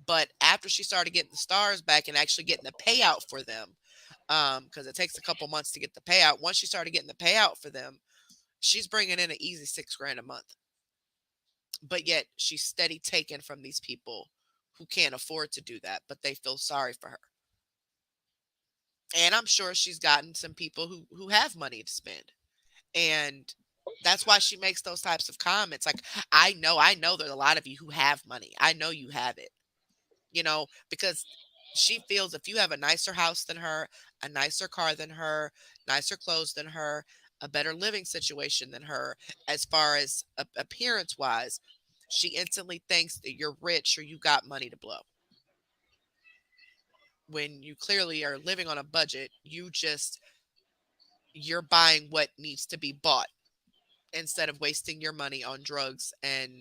But after she started getting the stars back and actually getting the payout for them, because it takes a couple months to get the payout. Once she started getting the payout for them, she's bringing in an easy 6 grand a month. But yet she's steady taken from these people who can't afford to do that, but they feel sorry for her. And I'm sure she's gotten some people who have money to spend. And that's why she makes those types of comments. Like, I know there's a lot of you who have money. I know you have it. Because she feels if you have a nicer house than her, a nicer car than her, nicer clothes than her, a better living situation than her, as far as appearance wise, she instantly thinks that you're rich or you got money to blow. When you clearly are living on a budget, you're buying what needs to be bought instead of wasting your money on drugs and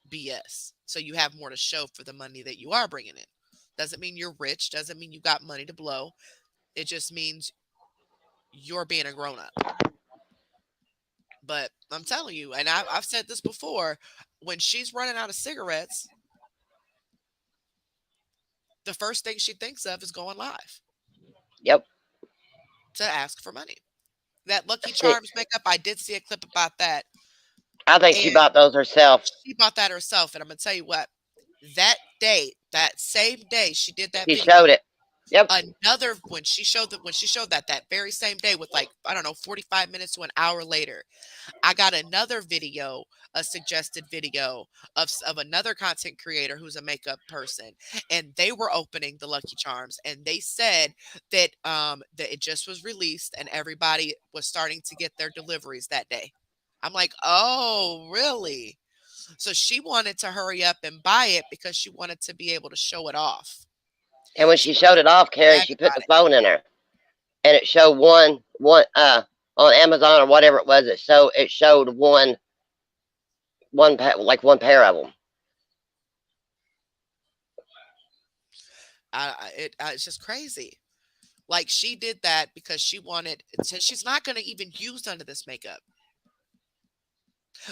BS. So you have more to show for the money that you are bringing in. Doesn't mean you're rich, doesn't mean you got money to blow. It just means you're being a grown up. But I'm telling you, and I've said this before, when she's running out of cigarettes, the first thing she thinks of is going live Yep. to ask for money. That Lucky Charms makeup, I did see a clip about that. I think she And bought those herself. she bought that herself. And I'm going to tell you what, that day, that same day she did that She video, showed it. Yep. another when she showed that very same day, with like, I don't know, 45 minutes to an hour later, I got another video, a suggested video of another content creator who's a makeup person, and they were opening the Lucky Charms, and they said that it just was released and everybody was starting to get their deliveries that day. I'm like, oh, really? So she wanted to hurry up and buy it because she wanted to be able to show it off. And when She she wanted showed to it off, Carrie, brag she put about the it. phone in her, and it showed one on Amazon or whatever it was. It showed like one pair of them. It's just crazy. Like, she did that because she wanted. She's not going to even use none of this makeup.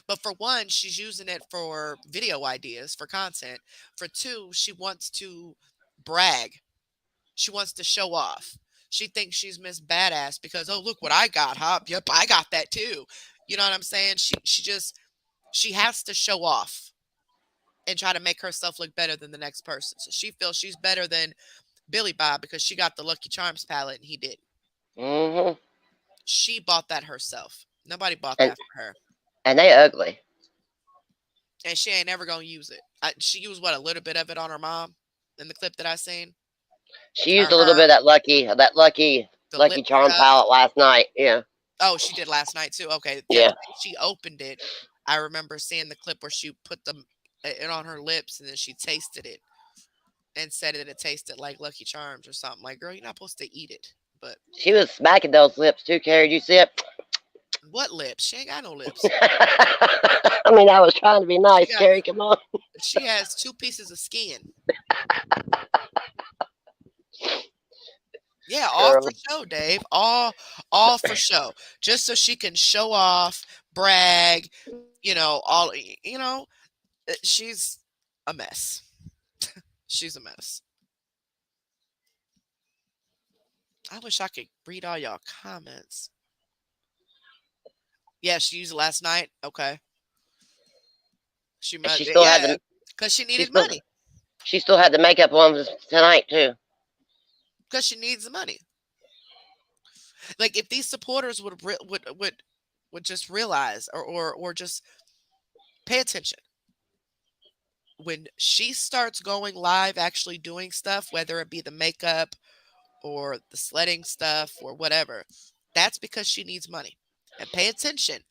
But for one, she's using it for video ideas, for content. For two, she wants to brag. She wants to show off. She thinks she's Miss Badass because, oh, look what I got, huh? Yep, I got that too. You know what I'm saying? She has to show off and try to make herself look better than the next person. So she feels she's better than Billy Bob because she got the Lucky Charms palette and he didn't. Hmm. She bought that herself. Nobody bought And that for her. they ugly. And she ain't ever gonna use it. She used what, a little bit of it on her mom in the clip that I seen. She used Or a little bit her of that the lip lucky charm makeup. palette last night. Yeah, Oh, she did last night too. Okay, yeah. The yeah. way she opened it, I remember seeing the clip where she put it on her lips and then she tasted it and said that it tasted like Lucky Charms or something. Like, girl, you're not supposed to eat it. But She was smacking those lips too, Carrie. Did you see it? what lips? She ain't got no lips. I mean, I was trying to be She nice, got Carrie. Come on. she has two pieces of skin. Yeah, all for Girl, show, Dave. All for show. Just so she can show off, brag, all she's a mess. She's a mess. I wish I could read all y'all comments. Yeah, she used it last night. Okay. She and must, yeah, because she she needed still money. she still had the makeup on tonight too. Because she needs the money. Like if these supporters would just realize or just pay attention when she starts going live, actually doing stuff, whether it be the makeup or the sledding stuff or whatever, that's because she needs money. And pay attention.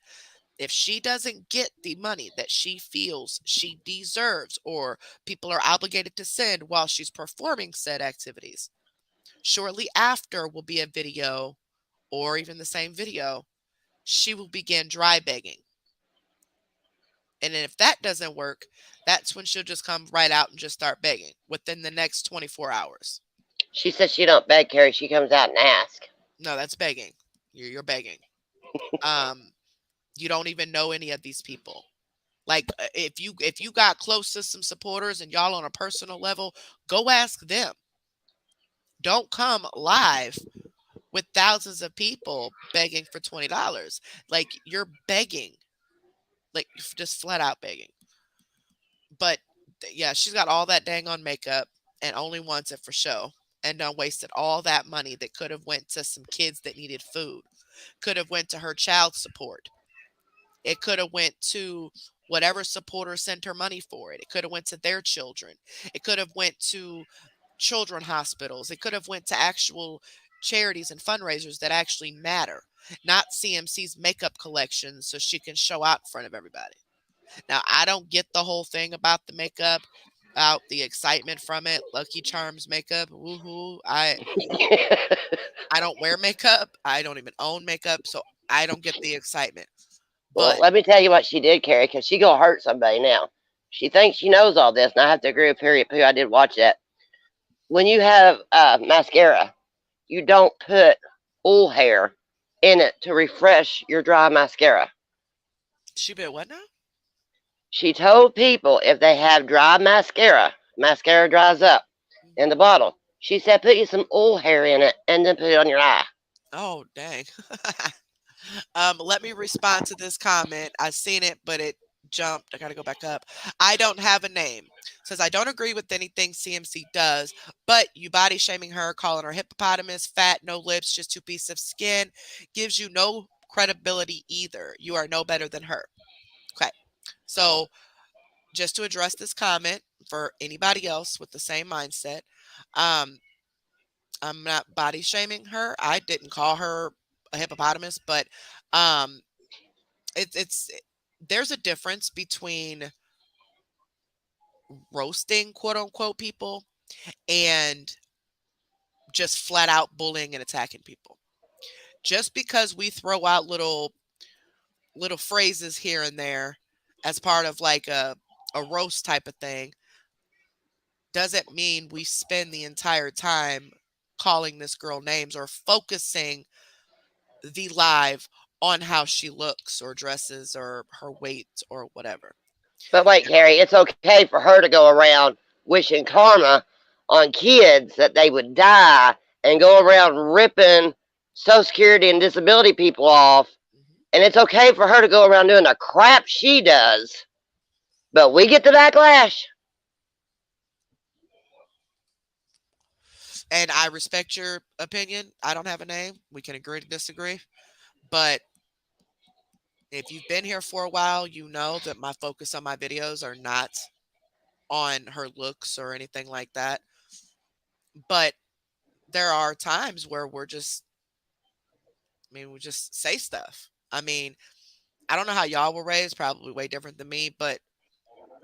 If she doesn't get the money that she feels she deserves or people are obligated to send while she's performing said activities, shortly after will be a video or even the same video, she will begin dry begging. And then if that doesn't work, that's when she'll just come right out and just start begging within the next 24 hours. She says she don't beg, Carrie. She comes out and asks. No, that's begging. You're begging. Um, you don't even know any of these people. Like if you got close to some supporters and y'all on a personal level, go ask them. Don't come live with thousands of people begging for $20. Like you're begging, like just flat out begging. But yeah, she's got all that dang on makeup and only wants it for show and done wasted all that money that could have went to some kids that needed food, could have went to her child support. It could have went to whatever supporter sent her money for it. It could have went to their children. It could have went to children hospitals. It could have went to actual charities and fundraisers that actually matter, not CMC's makeup collection so she can show out in front of everybody. Now, I don't get the whole thing about the makeup, out the excitement from it. Lucky Charms makeup, woohoo. I don't wear makeup. I don't even own makeup, so I don't get the excitement. Well, But let me tell you what she did, Carrie, because she gonna hurt somebody now. She thinks she knows all this, and I have to agree with Period Pooh. I did watch that. When you have mascara, you don't put oil hair in it to refresh your dry mascara. she bit what now? She told people if they have dry mascara dries up in the bottle. She said put you some oil hair in it and then put it on your eye. Oh, dang. Let me respond to this comment. I seen it, but it jumped. I gotta go back up. I don't have a name. Says I don't agree with anything CMC does, but you body shaming her, calling her hippopotamus, fat, no lips, just two pieces of skin, gives you no credibility either. You are no better than her. Okay. So just to address this comment for anybody else with the same mindset, um, I'm not body shaming her. I didn't call her a hippopotamus, but um, it's there's a difference between roasting quote unquote people and just flat out bullying and attacking people. Just because we throw out little phrases here and there as part of like a roast type of thing doesn't mean we spend the entire time calling this girl names or focusing the live on how she looks or dresses or her weight or whatever. But wait, Carrie, it's okay for her to go around wishing karma on kids that they would die and go around ripping Social Security and disability people off. Mhm. And it's okay for her to go around doing the crap she does. But we get the backlash. And I respect your opinion. I don't have a name. We can agree to disagree. But if you've been here for a while, you know that my focus on my videos are not on her looks or anything like that. But there are times where we just say stuff. I mean, I don't know how y'all were raised, probably way different than me, but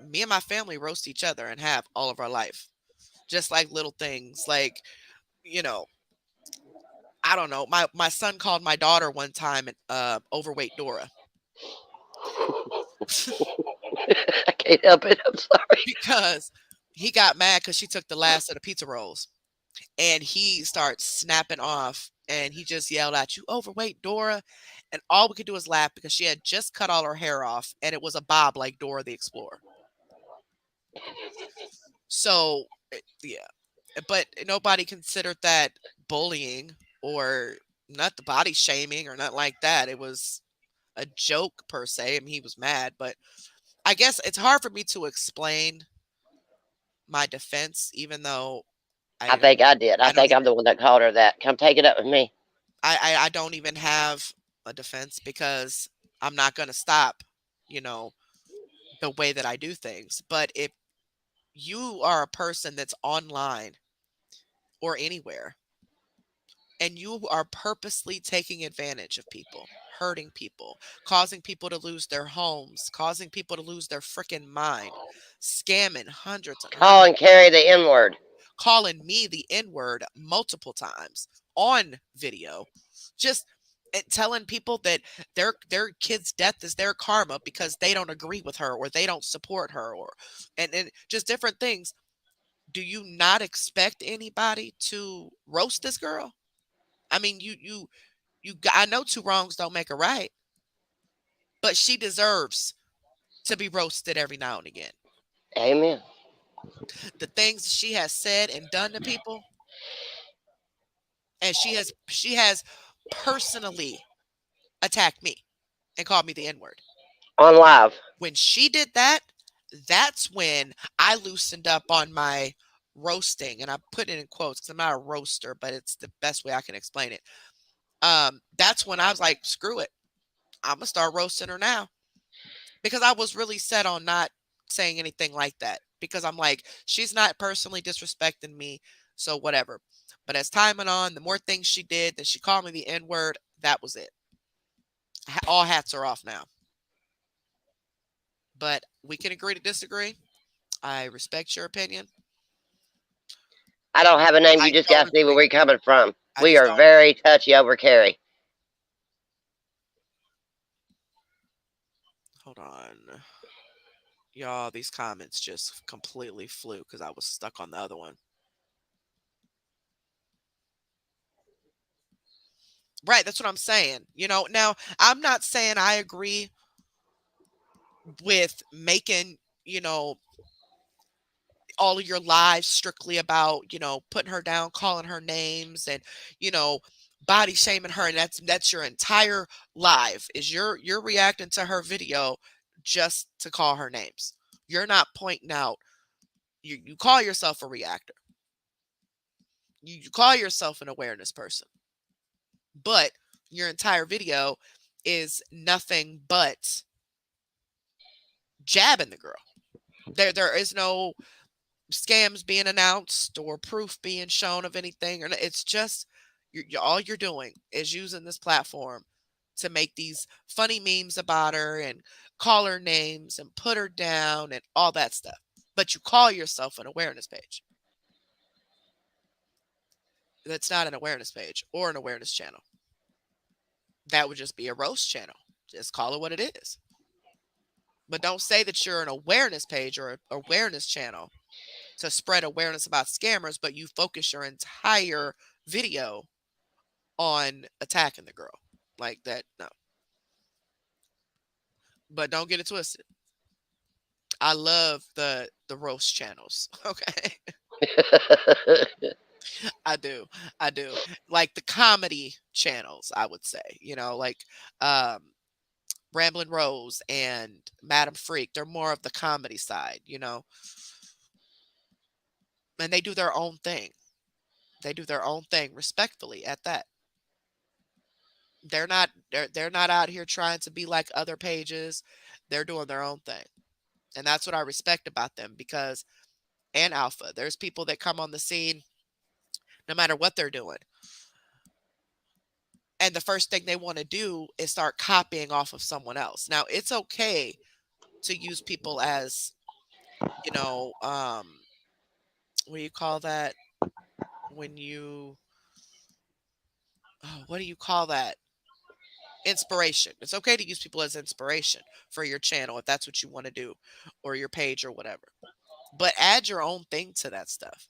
me and my family roast each other and have all of our life. Just like little things like, you know, I don't know. My son called my daughter one time overweight Dora I can't help it. I'm sorry. because he got mad because she took the last of the pizza rolls and he starts snapping off and he just yelled at you, overweight Dora. And all we could do was laugh because she had just cut all her hair off and it was a bob like Dora the Explorer. So, yeah, but nobody considered that bullying or not the body shaming or not like that. It was a joke per se. I mean, he was mad, but I guess it's hard for me to explain my defense, even though I I don't, think I did. I I don't think I'm even, the one that called her that. Come take it up with me. I don't even have a defense because I'm not going to stop, you know, the way that I do things. But if you are a person that's online or anywhere and you are purposely taking advantage of people, hurting people, causing people to lose their homes, causing people to lose their freaking mind, scamming hundreds and Call hundreds, and carry the N word. calling me the N word multiple times on video, just telling people that their kid's death is their karma because they don't agree with her or they don't support her or and just different things. Do you not expect anybody to roast this girl? I mean, I know two wrongs don't make a right, but she deserves to be roasted every now and again. Amen. The things she has said and done to people, and she has personally attacked me and called me the N-word. On live. When she did that, that's when I loosened up on my roasting, and I put it in quotes because I'm not a roaster, but it's the best way I can explain it. That's when I was like, screw it. I'm gonna start roasting her now. Because I was really set on not saying anything like that because I'm like, she's not personally disrespecting me, so whatever. But as time went on, the more things she did, that she called me the N word, that was it. All hats are off now. But we can agree to disagree. I respect your opinion. I don't have a name. I You just got don't to see where agree. we're coming from. I We just are don't. very touchy over Carrie. Hold on. Y'all, these comments just completely flew because I was stuck on the other one. Right, that's what I'm saying. Now I'm not saying I agree with making, all of your lives strictly about, putting her down, calling her names and, you know, body shaming her and that's your entire life is you're reacting to her video just to call her names. You're not pointing out you call yourself a reactor. You call yourself an awareness person. But your entire video is nothing but jabbing the girl. There is no scams being announced or proof being shown of anything, or it's just all you're doing is using this platform to make these funny memes about her and call her names and put her down and all that stuff. But you call yourself an awareness page. That's not an awareness page or an awareness channel. That would just be a roast channel. Just call it what it is. But don't say that you're an awareness page or an awareness channel to spread awareness about scammers, but you focus your entire video on attacking the girl. Like that, no. But don't get it twisted. I love the roast channels. Okay. I do. I do. Like the comedy channels, I would say. Like um Ramblin' Rose and Madam Freak. They're more of the comedy side, and they do their own thing. They do their own thing respectfully at that. They're not out here trying to be like other pages. They're doing their own thing. And that's what I respect about them because and Alpha, there's people that come on the scene no matter what they're doing. And the first thing they want to do is start copying off of someone else. Now, it's okay to use people as, you know, um what do you call that when you what do you call that? Inspiration. It's okay to use people as inspiration for your channel if that's what you want to do or your page or whatever. But add your own thing to that stuff.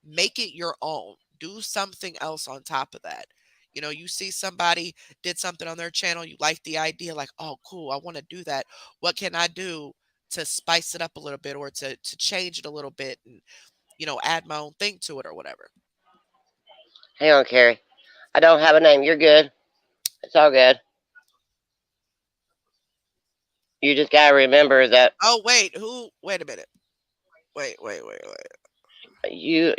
Make it your own. Do something else on top of that. You see somebody did something on their channel, you like the idea, like, oh, cool, I want to do that. What can I do to spice it up a little bit or to change it a little bit and, add my own thing to it or whatever. Hang on, Carrie. I don't have a name. You're good. It's all good. You just gotta remember that Oh, wait a minute. Wait. you.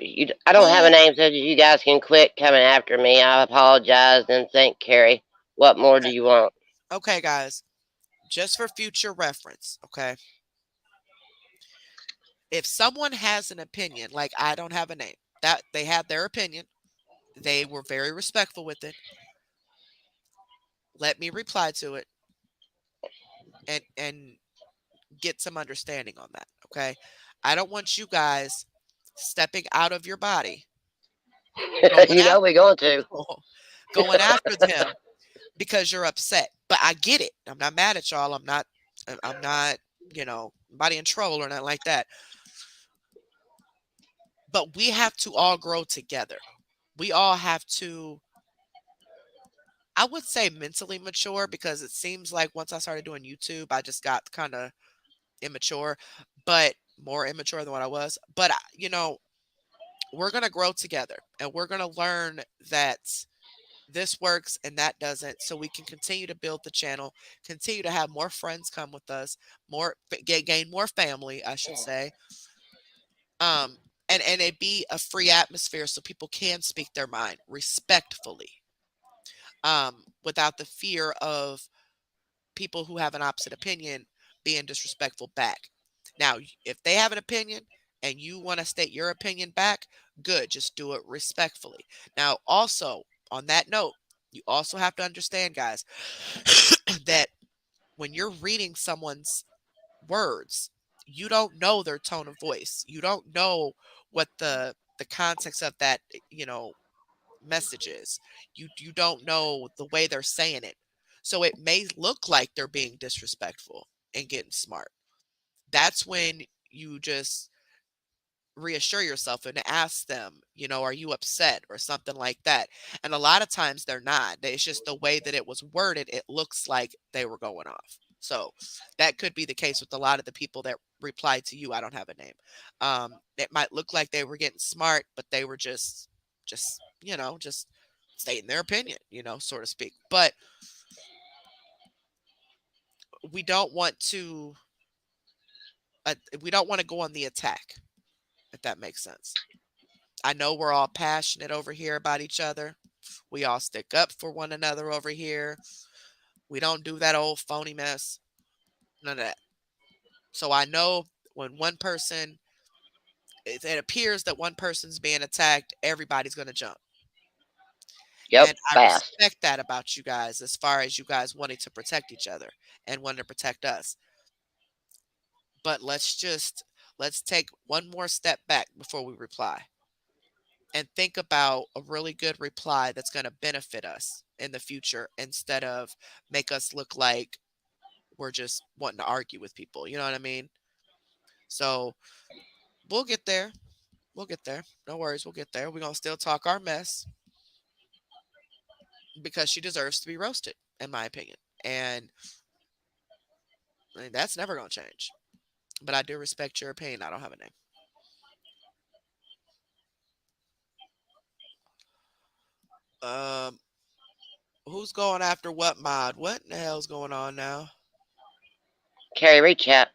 I don't have a Who? name, so you guys can quit coming after me. I apologize and thank Carrie. What more do Okay, you want? okay, guys, just for future reference, okay? If someone has an opinion, like I don't have a name, that they had their opinion, they were very respectful with it. Let me reply to it and get some understanding on that, okay? I don't want you guys stepping out of your body, going You know we're after going to. people, going after them because you're upset. But I get it. I'm not mad at y'all. I'm not, body in trouble or nothing like that. But we have to all grow together. We all have to, I would say, mentally mature because it seems like once I started doing YouTube, I just got kind of immature, but more immature than what I was. But, we're going to grow together and we're going to learn that this works and that doesn't, so we can continue to build the channel, continue to have more friends come with us, gain more family, I should say. um and it be a free atmosphere so people can speak their mind respectfully, without the fear of people who have an opposite opinion being disrespectful back. Now, if they have an opinion and you want to state your opinion back, good, just do it respectfully. Now, also, on that note, you also have to understand, guys, that when you're reading someone's words, you don't know their tone of voice. You don't know what the context of that, message is. You don't know the way they're saying it. So it may look like they're being disrespectful and getting smart. That's when you just reassure yourself and ask them, are you upset or something like that? And a lot of times they're not. It's just the way that it was worded, it looks like they were going off. So that could be the case with a lot of the people that replied to you. I don't have a name. It might look like they were getting smart, but they were just stating their opinion, so to speak. But we don't want to, we don't want to go on the attack, if that makes sense. I know we're all passionate over here about each other. We all stick up for one another over here. We don't do that old phony mess. None of that. So I know when it appears that one person's being attacked, everybody's going to jump. Yep, And I fast. respect that about you guys as far as you guys wanting to protect each other and wanting to protect us. But let's take one more step back before we reply and think about a really good reply that's going to benefit us in the future instead of make us look like we're just wanting to argue with people. You know what I mean? So we'll get there. We'll get there. No worries. We'll get there. We're going to still talk our mess because she deserves to be roasted, in my opinion. And I mean, that's never gonna change. But I do respect your opinion. I don't have a name. Um, who's going after what mod? What in the hell's going on now? Carrie, reach out.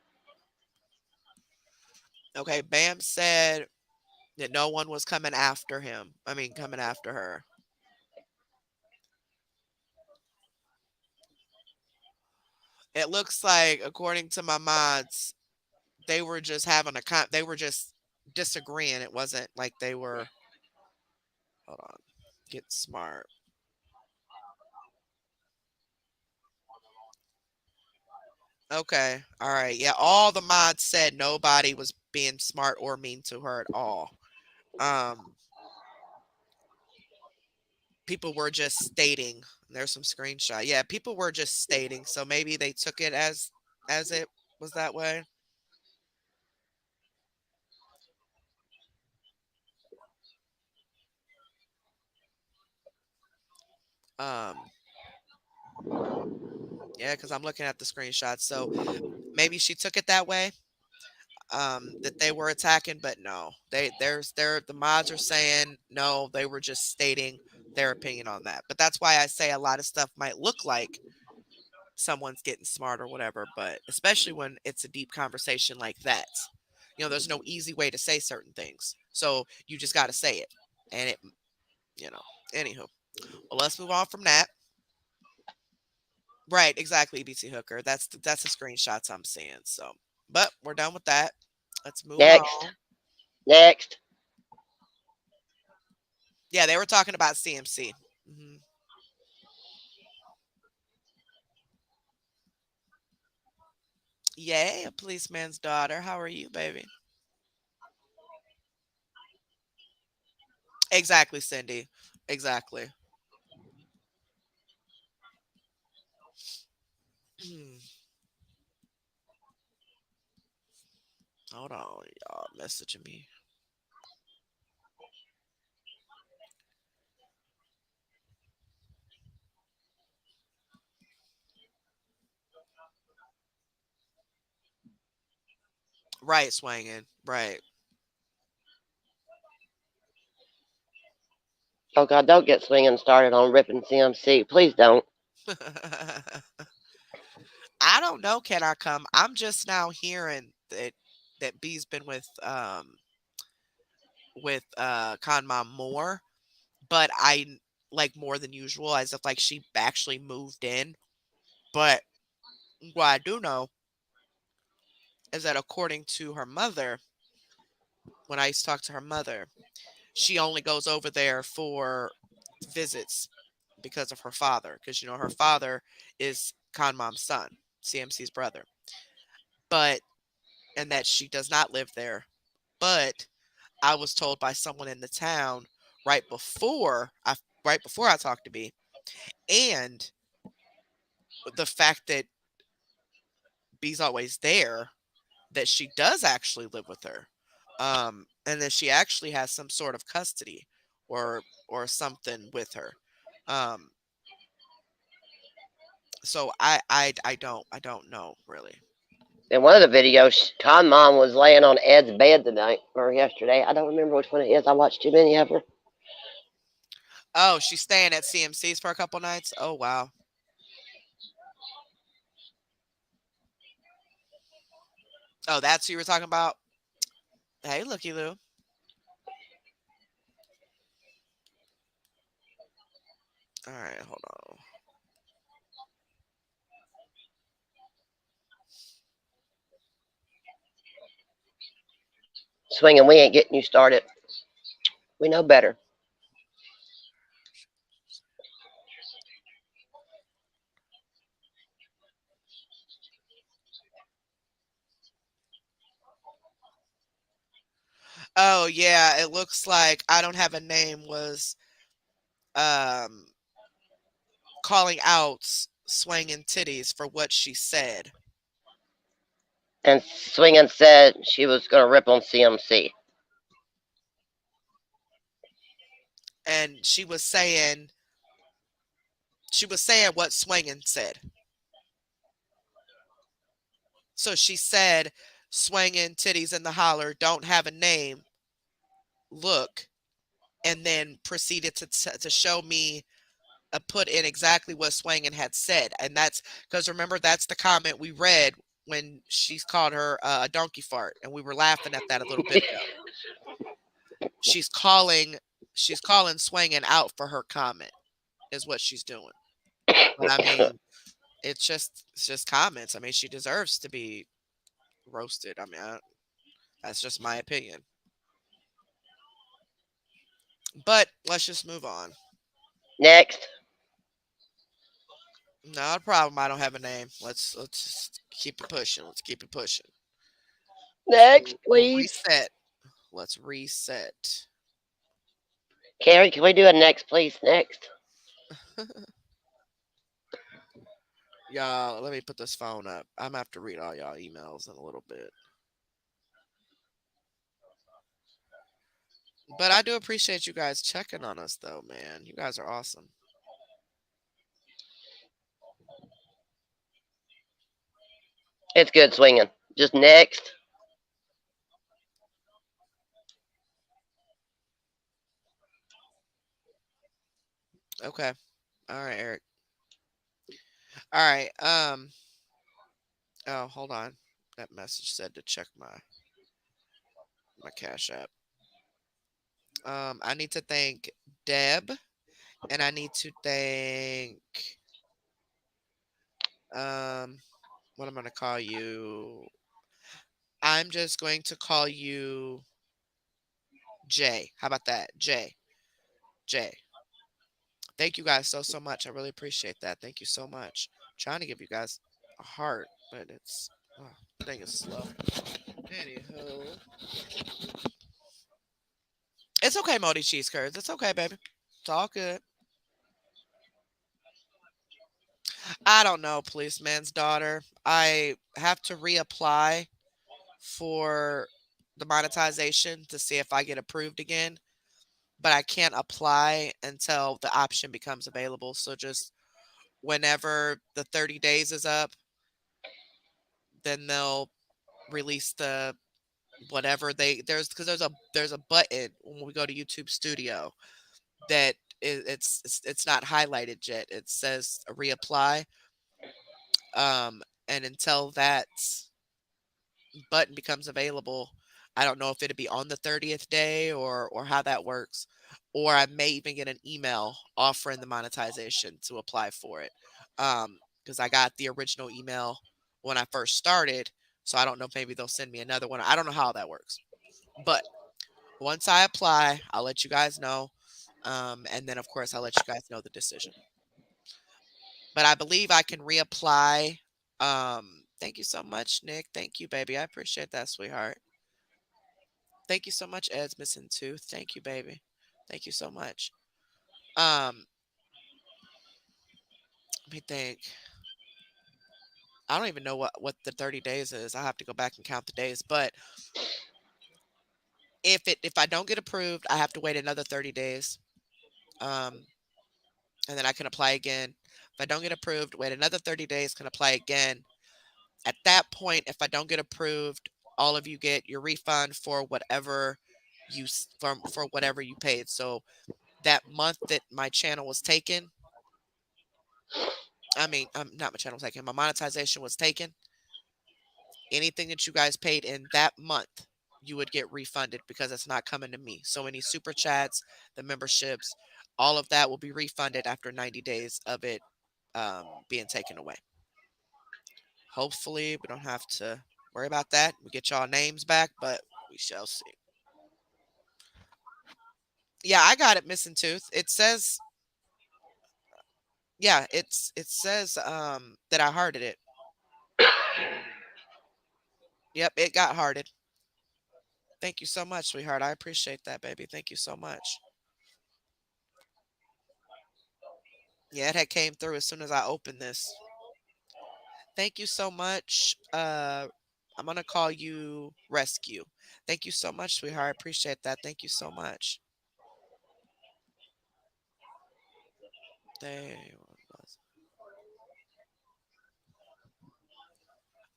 Okay, Bam said that no one was coming after him. I mean, coming after her. It looks like, according to my mods, they were just having a they were just disagreeing. It wasn't like they were. Hold on, get smart. Okay, all right, yeah. All the mods said nobody was being smart or mean to her at all. Um, people were just stating. There's some screenshot. Yeah, people were just stating. So maybe they took it as it was that way. Um, yeah, because I'm looking at the screenshots. So maybe she took it that way. That they were attacking, but no, the mods are saying no, they were just stating their opinion on that. But that's why I say a lot of stuff might look like someone's getting smart or whatever, but especially when it's a deep conversation like that. There's no easy way to say certain things. So you just got to say it. And you know, anywho. Well, let's move on from that. Right, exactly, BT Hooker. That's the screenshots I'm seeing. So, but we're done with that. Let's move Next. on. Next. Yeah, they were talking about CMC. Yay, a policeman's daughter. How are you, baby? Exactly, Cindy. Exactly. Hold on, y'all messaging me. Right, swinging. Right. Oh God, don't get swinging started on ripping CMC. Please don't. I don't know. Can I come? I'm just now hearing that B's been with Con Mom more, but I like more than usual, as if like she actually moved in. But what I do know is that according to her mother, when I used to talk to her mother, she only goes over there for visits because of her father. Because her father is Con Mom's son, CMC's brother. But and that she does not live there. But I was told by someone in the town right before I talked to B, and the fact that B's always there, that she does actually live with her, and that she actually has some sort of custody or something with her. Um, so I don't know really. In one of the videos, Con Mom was laying on Ed's bed tonight or yesterday. I don't remember which one it is. I watched too many of her. Oh, she's staying at CMC's for a couple nights. Oh wow. Oh, that's who you were talking about. Hey, looky Lou. All right, hold on. Swinging, we ain't getting you started. We know better. Oh yeah, it looks like I don't have a name was um calling out swinging titties for what she said. And Swinging said she was going to rip on CMC. And she was saying what swinging said. So she said, swinging titties in the holler, don't have a name, look, and then proceeded to show me put in exactly what Swangin had said. And that's because remember, that's the comment we read when she's called her a donkey fart. And we were laughing at that a little bit ago. She's calling, she's calling Swangin out for her comment, is what she's doing. But I mean, it's just comments. I mean, she deserves to be roasted. I mean, that's just my opinion. But let's just move on. Next. Not a problem. I don't have a name. Let's just keep it pushing. Let's keep it pushing. Next, We'll please. reset. Let's reset. Carrie, can we do a next, please? Next. Y'all, let me put this phone up. I'm gonna have to read all y'all emails in a little bit. But I do appreciate you guys checking on us, though, man. You guys are awesome. It's good swinging. Just next. Okay. All right, Eric. All right. Oh, hold on. That message said to check my Cash App. I need to thank Deb, and I need to thank um, what I'm gonna call you. I'm just going to call you Jay. How about that, Jay? Jay. Thank you guys so much. I really appreciate that. Thank you so much. Trying to give you guys a heart, but it's oh, thing is slow. Anywho, it's okay, Modi cheese curds. It's okay, baby. It's all good. I don't know, policeman's daughter. I have to reapply for the monetization to see if I get approved again, but I can't apply until the option becomes available. So just whenever the 30 days is up, then they'll release the whatever they there's because there's a button when we go to YouTube Studio that it's not highlighted yet. It says reapply. And until that button becomes available, I don't know if it'll be on the 30th day or how that works. Or I may even get an email offering the monetization to apply for it. Because I got the original email when I first started. So I don't know if maybe they'll send me another one. I don't know how that works. But once I apply, I'll let you guys know. And then, of course, I'll let you guys know the decision. But I believe I can reapply. Thank you so much, Nick. Thank you, baby. I appreciate that, sweetheart. Thank you so much, Ed's missing tooth. Thank you, baby. Thank you so much. Um, Let me think. I don't even know what the 30 days is. I have to go back and count the days. But if I don't get approved, I have to wait another 30 days. Um, and then I can apply again. If I don't get approved, wait another 30 days, can apply again. At that point, if I don't get approved, all of you get your refund for whatever for whatever you paid. So that month that my channel was taken, I mean, not my channel was taken, my monetization was taken. Anything that you guys paid in that month, you would get refunded because it's not coming to me. So any super chats, the memberships, all of that will be refunded after 90 days of it being taken away. Hopefully, we don't have to worry about that. We get y'all names back, but we shall see. Yeah, I got it, missing tooth. It says, yeah, it says that I hearted it. Yep, it got hearted. Thank you so much, sweetheart. I appreciate that, baby. Thank you so much. Yeah, it had came through as soon as I opened this. Thank you so much. I'm gonna call you Rescue. Thank you so much, sweetheart. I appreciate that. Thank you so much. They,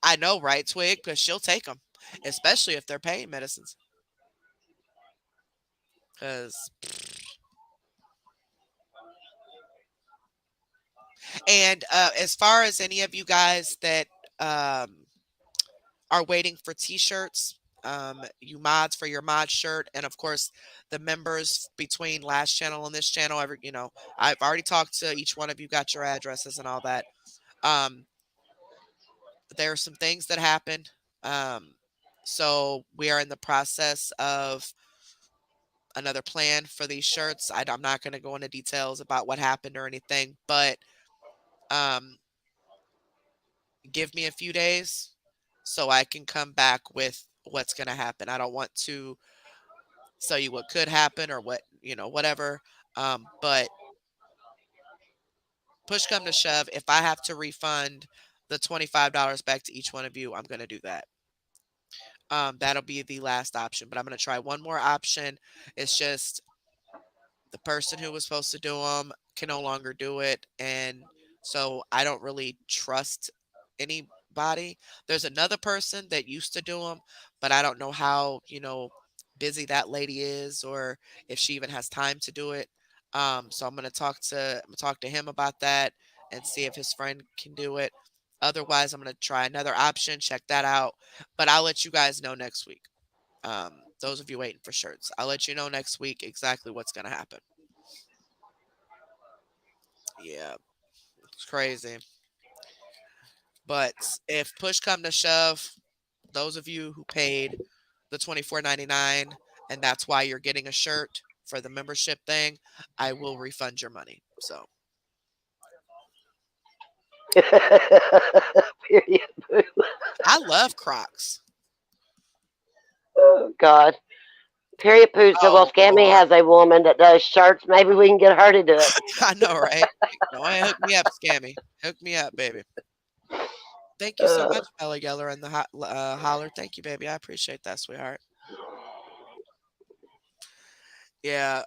I know, right, Twig? Because she'll take them, especially if they're pain medicines. Because and as far as any of you guys that um, are waiting for T-shirts, you mods for your mod shirt, and of course the members between last channel and this channel. I've already talked to each one of you, got your addresses and all that. Um, there are some things that happened. Um, so we are in the process of another plan for these shirts. I'm not going to go into details about what happened or anything, but um, give me a few days so I can come back with what's going to happen. I don't want to tell you what could happen or whatever. But push come to shove, if I have to refund the $25 back to each one of you, I'm going to do that. That'll be the last option, but I'm going to try one more option. It's just the person who was supposed to do them can no longer do it. And so I don't really trust anybody. There's another person that used to do them, but I don't know how, busy that lady is or if she even has time to do it. So I'm gonna talk to him about that and see if his friend can do it. Otherwise, I'm gonna try another option, check that out. But I'll let you guys know next week. Those of you waiting for shirts, I'll let you know next week exactly what's gonna happen. Yeah, it's crazy. But if push come to shove, those of you who paid the 24.99 and that's why you're getting a shirt for the membership thing, I will refund your money. So Period. I love Crocs. Oh God. Period poo said, well, Oh Scammy Lord, has a woman that does shirts. Maybe we can get her to do it. I know, right? Go ahead, hook me up, Scammy. Hook me up, baby. Thank you so Uh, much, Bella Yeller and the holler. Thank you, baby. I appreciate that, sweetheart. Yeah,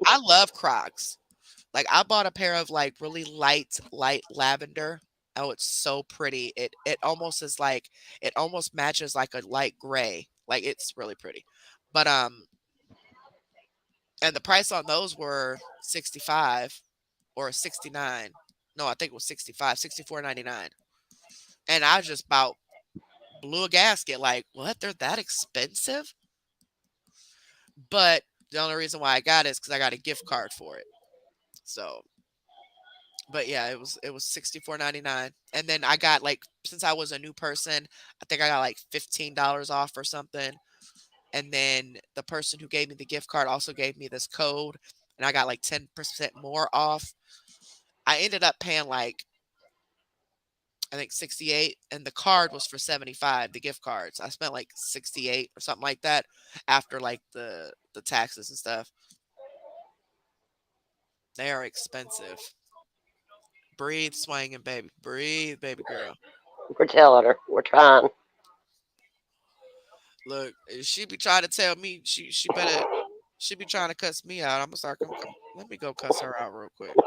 I love Crocs. Like I bought a pair of like really light lavender. Oh, it's so pretty. It almost is like it almost matches like a light gray. Like it's really pretty. But and the price on those were 65 or 69. No, I think it was 65, 64.99. And I just about blew a gasket like, "What? They're that expensive?" But the only reason why I got it is cuz I got a gift card for it. So, but yeah, it was 64.99. And then I got like since I was a new person, I think I got like $15 off or something. And then the person who gave me the gift card also gave me this code and I got like 10% more off. I ended up paying like I think 68 and the card was for 75, the gift cards. I spent like 68 or something like that after like the taxes and stuff. They are expensive. Breathe, swinging, baby. Breathe, baby girl. we're telling her. We're trying. Look, if she be trying to tell me she be trying to cuss me out. I'm gonna start come. Let me go cuss her out real quick.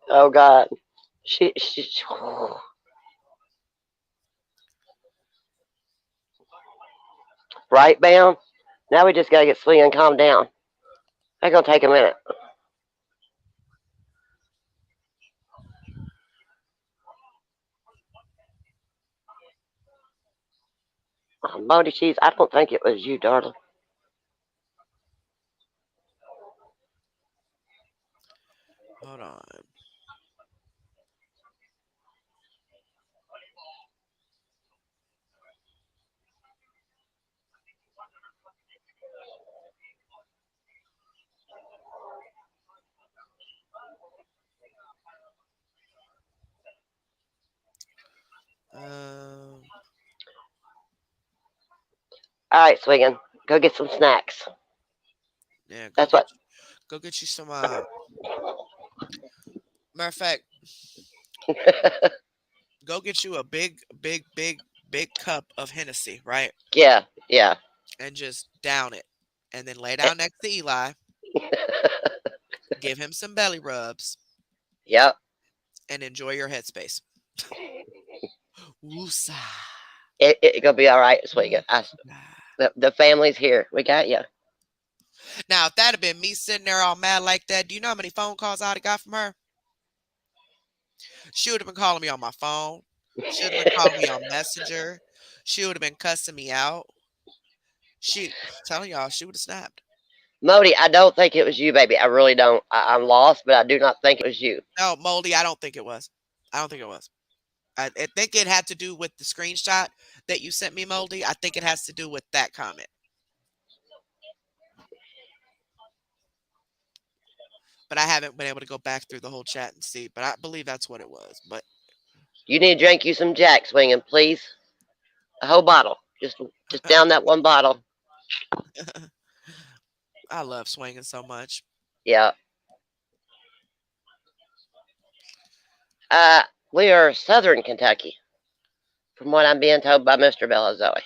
Oh God. She right, Bam? Now we just gotta get Swing and calm down. That's gonna take a minute. Bodie Cheese, I don't think it was you, darling. Hold on. Um, All right, Swinging, go get some snacks. yeah, That's what. go get you some. Matter of fact, go get you a big cup of Hennessy, right? Yeah, yeah. And just down it, and then lay down next to Eli. Give him some belly rubs. Yep. and enjoy your headspace. Woosah. It gonna be all right, sweetie. Nah. The family's here. We got you. Now, if that had been me sitting there all mad like that, do you know how many phone calls I'd have got from her? She would have been calling me on my phone. She would have been calling me on Messenger. She would have been cussing me out. She, telling y'all, she would have snapped. Modi, I don't think it was you, baby. I really don't. I'm lost, but I do not think it was you. No, Moldy, I don't think it was. I don't think it was. I think it had to do with the screenshot that you sent me, Moldy. I think it has to do with that comment. But I haven't been able to go back through the whole chat and see. But I believe that's what it was. But You need to drink you some Jack swinging, please. A whole bottle. Just down that one bottle. I love swinging so much. Yeah. Uh, we are Southern Kentucky, from what I'm being told by Mr. Bella Zoe.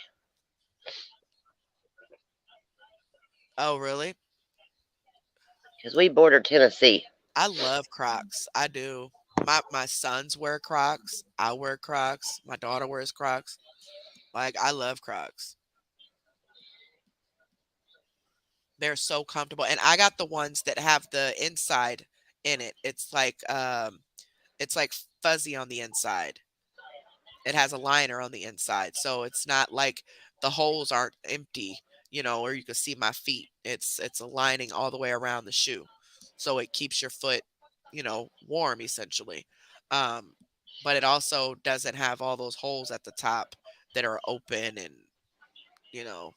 Oh, really? Because we border Tennessee. I love Crocs. I do. My sons wear Crocs. I wear Crocs. My daughter wears Crocs. Like I love Crocs. They're so comfortable. And I got the ones that have the inside in it. It's like fuzzy on the inside. It has a liner on the inside. So it's not like the holes aren't empty, or you can see my feet. It's a lining all the way around the shoe. So it keeps your foot, warm essentially. Um, but it also doesn't have all those holes at the top that are open and, you know,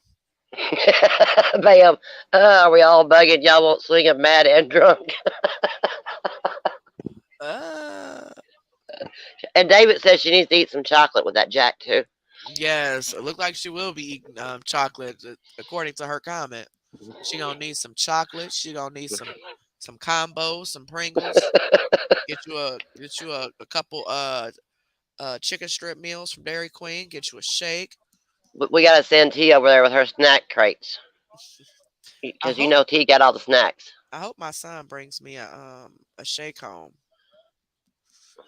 Bam. Are we all bugging? Y'all won't swing a mad and drunk. uh And David says she needs to eat some chocolate with that Jack, too. yes, it looked like she will be eating chocolate according to her comment. She gonna need some chocolate. She gonna need some combos, some Pringles. Get you a couple chicken strip meals from Dairy Queen. Get you a shake. We got to send T over there with her snack crates. I Because you hope know T got all the snacks. I hope my son brings me a shake home.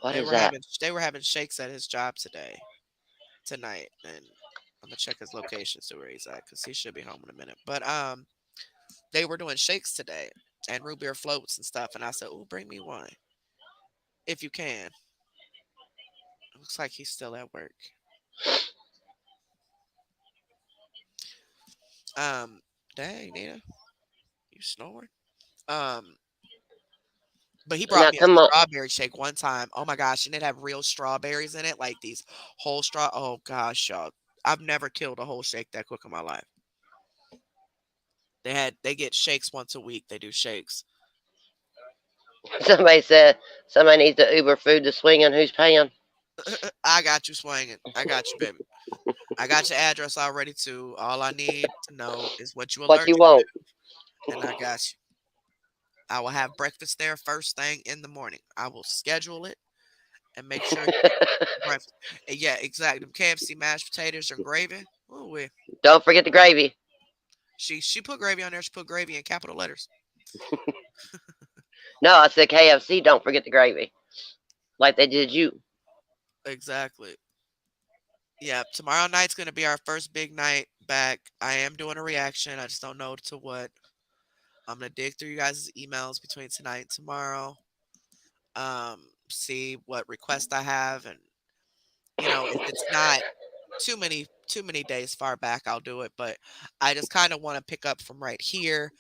What They is were that? having shakes at his job tonight, and I'm gonna check his location, see where he's at, because he should be home in a minute. But they were doing shakes today and root beer floats and stuff, and I said, "Oh, bring me one if you can." It looks like he's still at work. Um, dang, Nina, you snoring? Um, but he brought Now, me a come on. strawberry shake one time. Oh my gosh, and it had real strawberries in it, like these whole straw. Oh gosh, y'all, I've never killed a whole shake that quick in my life. They get shakes once a week. They do shakes. Somebody said somebody needs to Uber food to swinging. Who's paying? I got you swinging. I got you, baby. I got your address already too. All I need to know is what you What you allergic want? to, and I got you. I will have breakfast there first thing in the morning. I will schedule it and make sure you get breakfast. And yeah, exactly. Them KFC mashed potatoes and gravy. Ooh, Don't forget the gravy. she put gravy on there. She put gravy in capital letters. No, I said KFC. Don't forget the gravy. Like they did you. Exactly. Yeah, tomorrow night's gonna be our first big night back. I am doing a reaction. I just don't know to what. I'm gonna dig through you guys' emails between tonight and tomorrow. See what requests I have, and if it's not too many days far back, I'll do it. But I just kind of want to pick up from right here.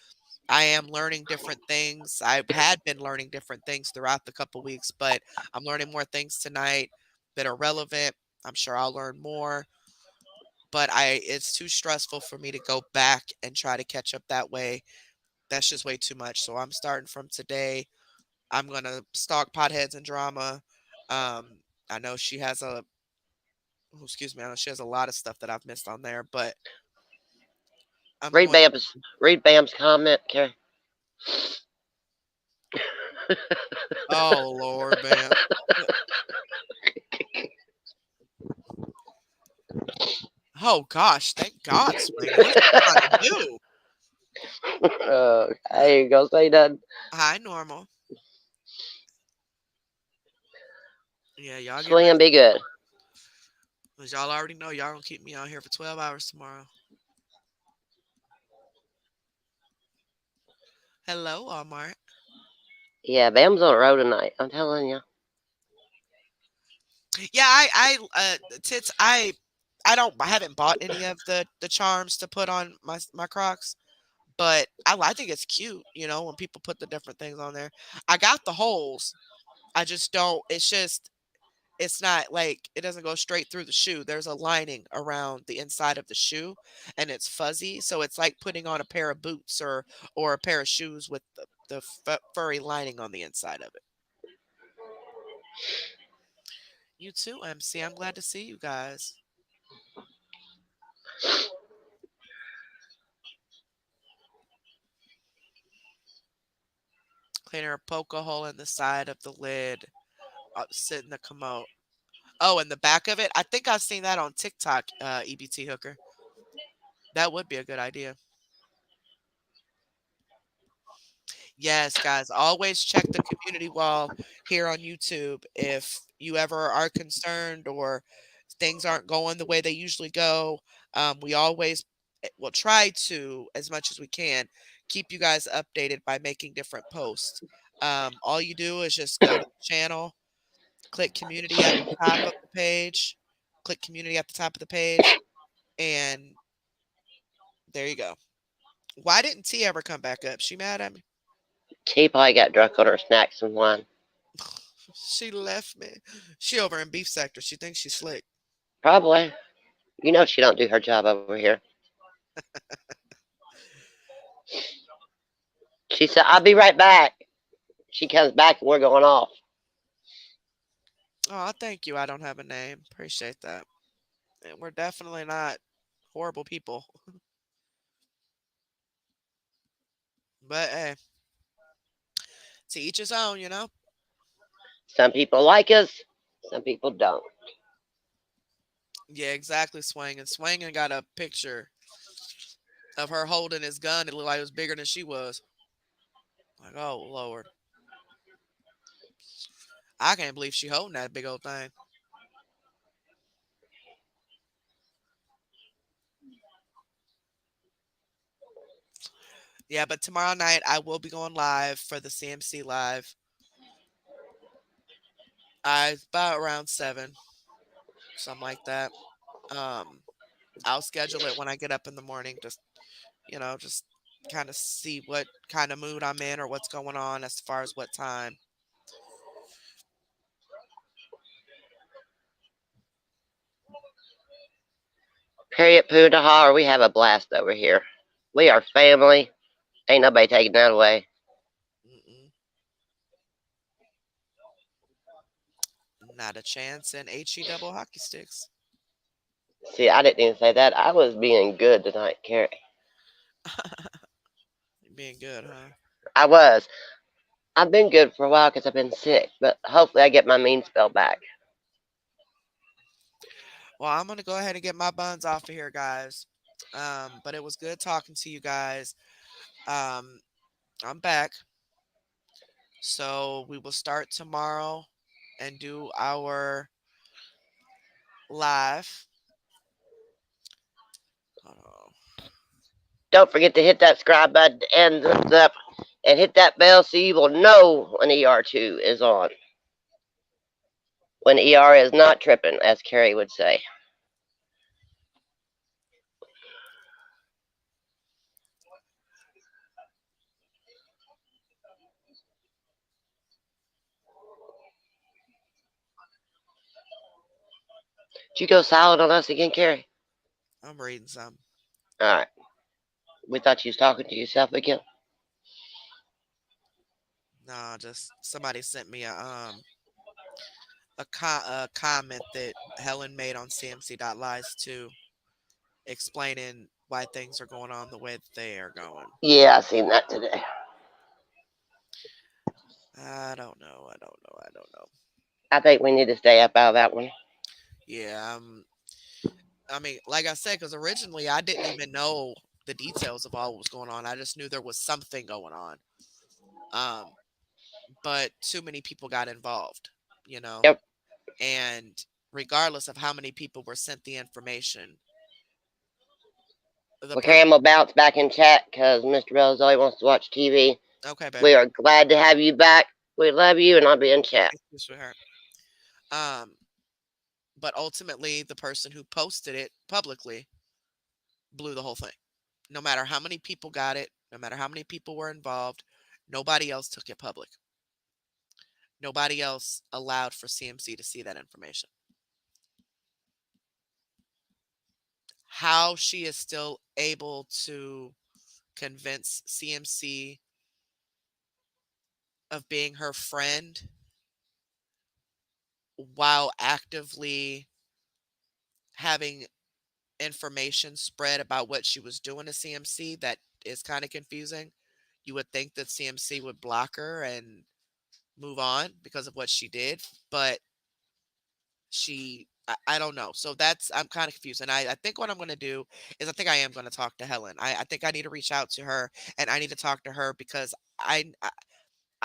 I am learning different things. I had been learning different things throughout the couple weeks, but I'm learning more things tonight that are relevant. I'm sure I'll learn more, but it's too stressful for me to go back and try to catch up that way. That's just way too much. So I'm starting from today. I'm gonna stalk Potheads and Drama. I know she has excuse me, I know she has a lot of stuff that I've missed on there, but I'm Read going. Bam's read Bam's comment, Carrie. Oh Lord, man. Oh gosh, thank God, swinging. What's she trying to do? I ain't gonna say nothing. Hi, normal. Yeah, y'all get Swing ready. and be good. Cause y'all already know y'all gonna keep me out here for 12 hours tomorrow. Hello, Walmart. Yeah, Bam's on the road tonight. I'm telling you. Yeah, tits. I haven't bought any of the charms to put on my Crocs, but I think it's cute. You know, when people put the different things on there. I got the holes. I just don't. It's not like it doesn't go straight through the shoe. There's a lining around the inside of the shoe, and it's fuzzy. So it's like putting on a pair of boots or a pair of shoes with the furry lining on the inside of it. You too, MC. I'm glad to see you guys. Cleaner a poke a hole in the side of the lid. Sit in the commode. Oh, in the back of it. I think I've seen that on TikTok. EBT hooker. That would be a good idea. Yes, guys, always check the community wall here on YouTube if you ever are concerned or things aren't going the way they usually go. We always will try to, as much as we can, keep you guys updated by making different posts. All you do is just go to the channel, click community at the top of the page, click community at the top of the page, and there you go. Why didn't T ever come back up? She mad at me? She probably got drunk on her snacks and wine. She left me. She over in beef sector. She thinks she's slick. Probably. You know she don't do her job over here. She said, I'll be right back. She comes back and we're going off. Oh, thank you. I don't have a name. Appreciate that. And we're definitely not horrible people. But hey, to each his own, you know? Some people like us, some people don't. Yeah, exactly, Swinging. Swinging got a picture of her holding his gun. It looked like it was bigger than she was. Like, oh, Lord. I can't believe she holding that big old thing. Yeah, but tomorrow night I will be going live for the CMC live. About around 7, something like that. Um, I'll schedule it when I get up in the morning. Just kind of see what kind of mood I'm in or what's going on as far as what time. Period, poo, to holler. We have a blast over here. We are family. Ain't nobody taking that away. Mm-mm, not a chance in HE double hockey sticks. See, I didn't even say that. I was being good tonight, Carrie. Being good, huh? I was. I've been good for a while because I've been sick, but hopefully I get my mean spell back. Well, I'm gonna go ahead and get my buns off of here, guys. But it was good talking to you guys. Um, I'm back, so we will start tomorrow and do our live. Hold on. Don't forget to hit that subscribe button and thumbs up and hit that bell so you will know when ER2 is on. When ER is not tripping, as Carrie would say. Did you go silent on us again, Carrie? I'm reading some. Alright. We thought you was talking to yourself again. Nah, just somebody sent me a comment that Helen made on CMC.lies too, explaining why things are going on the way that they are going. Yeah, I seen that today. I don't know. I don't know. I don't know. I think we need to stay up out of that one. Yeah, I mean, like I said, because originally I didn't even know the details of all what was going on. I just knew there was something going on. Um, but too many people got involved, you know. Yep. And regardless of how many people were sent the information, the Well, per Cam will bounce back in chat because Mr. Belzoe wants to watch TV. okay, We baby. are glad to have you back. We love you, and I'll be in chat. Thank you, sweetheart. Um, but ultimately, the person who posted it publicly blew the whole thing. No matter how many people got it, no matter how many people were involved, nobody else took it public. Nobody else allowed for CMC to see that information. How she is still able to convince CMC of being her friend while actively having information spread about what she was doing to CMC, that is kind of confusing. You would think that CMC would block her and move on because of what she did, but I don't know. So that's, I'm kind of confused. And I think what I'm going to do is I think I am going to talk to Helen. I think I need to reach out to her and I need to talk to her because I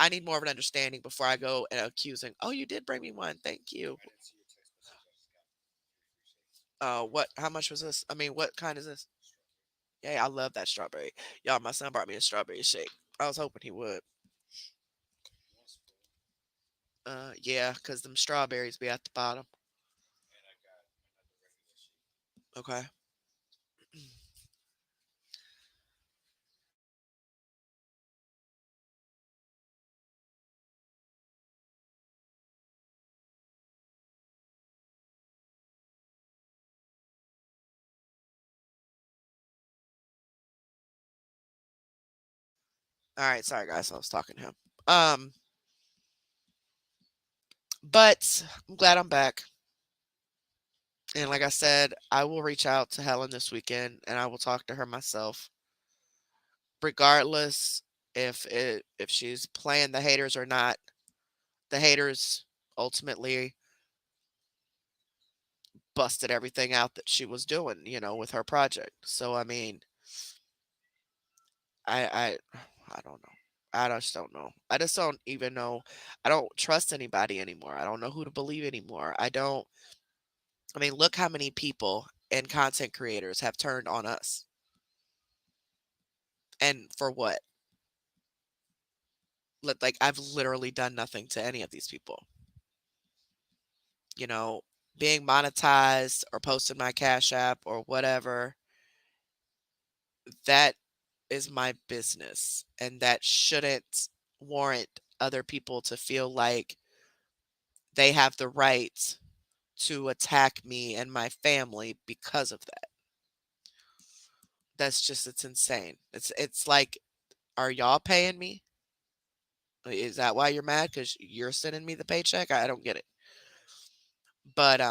need more of an understanding before I go and accusing. Oh, you did bring me one. Thank you. What? How much was this? I mean, what kind is this? Yeah, I love that strawberry. Y'all, my son brought me a strawberry shake. I was hoping he would. Yeah, cause them strawberries be at the bottom. Okay. All right. Sorry, guys. I was talking to him. Um, but I'm glad I'm back. And like I said, I will reach out to Helen this weekend and I will talk to her myself, regardless if she's playing the haters or not. The haters ultimately busted everything out that she was doing, with her project. So I mean, I I don't know. I just don't know. I just don't even know. I don't trust anybody anymore. I don't know who to believe anymore. I mean, look how many people and content creators have turned on us. And for what? Like I've literally done nothing to any of these people. You know, being monetized or posting my Cash App or whatever, that is my business. And that shouldn't warrant other people to feel like they have the right to attack me and my family because of that. It's insane. It's like, are y'all paying me? Is that why you're mad? Because you're sending me the paycheck? I don't get it. But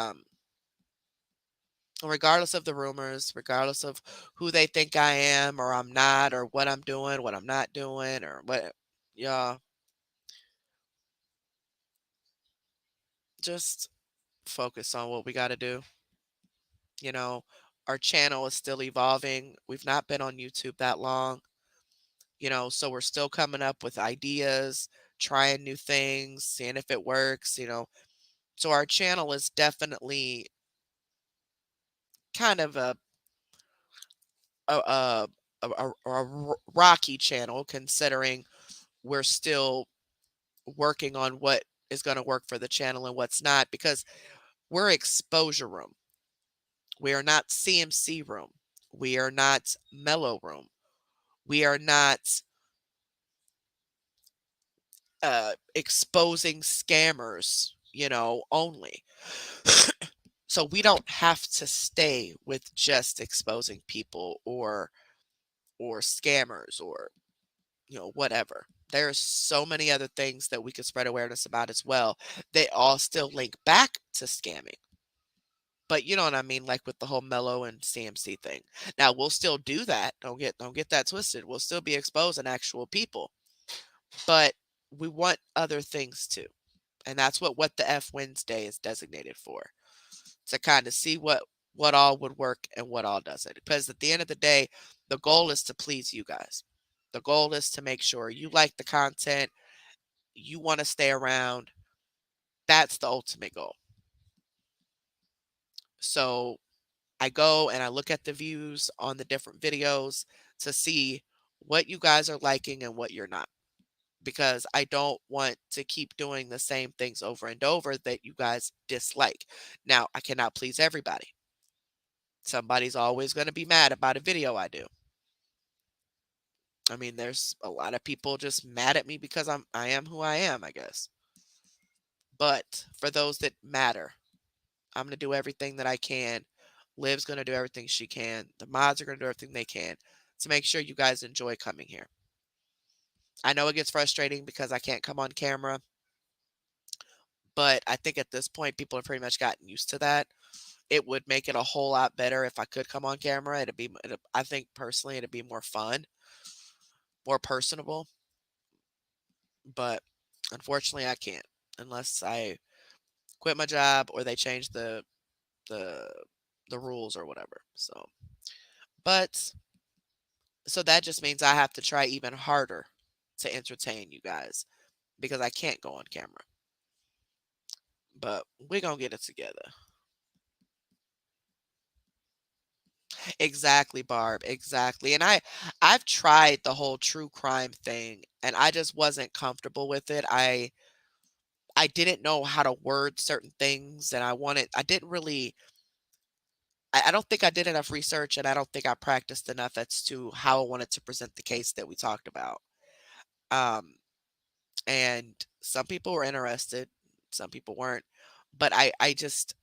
regardless of the rumors, regardless of who they think I am or I'm not, or what I'm doing, what I'm not doing, or what, y'all, just focus on what we got to do. You know, our channel is still evolving. We've not been on YouTube that long, so we're still coming up with ideas, trying new things, seeing if it works. So our channel is definitely kind of a, a, a rocky channel, considering we're still working on what is going to work for the channel and what's not, because we're exposure room. We are not CMC room. We are not mellow room. We are not exposing scammers, only. So we don't have to stay with just exposing people or scammers or whatever. There's so many other things that we could spread awareness about as well. They all still link back to scamming. But you know what I mean, like with the whole Mellow and CMC thing. Now we'll still do that. Don't get that twisted. We'll still be exposing actual people. But we want other things too. And that's what the F Wednesday is designated for. To kind of see what all would work and what all doesn't. Because at the end of the day, the goal is to please you guys. The goal is to make sure you like the content, you want to stay around. That's the ultimate goal. So I go and I look at the views on the different videos to see what you guys are liking and what you're not, because I don't want to keep doing the same things over and over that you guys dislike. Now, I cannot please everybody. Somebody's always going to be mad about a video I do. I mean, there's a lot of people just mad at me because I am who I am, I guess. But for those that matter, I'm going to do everything that I can. Liv's going to do everything she can. The mods are going to do everything they can to make sure you guys enjoy coming here. I know it gets frustrating because I can't come on camera, but I think at this point people have pretty much gotten used to that. It would make it a whole lot better if I could come on camera. I think personally it'd be more fun, more personable, but unfortunately I can't unless I quit my job or they change the the rules or whatever. But so that just means I have to try even harder to entertain you guys because I can't go on camera. But we're going to get it together. Exactly, Barb. Exactly. And I've tried the whole true crime thing and I just wasn't comfortable with it. I didn't know how to word certain things and I didn't really I don't think I did enough research and I don't think I practiced enough as to how I wanted to present the case that we talked about. Um and some people were interested, some people weren't. But I just,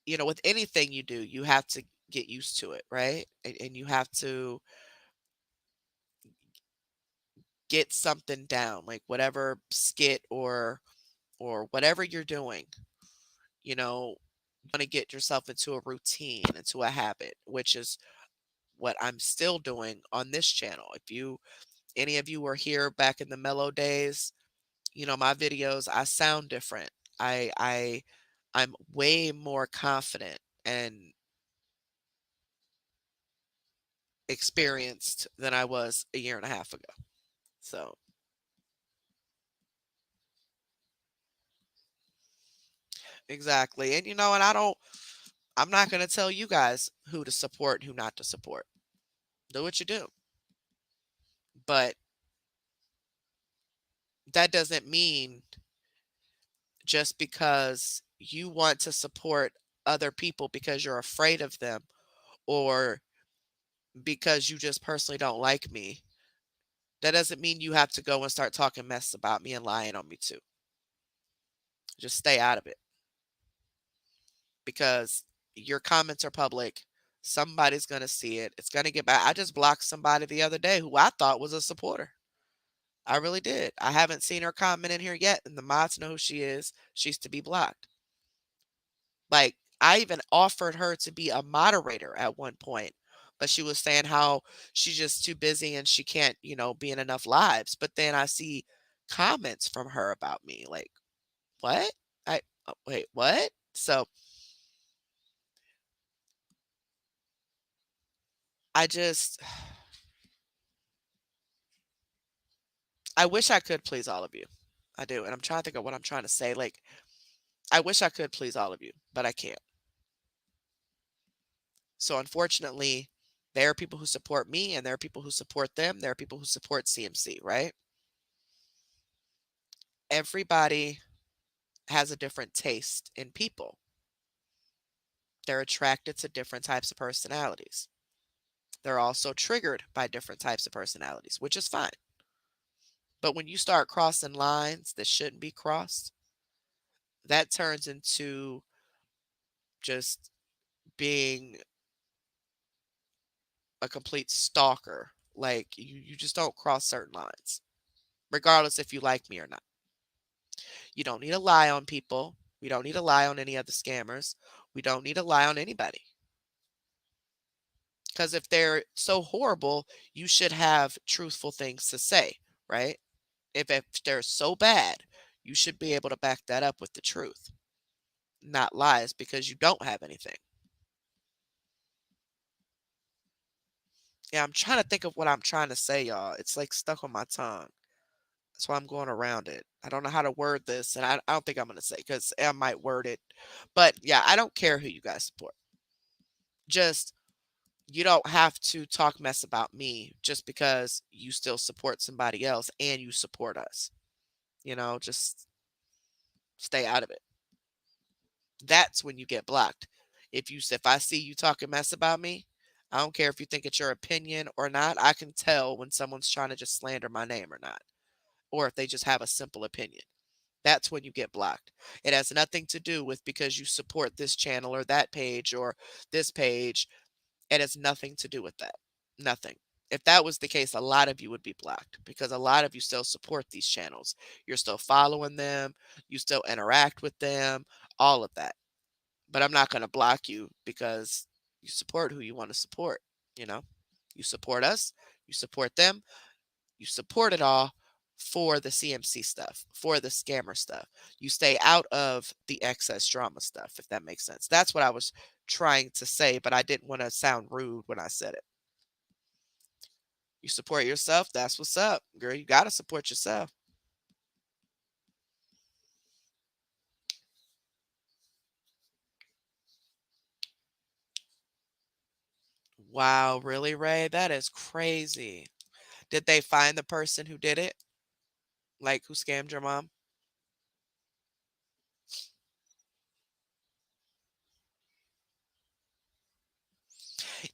with anything you do, you have to get used to it, right? And you have to get something down, like whatever skit or whatever you're doing, you want to get yourself into a routine, into a habit, which is what I'm still doing on this channel. If any of you were here back in the mellow days, my videos, I sound different. I'm way more confident and experienced than I was a year and a half ago. So, exactly. And and I'm not going to tell you guys who to support, who not to support. Do what you do. But that doesn't mean just because you want to support other people because you're afraid of them or because you just personally don't like me, that doesn't mean you have to go and start talking mess about me and lying on me too. Just stay out of it because your comments are public. Somebody's going to see it. It's going to get back. I just blocked somebody the other day who I thought was a supporter. I really did. I haven't seen her comment in here yet, and the mods know who she is. She's to be blocked. Like, I even offered her to be a moderator at one point, but she was saying how she's just too busy and she can't, be in enough lives. But then I see comments from her about me. Like, what? Wait, what? So I just, I wish I could please all of you. I do. And I'm trying to think of what I'm trying to say. Like, I wish I could please all of you, but I can't. So unfortunately, there are people who support me and there are people who support them. There are people who support CMC, right? Everybody has a different taste in people. They're attracted to different types of personalities. They're also triggered by different types of personalities, which is fine. But when you start crossing lines that shouldn't be crossed, that turns into just being a complete stalker. Like you just don't cross certain lines, regardless if you like me or not. You don't need to lie on people. We don't need to lie on any other scammers. We don't need to lie on anybody. Because if they're so horrible, you should have truthful things to say, right? If they're so bad, you should be able to back that up with the truth, not lies because you don't have anything. Yeah, I'm trying to think of what I'm trying to say, y'all. It's like stuck on my tongue. So I'm going around it. I don't know how to word this, and I don't think I'm going to say because I might word it. But yeah, I don't care who you guys support. Just you don't have to talk mess about me just because you still support somebody else and you support us. Just stay out of it. That's when you get blocked. If I see you talking mess about me, I don't care if you think it's your opinion or not. I can tell when someone's trying to just slander my name or not, or if they just have a simple opinion. That's when you get blocked. It has nothing to do with because you support this channel or that page or this page. It has nothing to do with that. Nothing. If that was the case, a lot of you would be blocked because a lot of you still support these channels. You're still following them, you still interact with them, all of that. But I'm not going to block you because you support who you want to support, you know? You support us, you support them, you support it all for the CMC stuff, for the scammer stuff. You stay out of the excess drama stuff, if that makes sense. That's what I was trying to say, but I didn't want to sound rude when I said it. You support yourself, that's what's up. Girl, you got to support yourself. Wow, really, Ray? That is crazy. Did they find the person who did it? Like who scammed your mom?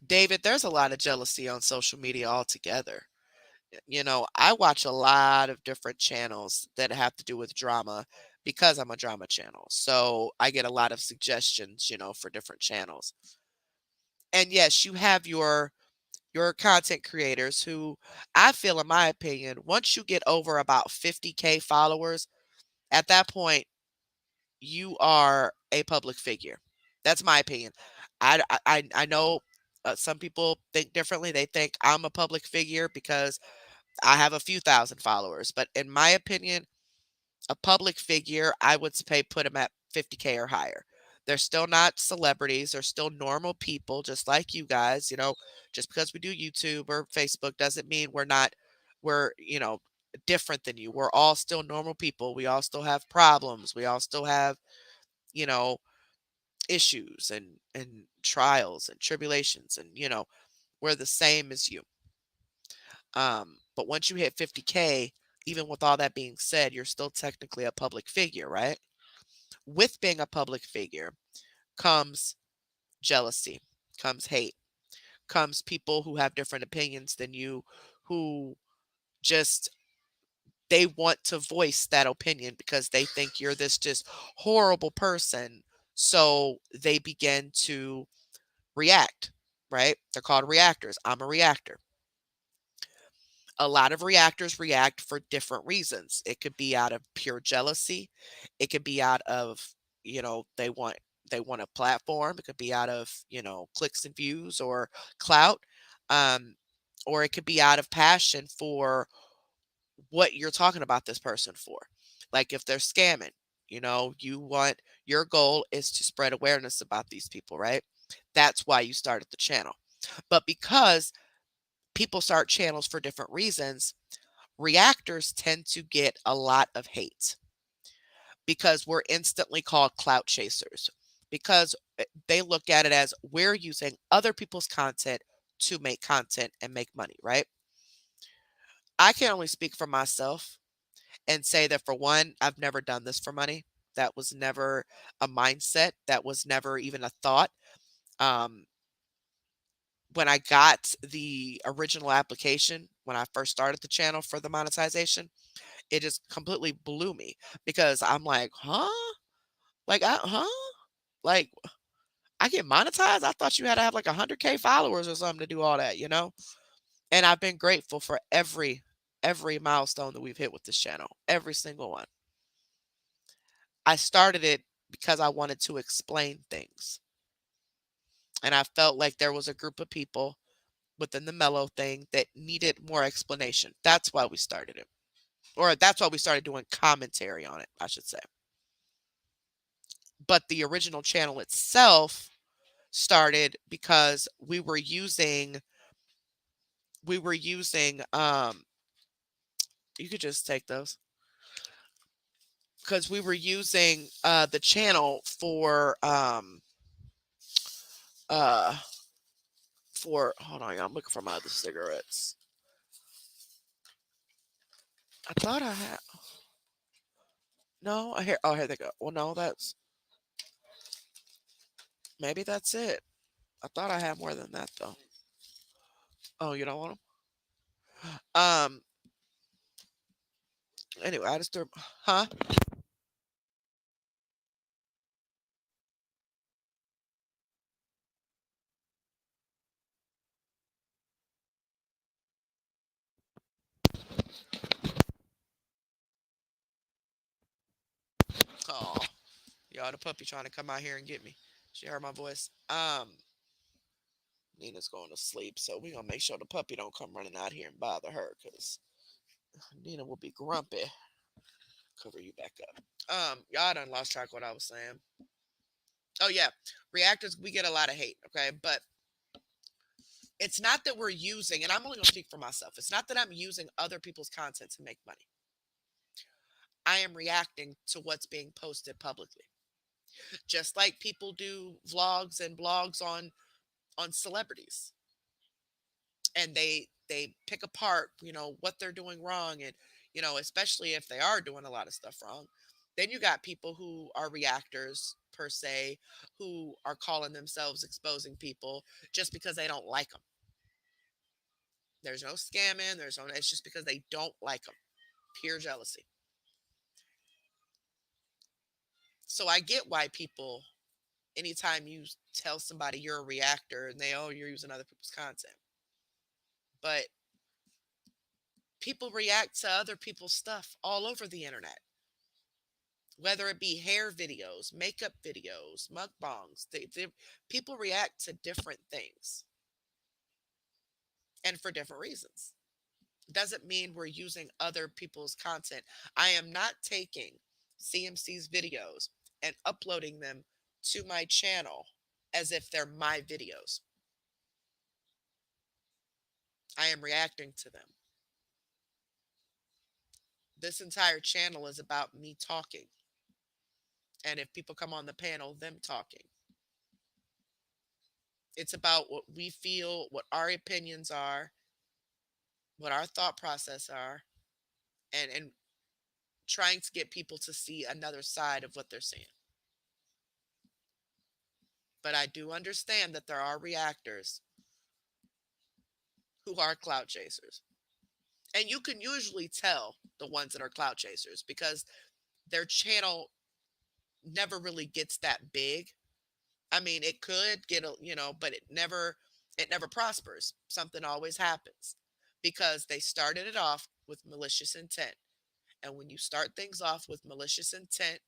David, there's a lot of jealousy on social media altogether. I watch a lot of different channels that have to do with drama because I'm a drama channel. So I get a lot of suggestions, for different channels. And yes, you have your content creators who I feel in my opinion, once you get over about 50K followers, at that point you are a public figure. That's my opinion. I know some people think differently. They think I'm a public figure because I have a few thousand followers, but in my opinion, a public figure, I would say put them at 50K or higher. They're still not celebrities. They're still normal people, just like you guys. Just because we do YouTube or Facebook doesn't mean we're different than you. We're all still normal people. We all still have problems. We all still have, you know, issues and trials and tribulations. And, we're the same as you. But once you hit 50K, even with all that being said, you're still technically a public figure, right? With being a public figure comes jealousy, comes hate, comes people who have different opinions than you, who just they want to voice that opinion because they think you're this just horrible person. So they begin to react, right? They're called reactors. I'm a reactor. A lot of reactors react for different reasons. It could be out of pure jealousy. It could be out of, they want a platform. It could be out of, clicks and views or clout. Um, or it could be out of passion for what you're talking about this person for. Like if they're scamming, your goal is to spread awareness about these people, right? That's why you started the channel. But because people start channels for different reasons, reactors tend to get a lot of hate because we're instantly called clout chasers because they look at it as we're using other people's content to make content and make money, right? I can only speak for myself and say that for one, I've never done this for money. That was never a mindset. That was never even a thought. Um, when I got the original application, when I first started the channel for the monetization, it just completely blew me because I'm like, huh? Huh? Like, I get monetized? I thought you had to have like 100K followers or something to do all that? And I've been grateful for every milestone that we've hit with this channel, every single one. I started it because I wanted to explain things. And I felt like there was a group of people within the mellow thing that needed more explanation. That's why we started it. Or that's why we started doing commentary on it, I should say. But the original channel itself started because we were using You could just take those because we were using the channel uh for hold on, y'all, I'm looking for my other cigarettes. I thought I had no. I hear oh here they go. Well, no, that's maybe that's it. I thought I had more than that though. Oh, you don't want them? Anyway, I just threw. Huh? Oh, y'all, the puppy trying to come out here and get me. She heard my voice. Nina's going to sleep, so we gonna make sure the puppy don't come running out here and bother her, cause Nina will be grumpy. Cover you back up. Y'all done lost track of what I was saying. Oh yeah, reactors. We get a lot of hate. Okay, but it's not that we're using, and I'm only gonna speak for myself. It's not that I'm using other people's content to make money. I am reacting to what's being posted publicly, just like people do vlogs and blogs on celebrities, and they pick apart what they're doing wrong, and especially if they are doing a lot of stuff wrong. Then you got people who are reactors per se, who are calling themselves exposing people just because they don't like them. There's no scamming, there's no, it's just because they don't like them. Pure jealousy. So I get why people, anytime you tell somebody you're a reactor and you're using other people's content. But people react to other people's stuff all over the internet, whether it be hair videos, makeup videos, mukbangs. People react to different things and for different reasons. Doesn't mean we're using other people's content. I am not taking CMC's videos and uploading them to my channel as if they're my videos. I am reacting to them. This entire channel is about me talking. And if people come on the panel, them talking. It's about what we feel, what our opinions are, what our thought process are, and trying to get people to see another side of what they're seeing. But I do understand that there are reactors who are clout chasers. And you can usually tell the ones that are clout chasers because their channel never really gets that big. I mean, it could get but it never prospers. Something always happens because they started it off with malicious intent. And when you start things off with malicious intent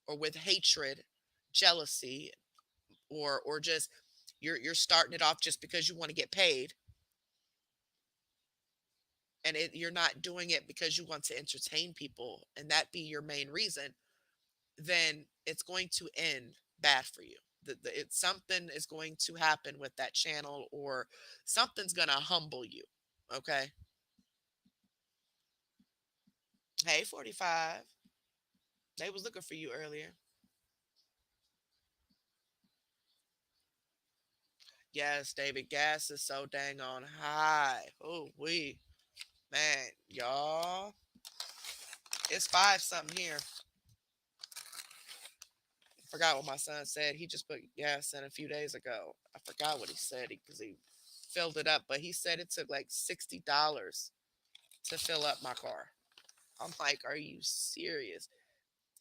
or with hatred, jealousy, or just you're starting it off just because you want to get paid, and you're not doing it because you want to entertain people and that be your main reason, then it's going to end bad for you. Something is going to happen with that channel, or something's going to humble you. Okay. Hey, 45. They was looking for you earlier. Yes, David, gas is so dang on high. Oh, man, y'all. It's five something here. I forgot what my son said. He just put gas in a few days ago. I forgot what he said because he filled it up, but he said it took like $60 to fill up my car. I'm like, are you serious?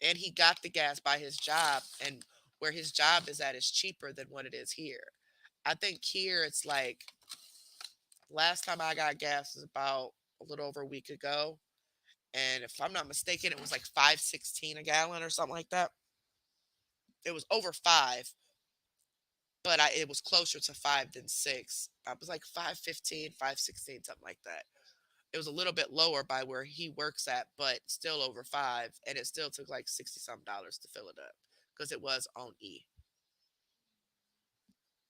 And he got the gas by his job, and where his job is at is cheaper than what it is here. I think here it's like last time I got gas was about a little over a week ago, and if I'm not mistaken, it was like 5.16 a gallon or something like that. It was over five, but it was closer to five than six. I was like 5.15, 5.16, something like that. It was a little bit lower by where he works at, but still over five, and it still took like 60 some dollars to fill it up because it was on E.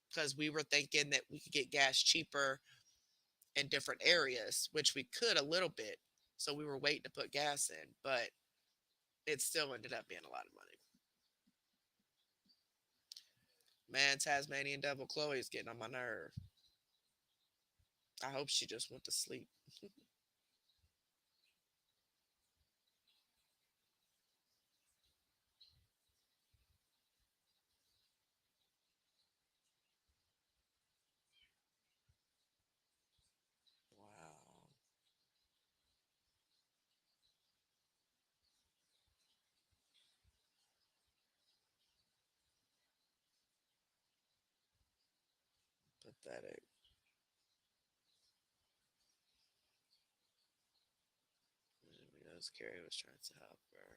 Because we were thinking that we could get gas cheaper in different areas, which we could a little bit, So we were waiting to put gas in, but it still ended up being a lot of money. Man, Tasmanian Devil Chloe is getting on my nerve. I hope she just went to sleep. Wow. Pathetic. Because Carrie was trying to help her.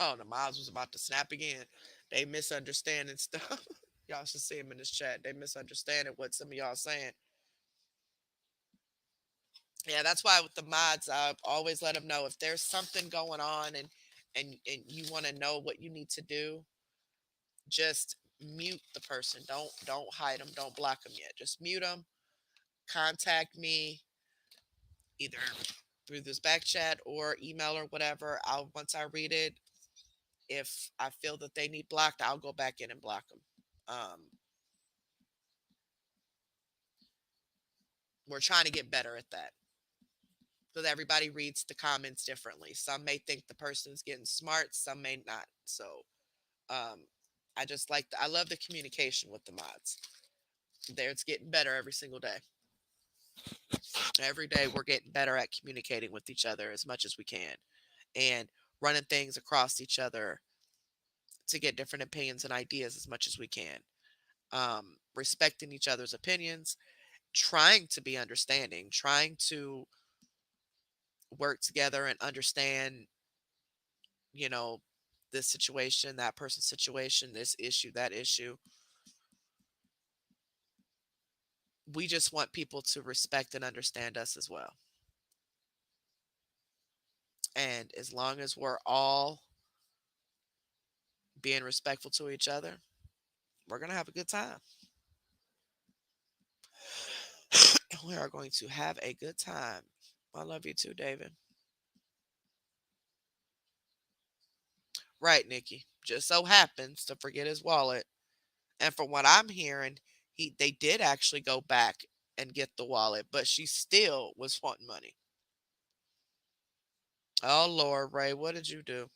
Oh, the Miles was about to snap again. They misunderstanding stuff. Y'all should see him in this chat. They misunderstanding what some of y'all saying. Yeah, that's why with the mods, I always let them know if there's something going on and you want to know what you need to do, just mute the person. Don't hide them. Don't block them yet. Just mute them. Contact me either through this back chat or email or whatever. I'll once I read it, if I feel that they need blocked, I'll go back in and block them. We're trying to get better at that because everybody reads the comments differently. Some may think the person's getting smart, some may not. So um, I just I love the communication with the mods. There, it's getting better every single day. Every day we're getting better at communicating with each other as much as we can and running things across each other to get different opinions and ideas as much as we can. Respecting each other's opinions, trying to be understanding, trying to work together and understand, you know, this situation, that person's situation, this issue, that issue. We just want people to respect and understand us as well. And as long as we're all being respectful to each other, we're going to have a good time. We are going to have a good time. I love you too, David. Right, Nikki. Just so happens to forget his wallet. And from what I'm hearing, they did actually go back and get the wallet, but she still was wanting money. Oh Lord, Ray, what did you do?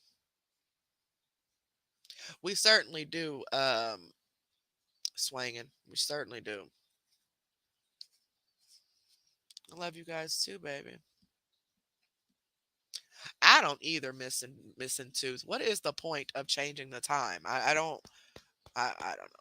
We certainly do, swinging. We certainly do. I love you guys too, baby. I don't either, missing twos. What is the point of changing the time? I don't. I don't know.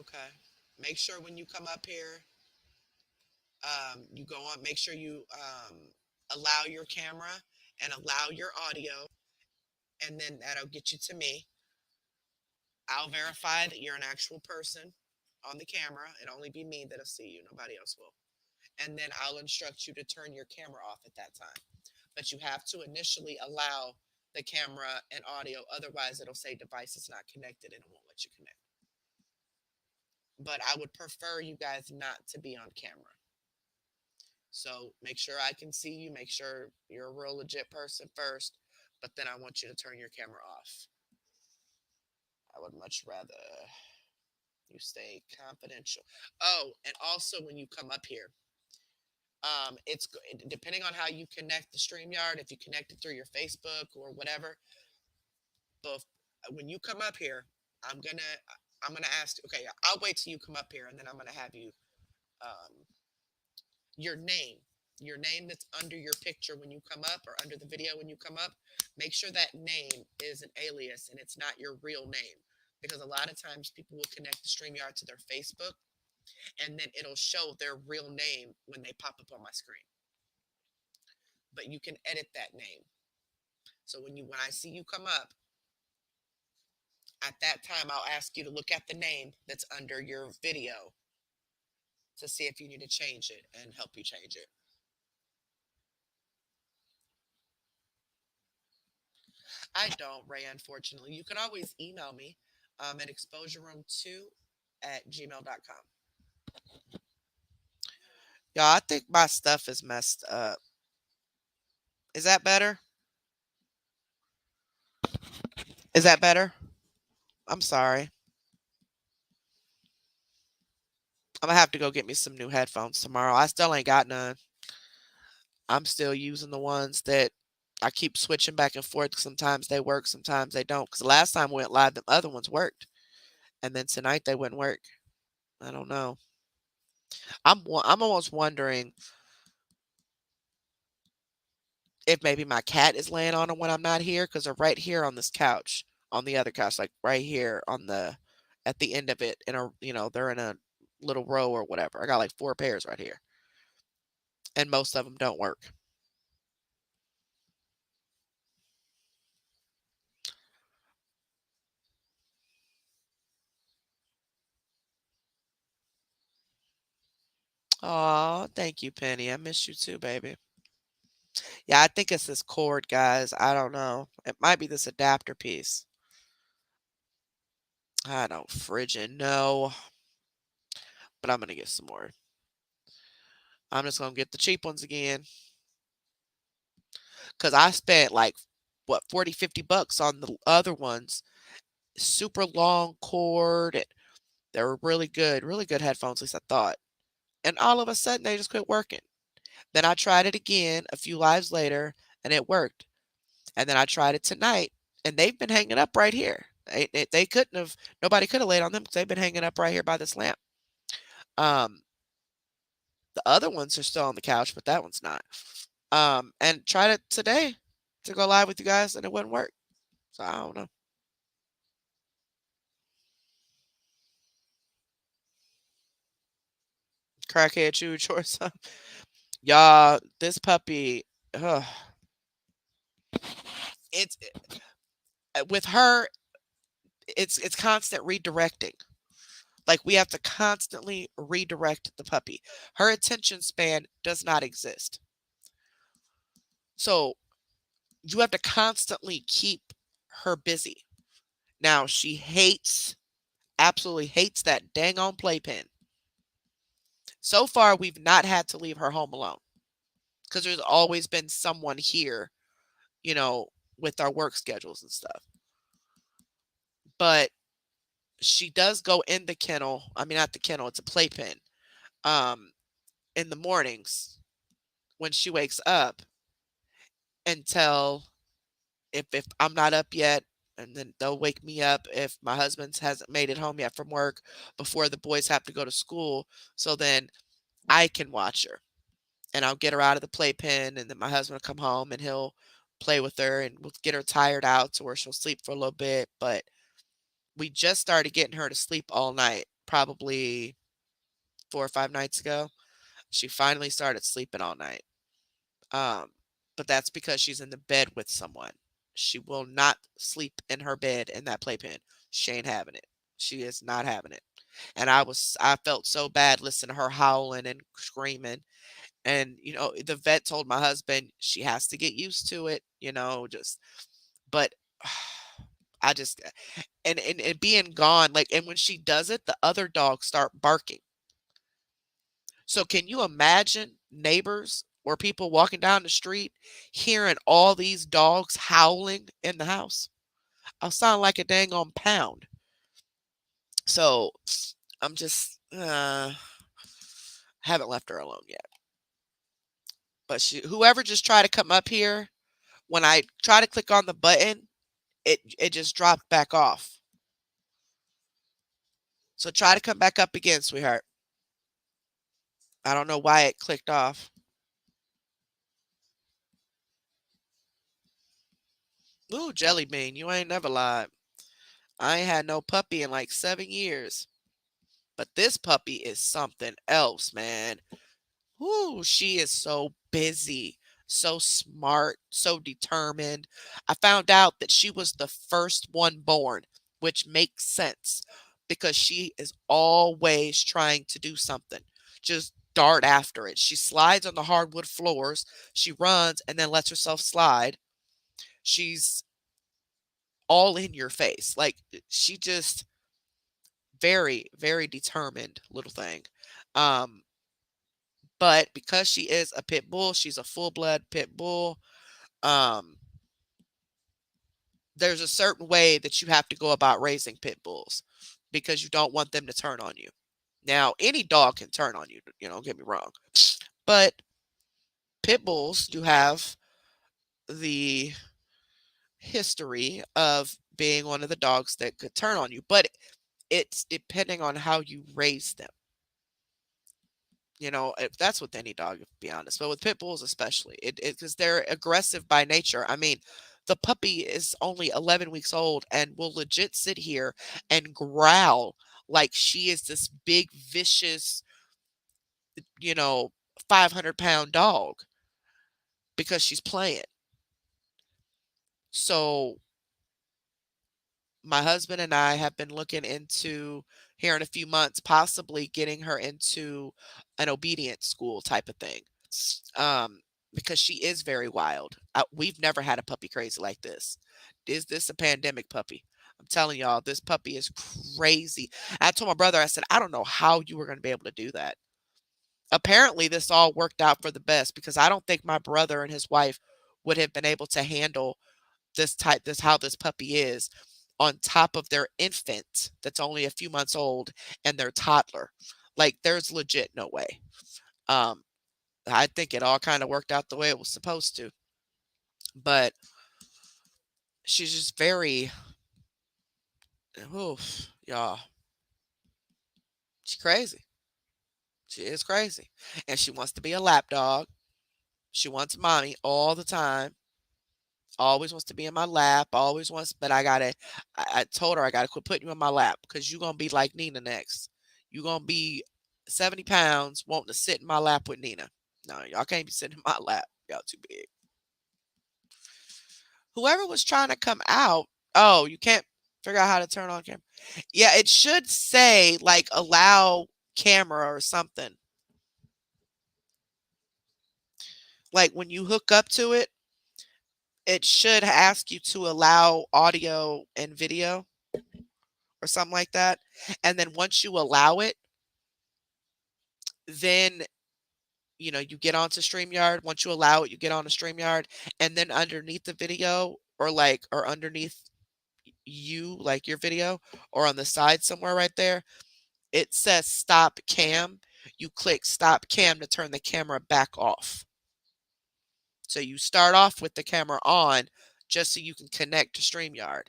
Okay. Make sure when you come up here, you go on. Make sure you allow your camera and allow your audio, and then that'll get you to me. I'll verify that you're an actual person on the camera. It'll only be me that'll see you. Nobody else will. And then I'll instruct you to turn your camera off at that time. But you have to initially allow the camera and audio. Otherwise, it'll say device is not connected and it won't let you connect. But I would prefer you guys not to be on camera. So make sure I can see you. Make sure you're a real legit person first. But then I want you to turn your camera off. I would much rather you stay confidential. Oh, and also when you come up here, it's depending on how you connect the StreamYard. If you connect it through your Facebook or whatever, but when you come up here, I'm gonna I'm gonna ask. Okay, I'll wait till you come up here, and then I'm gonna have you um, your name. Your name that's under your picture when you come up or under the video when you come up, make sure that name is an alias and it's not your real name. Because a lot of times people will connect the StreamYard to their Facebook and then it'll show their real name when they pop up on my screen. But you can edit that name. So when I see you come up, At that time, I'll ask you to look at the name that's under your video to see if you need to change it and help you change it. I don't, Ray, unfortunately. You can always email me at exposureroom2 at gmail.com. Y'all, I think my stuff is messed up. Is that better? Is that better? I'm sorry. I'm gonna have to go get me some new headphones tomorrow. I still ain't got none. I'm still using the ones that I keep switching back and forth. Sometimes they work, sometimes they don't. Because the last time we went live, the other ones worked, and then tonight they wouldn't work. I don't know. I'm almost wondering if maybe my cat is laying on them when I'm not here because they're right here on this couch, on the other couch, like right here on the at the end of it. In a they're in a little row or whatever. I got like 4 pairs right here, and most of them don't work. Oh, thank you, Penny. I miss you too, baby. Yeah, I think it's this cord, guys. I don't know. It might be this adapter piece. I don't frigid know, but I'm gonna get some more. I'm just gonna get the cheap ones again because I spent like what 40, $50 on the other ones. Super long cord. And they were really good headphones. At least I thought. And all of a sudden, they just quit working. Then I tried it again a few lives later, and it worked. And then I tried it tonight, and they've been hanging up right here. They couldn't have. Nobody could have laid on them because they've been hanging up right here by this lamp. Um, the other ones are still on the couch, but that one's not. And tried it today to go live with you guys, and it wouldn't work. So I don't know. Crackhead chew chores. Y'all, this puppy, ugh, it's with her. It's constant redirecting. Like we have to constantly redirect the puppy. Her attention span does not exist. So you have to constantly keep her busy. Now she hates, absolutely hates that dang on playpen. So far, we've not had to leave her home alone because there's always been someone here, you know, with our work schedules and stuff. But she does go in the kennel. I mean, not the kennel, it's a playpen. Um, in the mornings when she wakes up until if I'm not up yet, and then they'll wake me up if my husband hasn't made it home yet from work before the boys have to go to school. So then I can watch her and I'll get her out of the playpen, and then my husband will come home and he'll play with her and we'll get her tired out to where she'll sleep for a little bit. But we just started getting her to sleep all night, probably 4 or 5 nights ago. She finally started sleeping all night. Um, but that's because she's in the bed with someone. She will not sleep in her bed in that playpen. She ain't having it. She is not having it. And I felt so bad listening to her howling and screaming. And, the vet told my husband she has to get used to it, just, but I just, and being gone, like, and when she does it, the other dogs start barking. So can you imagine neighbors or people walking down the street hearing all these dogs howling in the house? I'll sound like a dang on pound. So I'm just haven't left her alone yet. But whoever just tried to come up here, when I try to click on the button, it just dropped back off. So try to come back up again, sweetheart. I don't know why it clicked off. Ooh, Jelly Bean, you ain't never lied. I ain't had no puppy in like 7 years. But this puppy is something else, man. Ooh, she is so busy, so smart, so determined. I found out that she was the first one born. which makes sense because she is always trying to do something. Just dart after it. She slides on the hardwood floors, she runs and then lets herself slide. She's all in your face. Like she just very, very determined little thing. Um, but because she is a pit bull, she's a full blood pit bull. Um, there's a certain way that you have to go about raising pit bulls because you don't want them to turn on you. Now, any dog can turn on you, don't get me wrong. But pit bulls do have the history of being one of the dogs that could turn on you, but it's depending on how you raise them. If that's with any dog, to be honest, but with pit bulls especially, it because they're aggressive by nature. I mean, the puppy is only 11 weeks old and will legit sit here and growl like she is this big, vicious, you know, 500-pound dog because she's playing. So my husband and I have been looking into here in a few months, possibly getting her into an obedience school type of thing. Um, because she is very wild. We've never had a puppy crazy like this. Is this a pandemic puppy? I'm telling y'all, this puppy is crazy. I told my brother, I said, I don't know how you were going to be able to do that. Apparently, this all worked out for the best because I don't think my brother and his wife would have been able to handle how this puppy is on top of their infant that's only a few months old and their toddler. Like there's legit no way. Um, I think it all kind of worked out the way it was supposed to. But she's just very, oof, y'all. She's crazy. She is crazy. And she wants to be a lap dog. She wants mommy all the time. Always wants to be in my lap. Always wants, but I told her I gotta quit putting you in my lap because you're gonna be like Nina next. You're gonna be 70 pounds wanting to sit in my lap with Nina. No, y'all can't be sitting in my lap. Y'all too big. Whoever was trying to come out, oh, you can't figure out how to turn on camera. Yeah, it should say like allow camera or something. Like when you hook up to it, it should ask you to allow audio and video or something like that. And then once you allow it, then you get onto StreamYard. Once you allow it, you get on a StreamYard, and then underneath the video or underneath you, like your video, or on the side somewhere right there, it says stop cam. You click stop cam to turn the camera back off. So you start off with the camera on just so you can connect to StreamYard.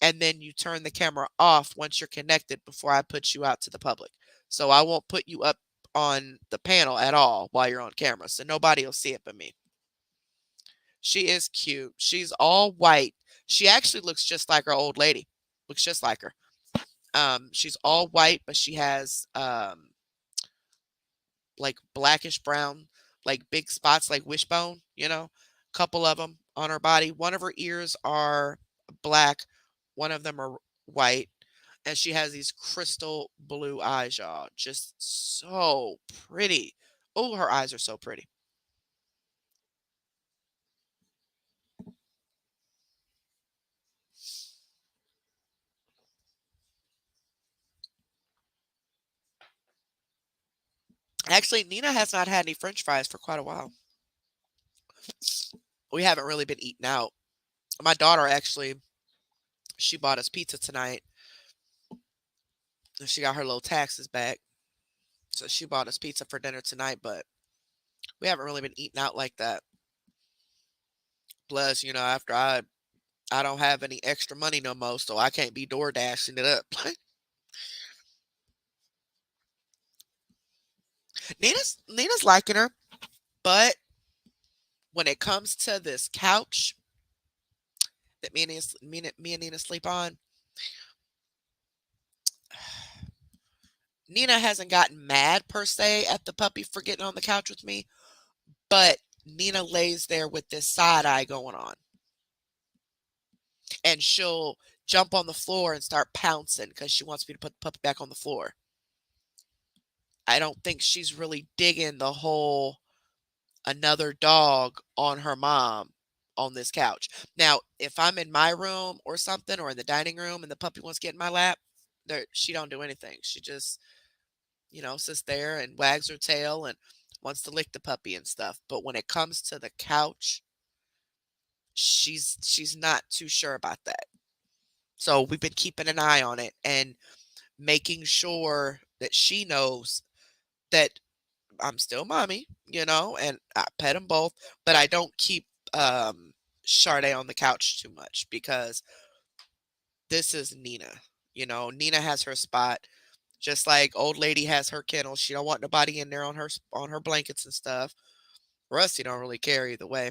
And then you turn the camera off once you're connected before I put you out to the public. So I won't put you up on the panel at all while you're on camera. So nobody will see it but me. She is cute. She's all white. She actually looks just like her old lady. Looks just like her. She's all white, but she has like blackish brown, like big spots like wishbone, couple of them on her body. One of her ears are black, one of them are white, and she has these crystal blue eyes, y'all. Just so pretty. Oh, her eyes are so pretty. Actually, Nina has not had any French fries for quite a while. We haven't really been eating out. My daughter actually, she bought us pizza tonight. She got her little taxes back. So she bought us pizza for dinner tonight, but we haven't really been eating out like that. Plus, after I don't have any extra money no more, so I can't be door dashing it up. Nina's liking her, but when it comes to this couch that me and Nina sleep on, Nina hasn't gotten mad per se at the puppy for getting on the couch with me, but Nina lays there with this side eye going on. And she'll jump on the floor and start pouncing because she wants me to put the puppy back on the floor. I don't think she's really digging the whole another dog on her mom on this couch. Now, if I'm in my room or something or in the dining room and the puppy wants to get in my lap, she don't do anything. She just, sits there and wags her tail and wants to lick the puppy and stuff. But when it comes to the couch, she's not too sure about that. So we've been keeping an eye on it and making sure that she knows that I'm still mommy, and I pet them both, but I don't keep Sade on the couch too much because this is Nina. Nina has her spot, just like old lady has her kennel. She don't want nobody in there on her blankets and stuff. Rusty don't really care either way,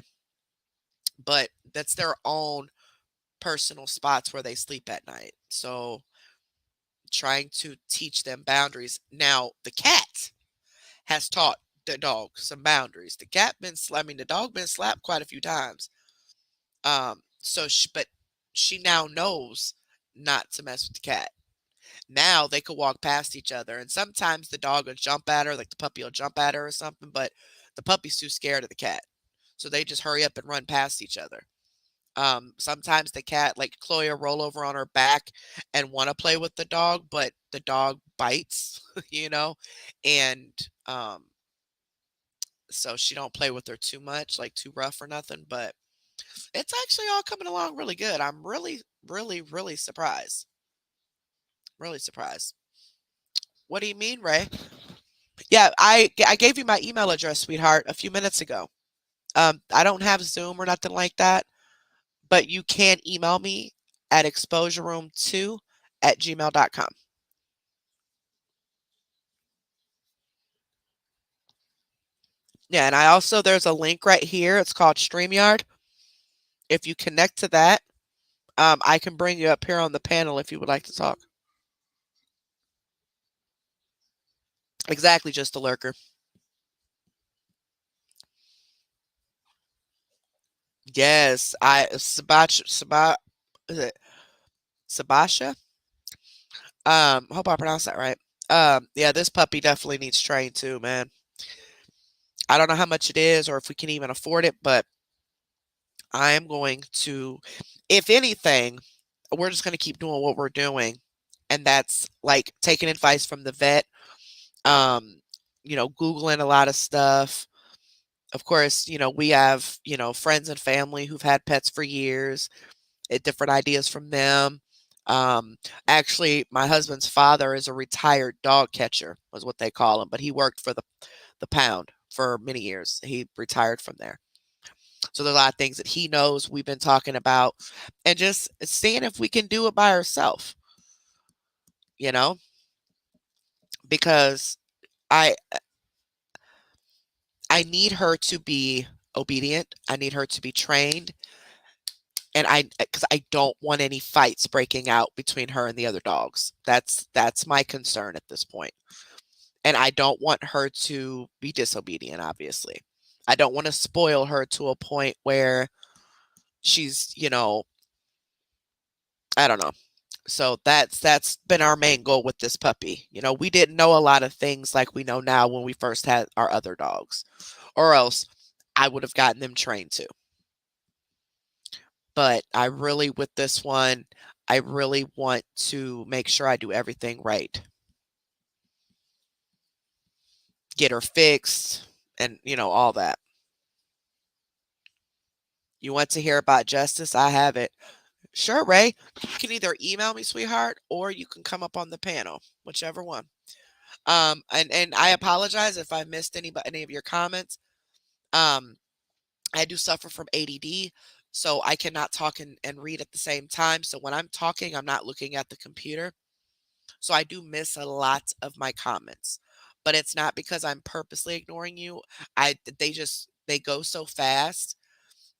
but that's their own personal spots where they sleep at night. So trying to teach them boundaries. Now the cat has taught the dog some boundaries. The dog been slapped quite a few times. But she now knows not to mess with the cat. Now they could walk past each other, and sometimes the dog will jump at her, like the puppy will jump at her or something, but the puppy's too scared of the cat. So they just hurry up and run past each other. Sometimes the cat, like Chloe, will roll over on her back and want to play with the dog, but the dog bites, and um, so she don't play with her too much, like too rough or nothing. But it's actually all coming along really good. I'm really, really, really surprised. Really surprised. What do you mean, Ray? Yeah, I gave you my email address, sweetheart, a few minutes ago. I don't have Zoom or nothing like that, but you can email me at exposureroom2@gmail.com. Yeah, and there's a link right here. It's called StreamYard. If you connect to that, I can bring you up here on the panel if you would like to talk. Exactly, just a lurker. Yes, is it Sabasha? Hope I pronounced that right. Yeah, this puppy definitely needs trained too, man. I don't know how much it is or if we can even afford it, but I am going to, if anything, we're just going to keep doing what we're doing, and that's like taking advice from the vet. Um, Googling a lot of stuff. Of course, we have friends and family who've had pets for years. Different ideas from them. Um, Actually, my husband's father is a retired dog catcher, was what they call him, but he worked for the pound for many years. He retired from there. So there's a lot of things that he knows we've been talking about and just seeing if we can do it by ourselves, you know, because I I need her to be obedient. I need her to be trained and because I don't want any fights breaking out between her and the other dogs. That's my concern at this point. And I don't want her to be disobedient, obviously. I don't want to spoil her to a point where she's, I don't know. So that's been our main goal with this puppy. We didn't know a lot of things like we know now when we first had our other dogs, or else I would have gotten them trained too. But I really, with this one, I really want to make sure I do everything right. Get her fixed and, all that. You want to hear about justice? I have it. Sure, Ray. You can either email me, sweetheart, or you can come up on the panel, whichever one. And I apologize if I missed any of your comments. Um, I do suffer from ADD, so I cannot talk and read at the same time. So when I'm talking, I'm not looking at the computer. So I do miss a lot of my comments. But it's not because I'm purposely ignoring you. They go so fast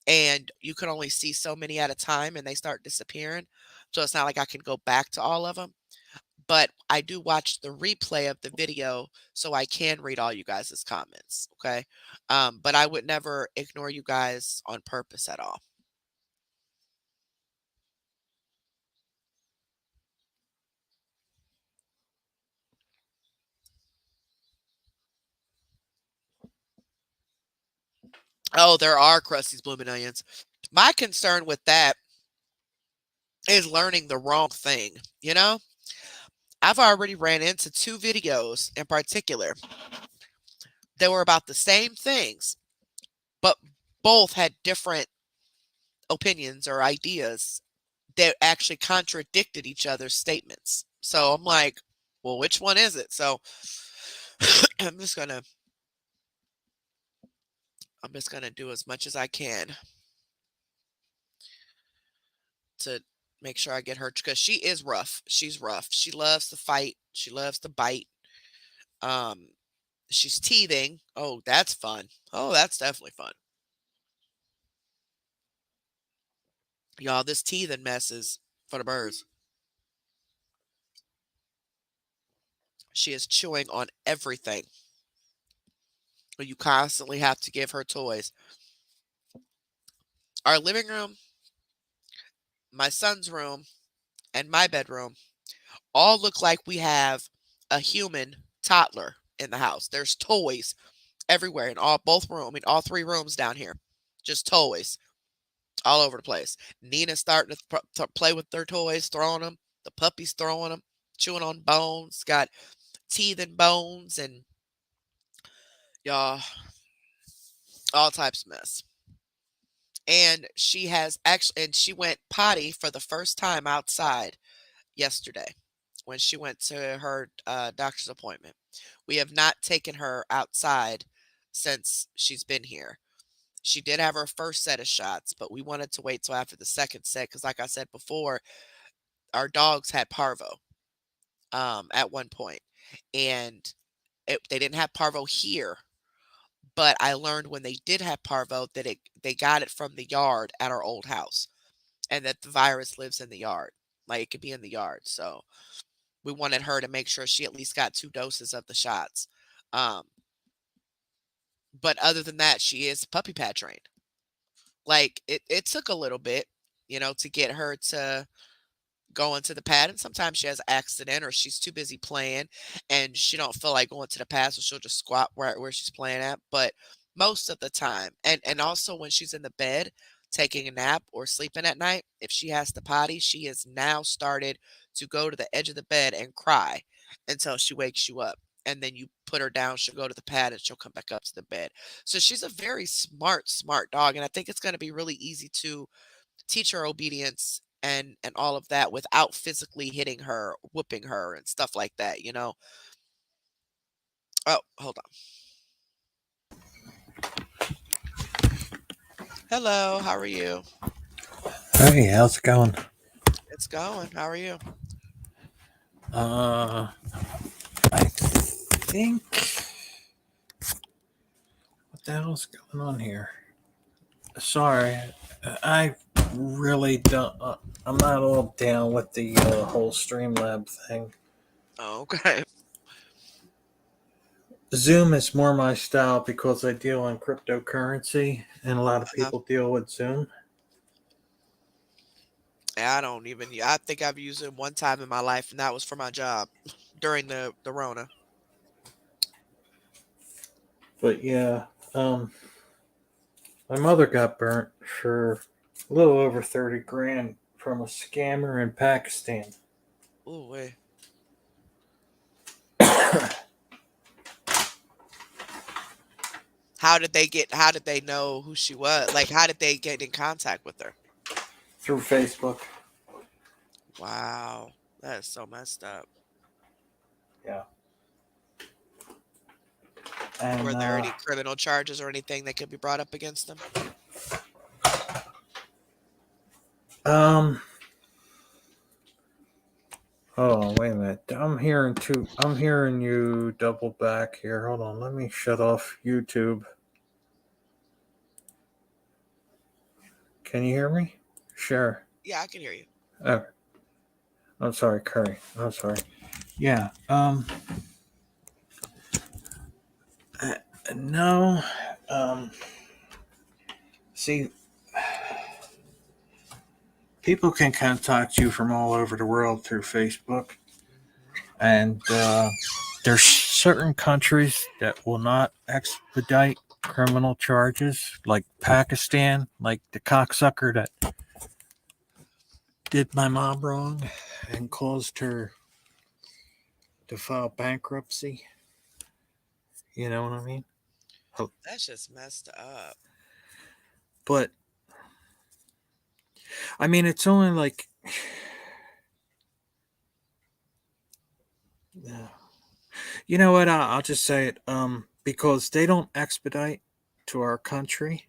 and you can only see so many at a time and they start disappearing. So it's not like I can go back to all of them. But I do watch the replay of the video so I can read all you guys' comments. Okay. But I would never ignore you guys on purpose at all. Oh, there are Krusty's Blooming Onions. My concern with that is learning the wrong thing. I've already ran into two videos in particular that were about the same things, but both had different opinions or ideas that actually contradicted each other's statements. So I'm like, well, which one is it? So I'm just gonna do as much as I can to make sure I get her because she is rough. She's rough. She loves to fight. She loves to bite. Um, she's teething. Oh, that's fun. Oh, that's definitely fun. Y'all, this teething mess is for the birds. She is chewing on everything. You constantly have to give her toys. Our living room, my son's room, and my bedroom all look like we have a human toddler in the house. There's toys everywhere in all three rooms down here. Just toys all over the place. Nina's starting to play with their toys, throwing them. The puppy's throwing them, chewing on bones. Got teeth and bones and y'all, all types of mess. And she went potty for the first time outside yesterday when she went to her doctor's appointment. We have not taken her outside since she's been here. She did have her first set of shots, but we wanted to wait till after the second set because, like I said before, our dogs had parvo at one point, and they didn't have parvo here. But I learned when they did have parvo that they got it from the yard at our old house, and that the virus lives in the yard, like it could be in the yard. So we wanted her to make sure she at least got 2 doses of the shots. Um, but other than that, she is puppy pad trained. Like it took a little bit, to get her to going to the pad, and sometimes she has an accident or she's too busy playing and she don't feel like going to the pad, so she'll just squat right where she's playing at. But most of the time, and also when she's in the bed taking a nap or sleeping at night, if she has to potty, she has now started to go to the edge of the bed and cry until she wakes you up. And then you put her down, she'll go to the pad and she'll come back up to the bed. So she's a very smart dog. And I think it's going to be really easy to teach her obedience and all of that without physically hitting her, whooping her and stuff like that. Oh, hold on. Hello, how are you? Hey, how's it going? It's going. How are you? Uh, I think what the hell's going on here? Sorry, I really don't. I'm not all down with the whole Streamlab thing. Oh, okay. Zoom is more my style because I deal in cryptocurrency, and a lot of Uh, people deal with Zoom. I don't even. I think I've used it one time in my life, and that was for my job during the Rona. But yeah, um, my mother got burnt for a little over 30 grand from a scammer in Pakistan. Ooh, wait. How did they know who she was? Like, how did they get in contact with her? Through Facebook. Wow, that is so messed up. Yeah. Were And there any criminal charges or anything that could be brought up against them? um hold on, wait a minute. I'm hearing you double back here. Hold on, let me shut off YouTube. Can you hear me? Sure. Yeah, I can hear you. Oh, I'm sorry, Curry. I'm sorry. Yeah. Uh, no. Um See, people can contact you from all over the world through Facebook, and there's certain countries that will not expedite criminal charges, like Pakistan, like the cocksucker that did my mom wrong and caused her to file bankruptcy. You know what I mean? Oh, That's just messed up. but I mean, it's only like, you know what? I'll just say it. Because they don't expedite to our country,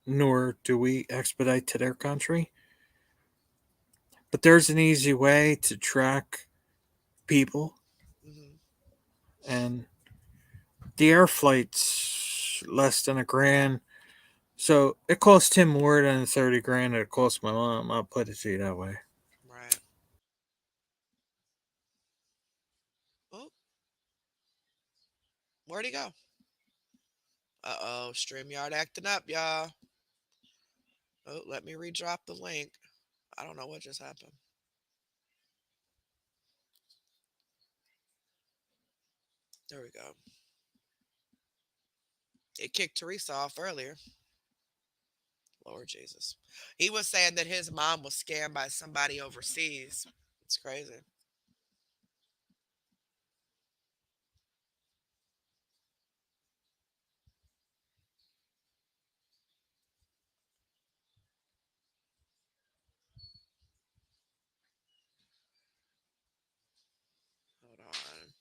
nor do we expedite to their country. But there's an easy way to track people, Hmm. and the air flight's less than a grand. So it cost him more than 30 grand it cost my mom. I'll put it to you that way. Right. Oh, where'd he go? Uh-oh, StreamYard acting up, y'all. Oh, let me redrop the link. I don't know what just happened. There we go. It kicked Teresa off earlier. Lord Jesus. He was saying that his mom was scammed by somebody overseas. It's crazy. Hold on.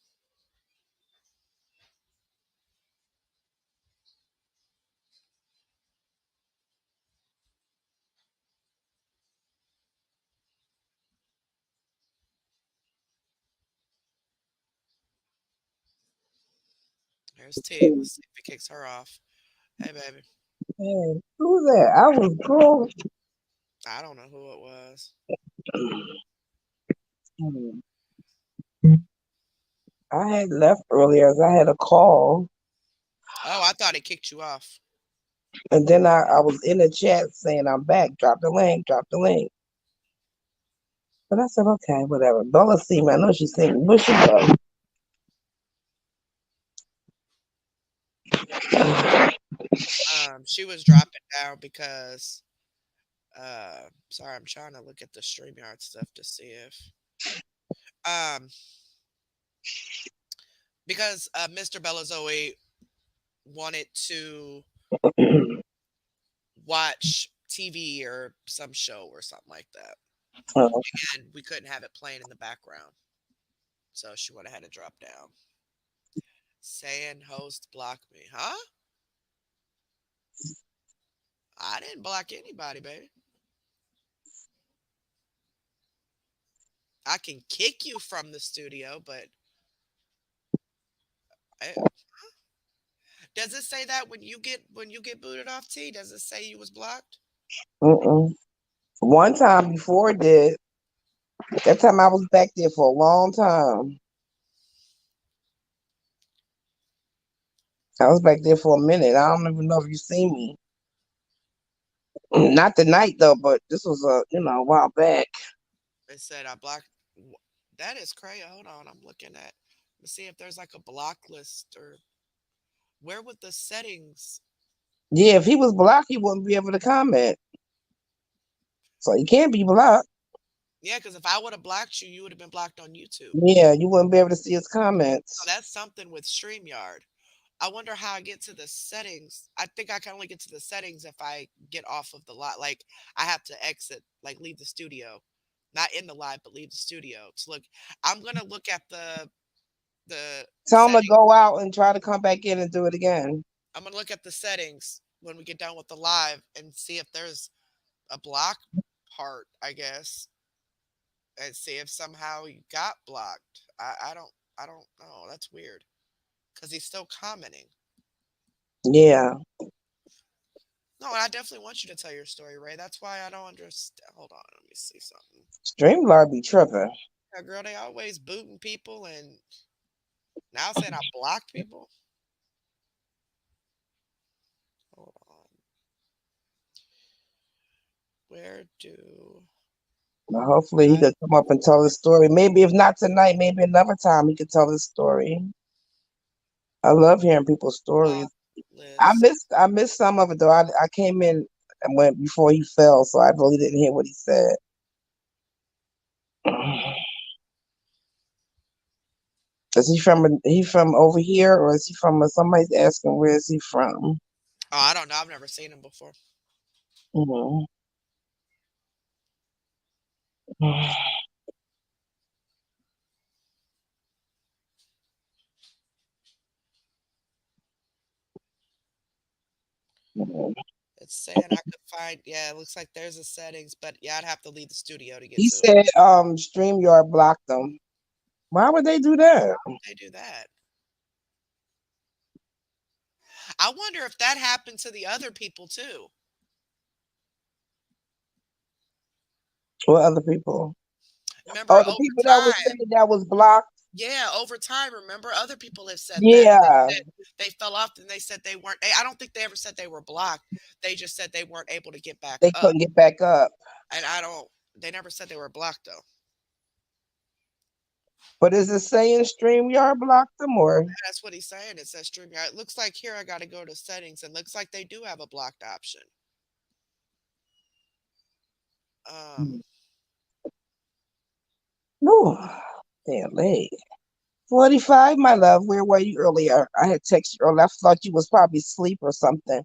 There's T. Hey, Let's see if it kicks her off. Hey, baby. who's that? I was broke. I don't know who it was. I had left earlier as I had a call, Oh, I thought it kicked you off. and then I was in the chat saying I'm back. Drop the link. Drop the link. But I said, okay, whatever. Bella see me. I know she's singing. Where she go? She was dropping down because sorry, I'm trying to look at the StreamYard stuff to see if um because Mr. Bellazoe wanted to watch TV or some show or something like that. Oh, And we couldn't have it playing in the background. So she went ahead and dropped down. Saying host blocked me. Huh? I didn't block anybody, baby. I can kick you from the studio, but I, does it say that when you get booted off T? Does it say you was blocked? mm-mm. One time before it did. That time I was back there for a long time. I was back there for a minute. I don't even know if you see me. Not tonight though, but this was a while back. It said I blocked. That is crazy. Hold on, I'm looking at. Let's see if there's like a block list or where would the settings. Yeah, if he was blocked, he wouldn't be able to comment. So he can't be blocked. Yeah, because if I would have blocked you, you would have been blocked on YouTube. Yeah, you wouldn't be able to see his So comments. that's something with StreamYard. I wonder how I get to the settings. I think I can only get to the settings if I get off of the lot. Like I have to exit, like leave the studio, not in the live, but leave the studio to look. I'm gonna look at the Tell him to setting. go out and try to come back in and do it again. I'm gonna look at the settings when we get done with the live and see if there's a block part, I guess, and see if somehow you got blocked. I don't know. That's weird because he's still commenting. Yeah, No, and I definitely want you to tell your story, Ray. That's why I don't understand. Hold on, let me see something. Streamlord be tripping. Yeah, girl, they always booting people, and now saying I blocked people. Hold on, where do Now, hopefully he I? could come up and tell his story. Maybe if not tonight, maybe another time he could tell his story. I love hearing people's Uh, stories. list. I missed some of it though. I came in and went before he fell, so I really didn't hear what he said. Is he from over here or is he from somebody's asking where is he from? Oh, I don't know. I've never seen him before. Mhm. It's saying I could find. Yeah, it looks like there's a settings, but yeah, I'd have to leave the studio to get He to it. said StreamYard blocked them. Why would they do that? They do that. I wonder if that happened to the other people too. What other people? Remember Oh, the over people that was time. saying that was blocked. Yeah, over time. Remember, other people have said that. Yeah, They said they fell off, and they said they weren't. I don't think they ever said they were blocked. They just said they weren't able to get back they up. couldn't get back up. And I don't. They never said they were blocked though. But is it saying StreamYard blocked them or? That's what he's saying. It says StreamYard. It looks like here I got to go to settings, and looks like they do have a blocked option. Um, No, damn late. 45, my love. Where were you earlier? I had texted you earlier. I thought you was probably asleep or something.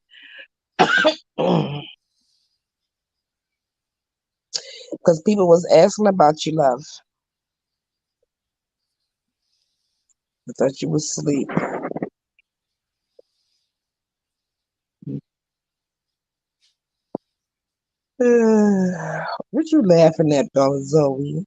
Because people was asking about you, love. I thought you was asleep. What you laughing at, Bella Zoe?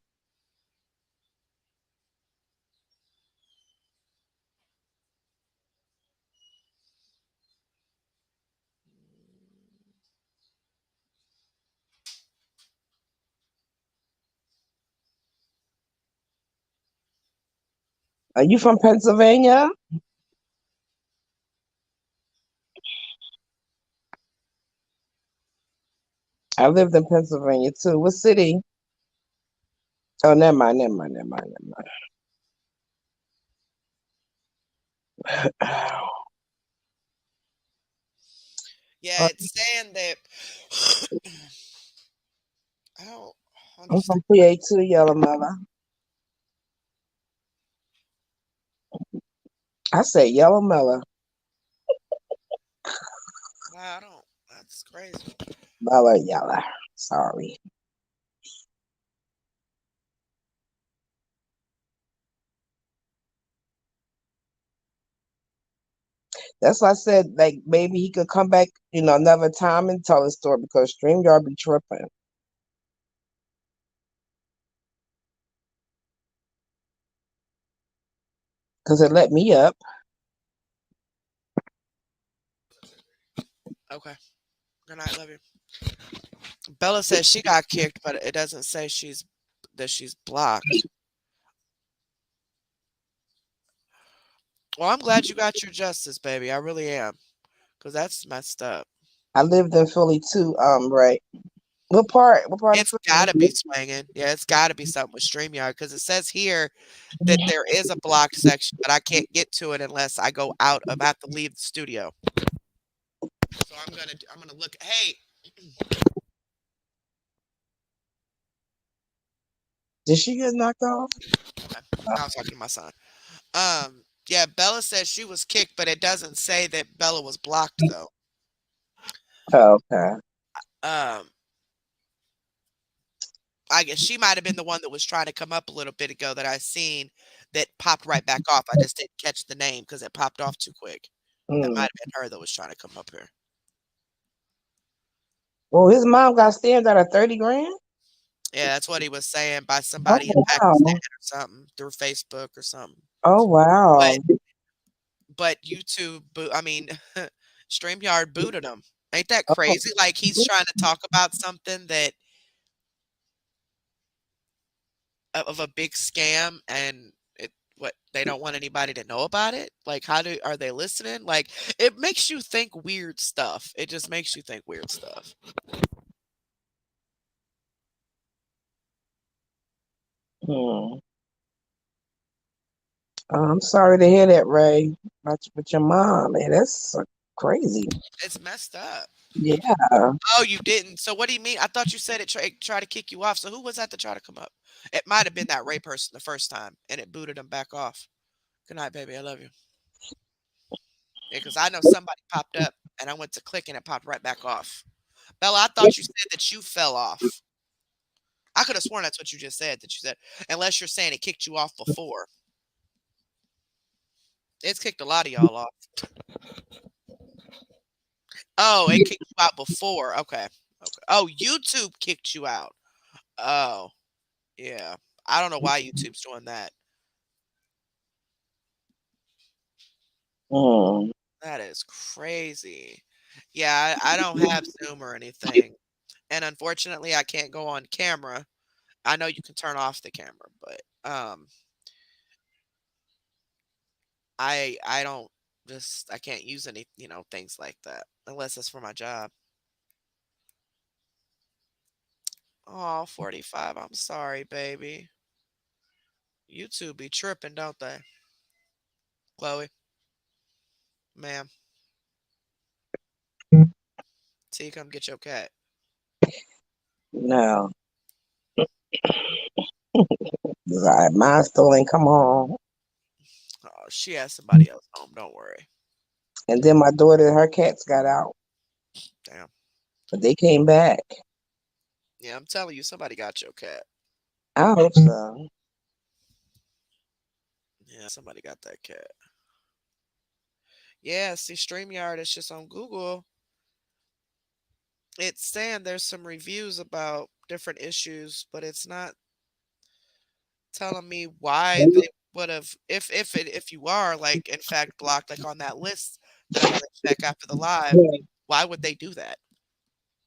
Are you from Pennsylvania? I lived in Pennsylvania too. What city? Oh, never mind, never mind, never mind, never mind. yeah, it's saying that. I don't I'm understand. from PA2, Yellow Mella. I say Yellow Mella. I don't. That's crazy. Mella Yellow. Sorry. That's why I said, like, maybe he could come back, another time and tell his story because StreamYard be tripping. Because it let me up. Okay. Good night. Love you. Bella says she got kicked, but it doesn't say she's blocked. Well, I'm glad you got your justice, baby. I really am, because that's messed up. I lived in Philly too, right? What part? What part of It's gotta be Philly? swinging. Yeah, it's gotta be something with StreamYard because it says here that there is a blocked section, but I can't get to it unless I go out of I have to leave the studio. So I'm gonna look. Hey, Did she get knocked off? okay, I was talking to my son. Yeah, Bella says she was kicked, but it doesn't say that Bella was blocked though. Oh, okay. Um, I guess she might have been the one that was trying to come up a little bit ago that I seen that popped right back off. I just didn't catch the name because it popped off too quick. That might Mm. have been her that was trying to come up here. Well, his mom got stabbed out of 30 grand. Yeah, that's what he was saying by Oh, somebody in Pakistan wow. or something through Facebook or something. Oh, But wow. YouTube, I mean, StreamYard booted him. Ain't that Oh, crazy? Like he's trying to talk about something that of a big scam and what they don't want anybody to know about it. Like are they listening? Like it makes you think weird stuff. It just makes you think weird stuff. hmm. I'm sorry to hear that, Ray. About with your mom, man. That's crazy. It's messed up. Yeah. Oh, you didn't. So what do you mean? I thought you said it tried to kick you off. So who was that to try to come up? It might have been that Ray person the first time, and it booted him back off. Good night, baby. I love you. Yeah, because I know somebody popped up, and I went to click, and it popped right back off. Bella, I thought you said that you fell off. I could have sworn that's what you just said. That you said, unless you're saying it kicked you off before. It's kicked a lot of y'all off. Oh, it kicked you out before. Okay. Okay. Oh, YouTube kicked you out. Oh, yeah. I don't know why YouTube's doing that. Mm. That is crazy. Yeah, I don't have Zoom or anything. And unfortunately, I can't go on camera. I know you can turn off the camera, but I don't just I can't use any, things like that unless it's for my job. Oh, 45. I'm sorry, baby. YouTube be tripping, don't they? Chloe, ma'am, T, come get your cat. No. Like, mine still ain't come home. Oh, she has somebody else home. Don't worry. And then my daughter, her cats got out, Damn. but they came back. Yeah, I'm telling you, somebody got your cat. I hope so. Yeah, somebody got that cat. Yeah, see, StreamYard is just on Google. It's saying there's some reviews about different issues, but it's not telling me why they would have if you are like in fact blocked like on that list that I'm gonna check after the live, why would they do that?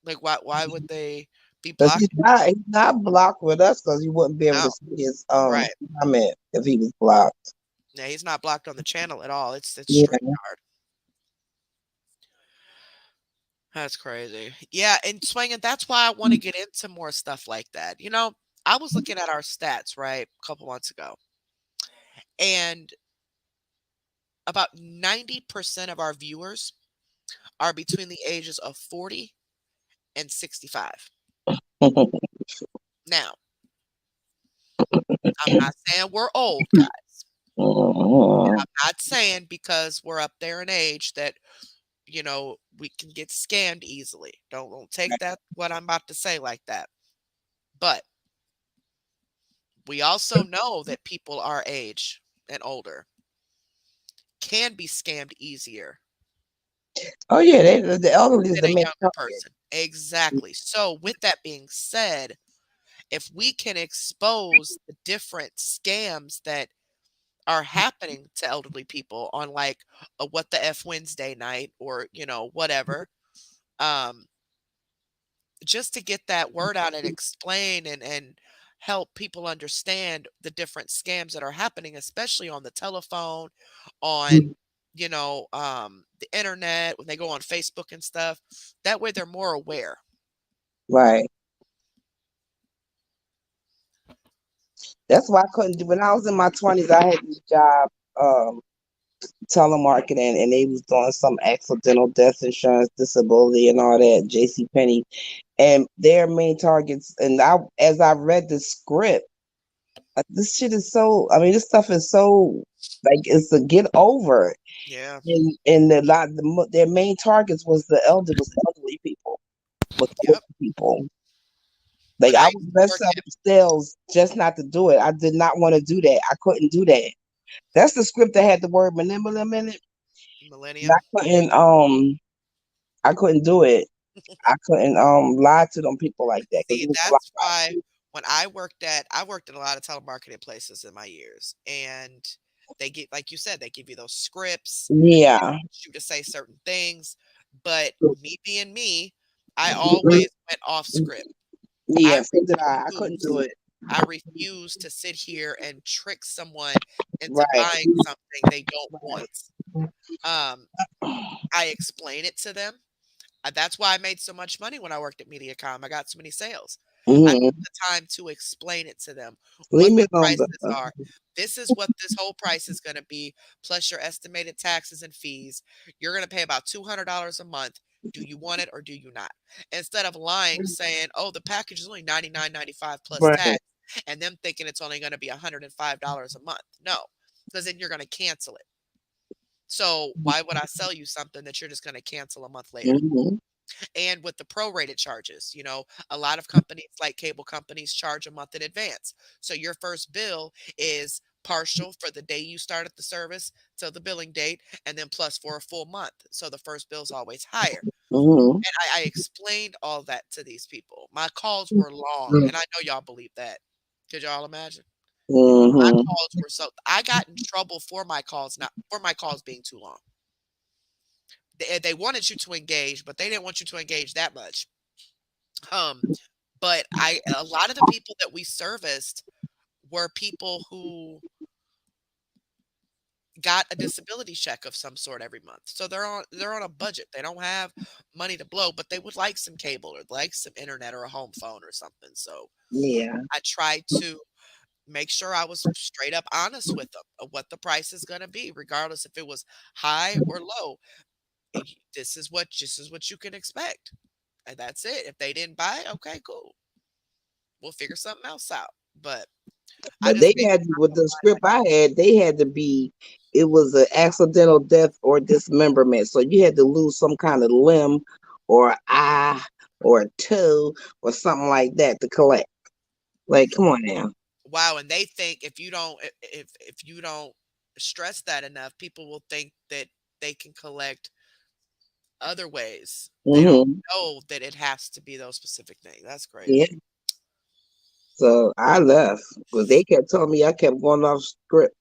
Like why would they be Because he's blocking you? not, he's not blocked with us because you wouldn't be able to No, see his right. comment if he was blocked. Yeah, he's not blocked on the channel at all. It's Yeah. StreamYard. That's crazy. Yeah, and swinging. That's why I want to get into more stuff like that. I was looking at our stats right a couple months ago, and about 90% of our viewers are between the ages of 40 and 65. Now, I'm not saying we're old, guys. Mhm. I'm not saying because we're up there in age that, we can get scammed easily. Don't take that what I'm about to say like that. But we also know that people our age and older can be scammed easier Oh yeah, the elderly is than the a main younger target. person. Exactly. So, with that being said, if we can expose the different scams that are happening to elderly people on like a what the F Wednesday night or, whatever, um, just to get that word out and explain and help people understand the different scams that are happening, especially on the telephone, on the internet, when they go on Facebook and stuff. That way they're more aware. Right. That's why I couldn't do. When I was in my 20s, I had this job, um, telemarketing, and they was doing some accidental death insurance, disability, and all that. J.C. Penney, and their main targets. And as I read the script, this shit is so. I mean, this stuff is so like it's a get over it. Yeah. And their main targets was elderly people, was older Yep. people. Like When I I used would to mess work up sales just not to do it. I did not want to do that. I couldn't do that. That's the script that had the word manipulative in it. at And Millennium. I couldn't do it. I couldn't lie to them people like that because See, it was a lot that's why of when I worked at a lot of telemarketing places in my years, and they get like you said, they give you those scripts, yeah, you to say certain things. But me being me, I always went off script. I yeah. So did I. I couldn't do refuse it. I refuse to sit here and trick someone into Right, buying something they don't want. Um, I explain it to them. That's why I made so much money when I worked at MediaCom. I got so many sales. I took Mm-hmm. the time to explain it to them, Leave what me the alone. prices are. This is what this whole price is going to be, plus your estimated taxes and fees. You're going to pay about $200 a month. Do you want it or do you not? Instead of lying, saying, "Oh, the package is only 99.95 plus Right. tax," and them thinking it's only going to be $105 a month. No, because then you're going to cancel it. So why would I sell you something that you're just going to cancel a month later? Mm-hmm. And with the prorated charges, a lot of companies like cable companies charge a month in advance. So your first bill is partial for the day you started the service till the billing date, and then plus for a full month. So the first bill is always higher. Mm-hmm. And I explained all that to these people. My calls were long, and I know y'all believe that. Could y'all imagine? My Mm-hmm. calls were so I got in trouble for my calls, not for my calls being too long. They wanted you to engage, but they didn't want you to engage that much. Um, but a lot of the people that we serviced were people who got a disability check of some sort every month. So they're on a budget. They don't have money to blow, but they would like some cable or like some internet or a home phone or something. So Yeah. I tried to make sure I was straight up honest with them of what the price is going to be, regardless if it was high or low. This is what you can expect. And that's it. If they didn't buy, okay, cool. We'll figure something else out. But I But just they made had sure I with the complied script like I had, they had to be it was an accidental death or dismemberment. So you had to lose some kind of limb or eye or a toe or something like that to collect. Like, come on now. wow, and they think if you don't stress that enough, people will think that they can collect other ways. They don't Hmm. know that it has to be those specific things. That's Yeah. crazy. So I left because they kept telling me I kept going off script.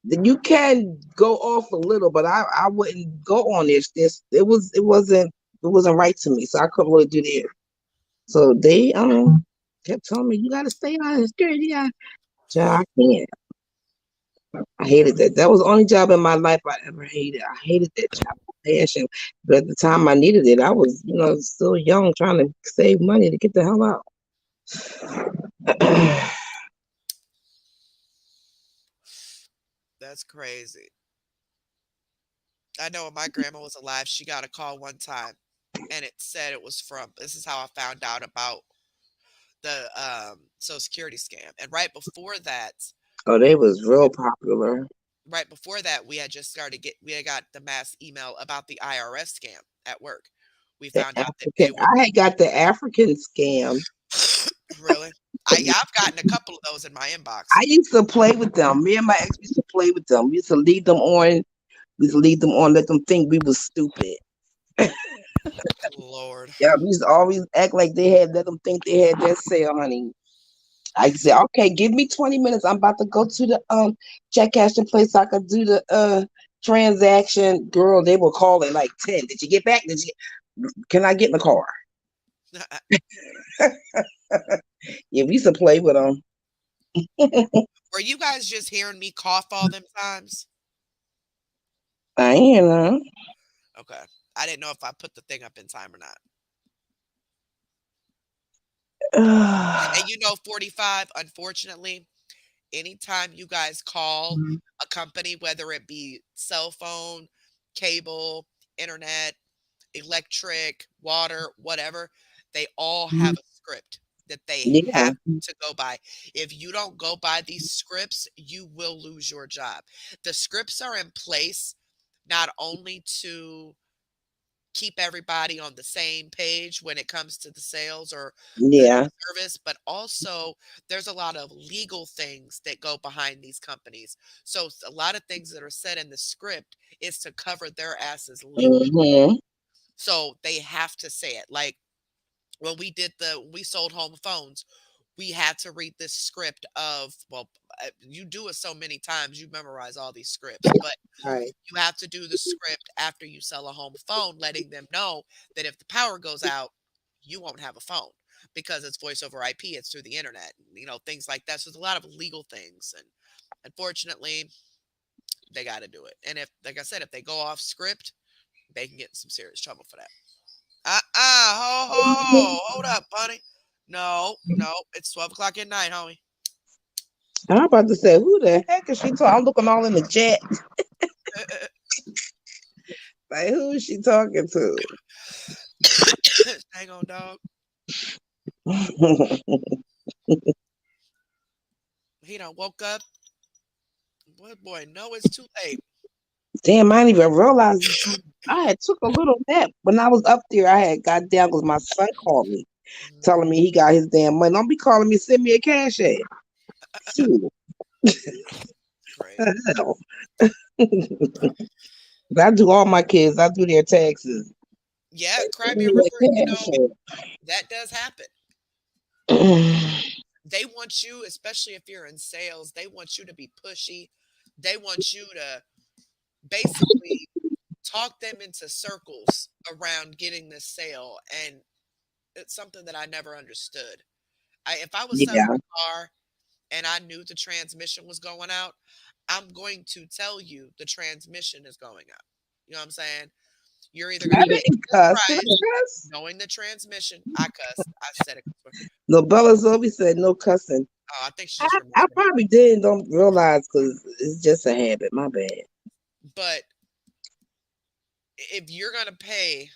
Then you can go off a little, but I wouldn't go on this. It wasn't right to me, so I couldn't really do that. So they kept telling me you gotta stay out of the script. You got I can't. I hated that. That was the only job in my life I ever hated. I hated that job. Passion. But at the time I needed it, I was, still young, trying to save money to get the hell out. That's crazy. I know when my grandma was alive, she got a call one time and it said it was from this is how I found out about the Social Security scam. And Oh, they was real popular. right before that, we had got the mass email about the IRS scam at work. We The found out that African, they would I had got the African scam. really. I've gotten a couple of those in my I inbox. used to play with them. Me and my ex used to play with them. We used to leave them on. We used to leave them on, let them think we was stupid. Lord. Yeah, we used to always act like let them think they had that sale, honey. I said, okay, give me 20 minutes. I'm about to go to the check cashing place so I could do the transaction. Girl, they were calling like 10. Did you get back? Can I get in the car? Yeah, we used to play with them. Were you guys just hearing me cough all them times? I ain't Okay. I didn't know if I put the thing up in time or not. know. And 45, unfortunately, anytime you guys call a company, whether it be cell phone, cable, internet, electric, water, whatever, they all have a script that they Yeah. have to go by. If you don't go by these scripts, you will lose your job. The scripts are in place not only to keep everybody on the same page when it comes to the sales or the Yeah. service, but also there's a lot of legal things that go behind these companies. So a lot of things that are said in the script is to cover their asses legally. Hmm. So they have to say it. Like when we sold home phones, we had to read this script of, well, you do it so many times, you memorize all these scripts, but Right. you have to do the script after you sell a home phone, letting them know that if the power goes out, you won't have a phone because it's voice over IP, it's through the internet, things like that. So there's a lot of legal things. And unfortunately, they got to do it. And if, like I said, if they go off script, they can get in some serious trouble for that. Ho, ho, ho. Hold up, buddy. No, no, it's 12 o'clock at night, homie. I'm about to say, who the heck is she talking? I'm looking all in the chat. Like, who is she talking to? Hang on, dog. He done woke up. Boy, boy, no, it's too late. Damn, I didn't even realize the time. I had took a little nap when I was up there. I had got down because my son called me, telling me he got his damn money. Don't be calling me, send me a cash app. Shoot, Crazy. the hell. I do all my kids. I do their taxes. Yeah, cry Send me a me river. a cash That does happen. app. They want you, especially if you're in sales, they want you to be pushy. They want you to basically talk them into circles around getting this sale. And it's something that I never understood. If I was selling Yeah, a car and I knew the transmission was going out, I'm going to tell you the transmission is going out. You know what I'm saying? You're either going I to pay didn't this cuss. Did I price, cuss? knowing the transmission. I cussed. I said it. No, Bella Zoe said no cussing. Oh, I think she I, just I remembered. probably did and don't realize because it's just a habit. My bad. But if you're going to pay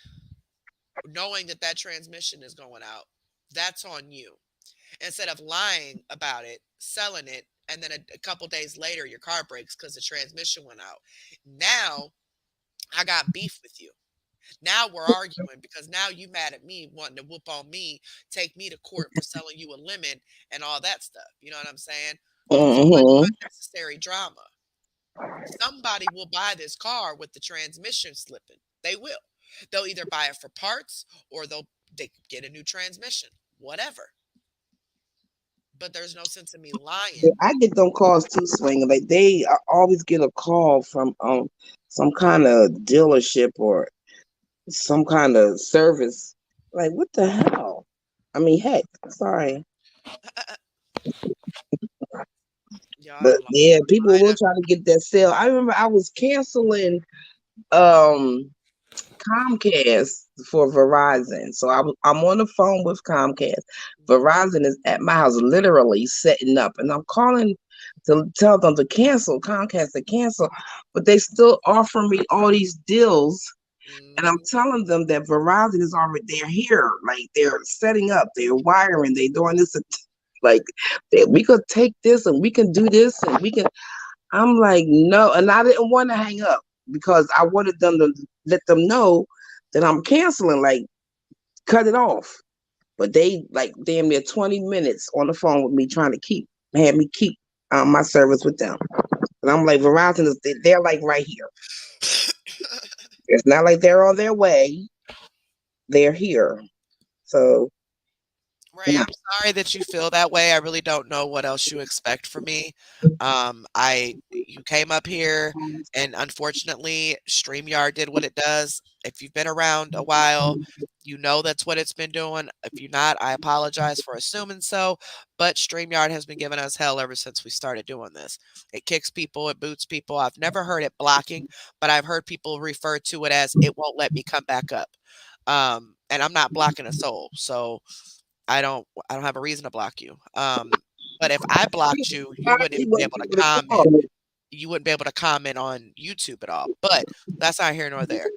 knowing that that transmission is going out, that's on you. Instead of lying about it, selling it, and then a couple days later your car breaks because the transmission went out. Now I got beef with you. Now we're arguing because now you mad at me, wanting to whoop on me, take me to court for selling you a lemon and all that stuff. You know what I'm saying? So much Hmm. unnecessary drama. Somebody will buy this car with the transmission slipping. They will. They'll either buy it for parts or they get a new transmission. Whatever. But there's no sense in me Yeah, lying. I get them calls too, Swinger. Like they always get a call from some kind of dealership or some kind of service. Like what the hell? I mean, heck, sorry, Y'all, I but done lost yeah, my people mind will up. try to get that sale. I remember I was canceling um Comcast for Verizon. So I'm on the phone with Comcast. Verizon is at my house, literally setting up, and I'm calling to tell them to cancel Comcast to cancel, but they still offer me all these deals. And I'm Mhm. telling them that Verizon is already they're here, like they're setting up, they're wiring, they're doing this, like we could take this and we can do this and we can. I'm like, no. And I didn't want to hang up because I wanted them to let them know that I'm canceling, like, cut it off. But they, like, damn near 20 minutes on the phone with me trying to had me keep my service with them. And I'm like, Verizon is, they're like right here. It's not like they're on their way, they're here. So, Ray, I'm sorry that you feel that way. I really don't know what else you expect from me. You came up here, and unfortunately, StreamYard did what it does. If you've been around a while, you know that's what it's been doing. If you're not, I apologize for assuming so. But StreamYard has been giving us hell ever since we started doing this. It kicks people, it boots people. I've never heard it blocking, but I've heard people refer to it as it won't let me come back up. And I'm not blocking a soul, so I don't have a reason to block you. But if I blocked you, you wouldn't he even be wasn't able to able to comment. call. You wouldn't be able to comment on YouTube at all. But that's not here nor there.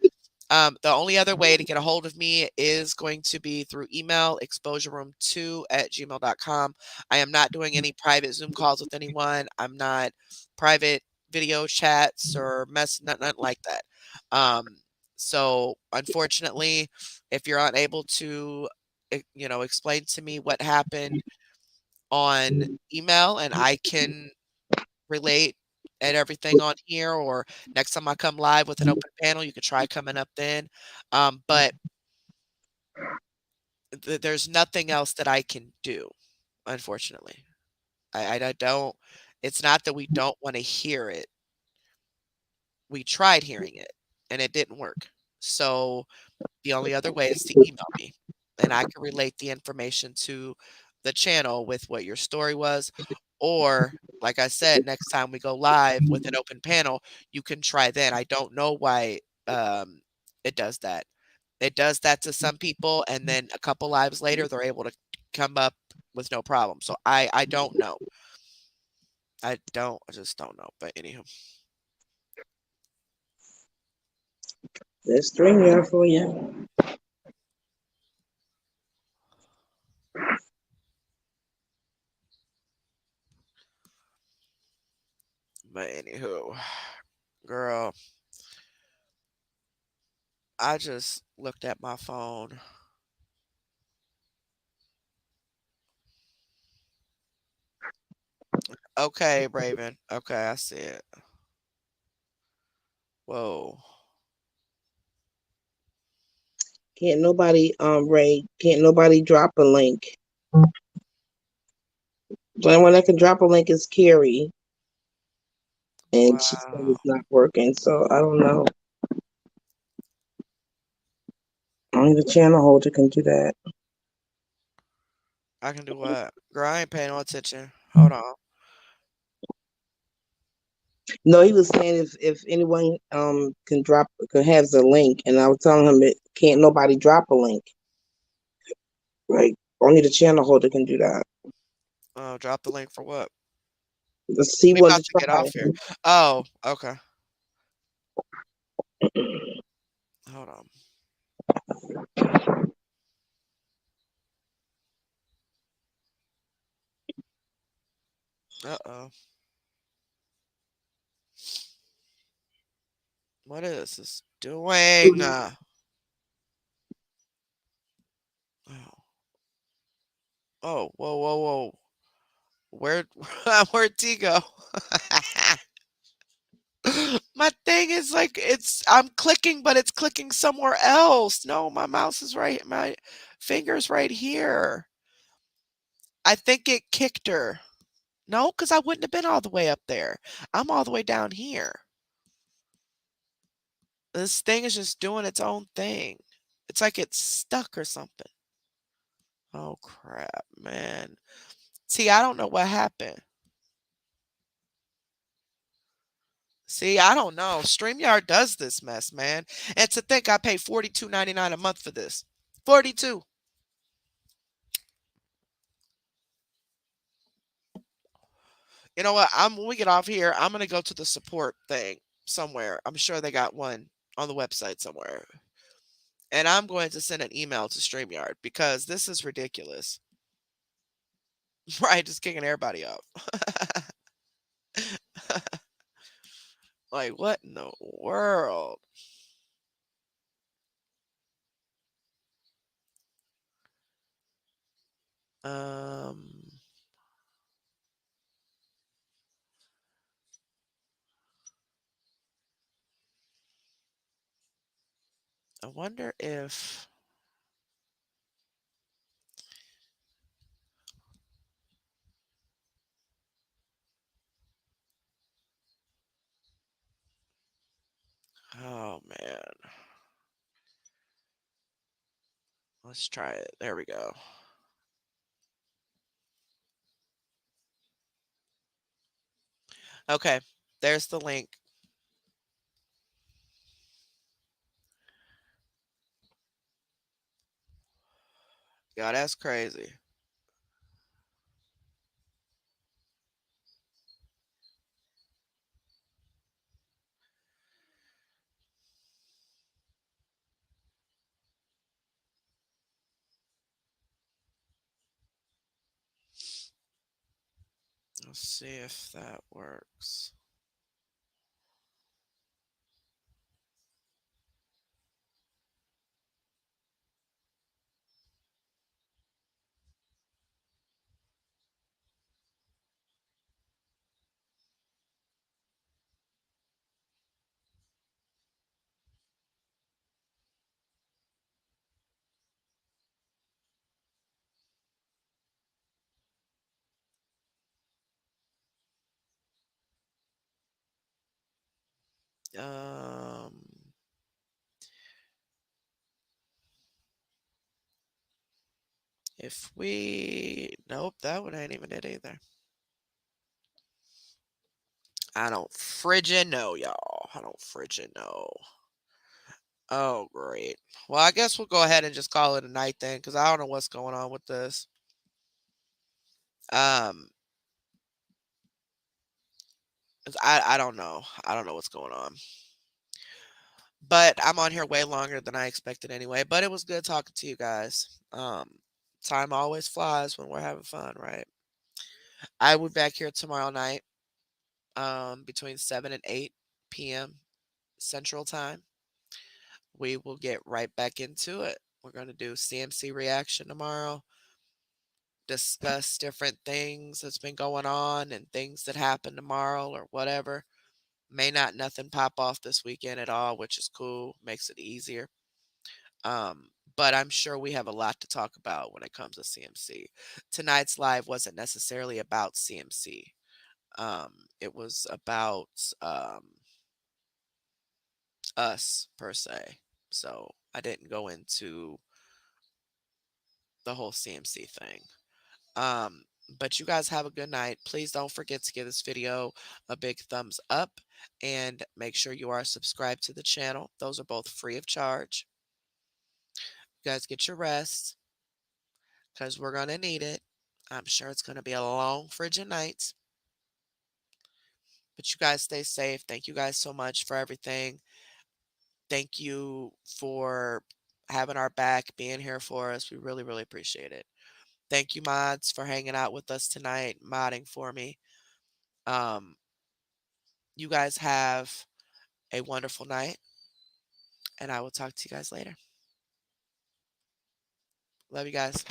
The only other way to get a hold of me is going to be through email, exposureroom2@gmail.com. I am not doing any private Zoom calls with anyone. I'm not private video chats or nothing like that. Um, so unfortunately, if you're unable to, explain to me what happened on email and I can relate and everything on here, or next time I come live with an open panel, you could try coming up then. But there's nothing else that I can do, unfortunately. I don't, it's not that we don't want to hear it. We tried hearing it and it didn't work. So the only other way is to email me and I can relate the information to the channel with what your story was. Or, like I said, next time we go live with an open panel, you can try then. I don't know why it does that. It does that to some people, and then a couple lives later, they're able to come up with no problem. So I don't know. I just don't know. But anywho, There's StreamYard for you. but anywho, girl, I just looked at my phone. Okay, Raven. Okay, I see it. Whoa. Can't nobody drop a link. The only one that can drop a link is Carrie, and she said Wow. it's not working. So I don't know. Only the channel holder can do that. I can do what? Girl, I ain't paying no attention. Hold on. No, he was saying if anyone can have the link, and I was telling him it can't nobody drop a link. Like only the channel holder can do that. Drop the link for what? He We wanted about to to get off here. try. Oh, okay. Hold on. Uh-oh. What is this doing? Oh, oh, whoa, whoa, whoa. Where, where'd T go? My thing is like I'm clicking, but it's clicking somewhere else. No, my mouse is right. My finger's right here. I think it kicked her. No, because I wouldn't have been all the way up there. I'm all the way down here. This thing is just doing its own thing. It's like it's stuck or something. Oh crap, man. See, I don't know what happened. See, I don't know. StreamYard does this mess, man. And to think I pay $42.99 a month for this. 42. You know what? When we get off here, I'm gonna go to the support thing somewhere. I'm sure they got one on the website somewhere. And I'm going to send an email to StreamYard because this is ridiculous. Right, just kicking everybody off. Like what in the world? Um I wonder if oh man. Let's try it. There we go. Okay. There's the link. Yeah, that's crazy. Let's see if that works. Um if we nope, that one ain't even it either. I don't frigid know, y'all. I don't frigid know. Oh, great. Well, I guess we'll go ahead and just call it a night then, because I don't know what's going on with this. Um, I don't know. I don't know what's going on. But I'm on here way longer than I expected anyway. But it was good talking to you guys. Time always flies when we're having fun, right? I will be back here tomorrow night, between 7 and 8 p.m. Central Time. We will get right back into it. We're going to do CMC reaction tomorrow, discuss different things that's been going on and things that happen tomorrow or whatever. May not nothing pop off this weekend at all, which is cool, makes it easier. But I'm sure we have a lot to talk about when it comes to CMC. Tonight's live wasn't necessarily about CMC. It was about us per se. So I didn't go into the whole CMC thing. Um, but you guys have a good night. Please don't forget to give this video a big thumbs up and make sure you are subscribed to the channel. Those are both free of charge. You guys get your rest because we're going to need it. I'm sure it's going to be a long frigid night. But you guys stay safe. Thank you guys so much for everything. Thank you for having our back, being here for us. We really, really appreciate it. Thank you, mods, for hanging out with us tonight, modding for me. Um, you guys have a wonderful night, and I will talk to you guys later. Love you guys.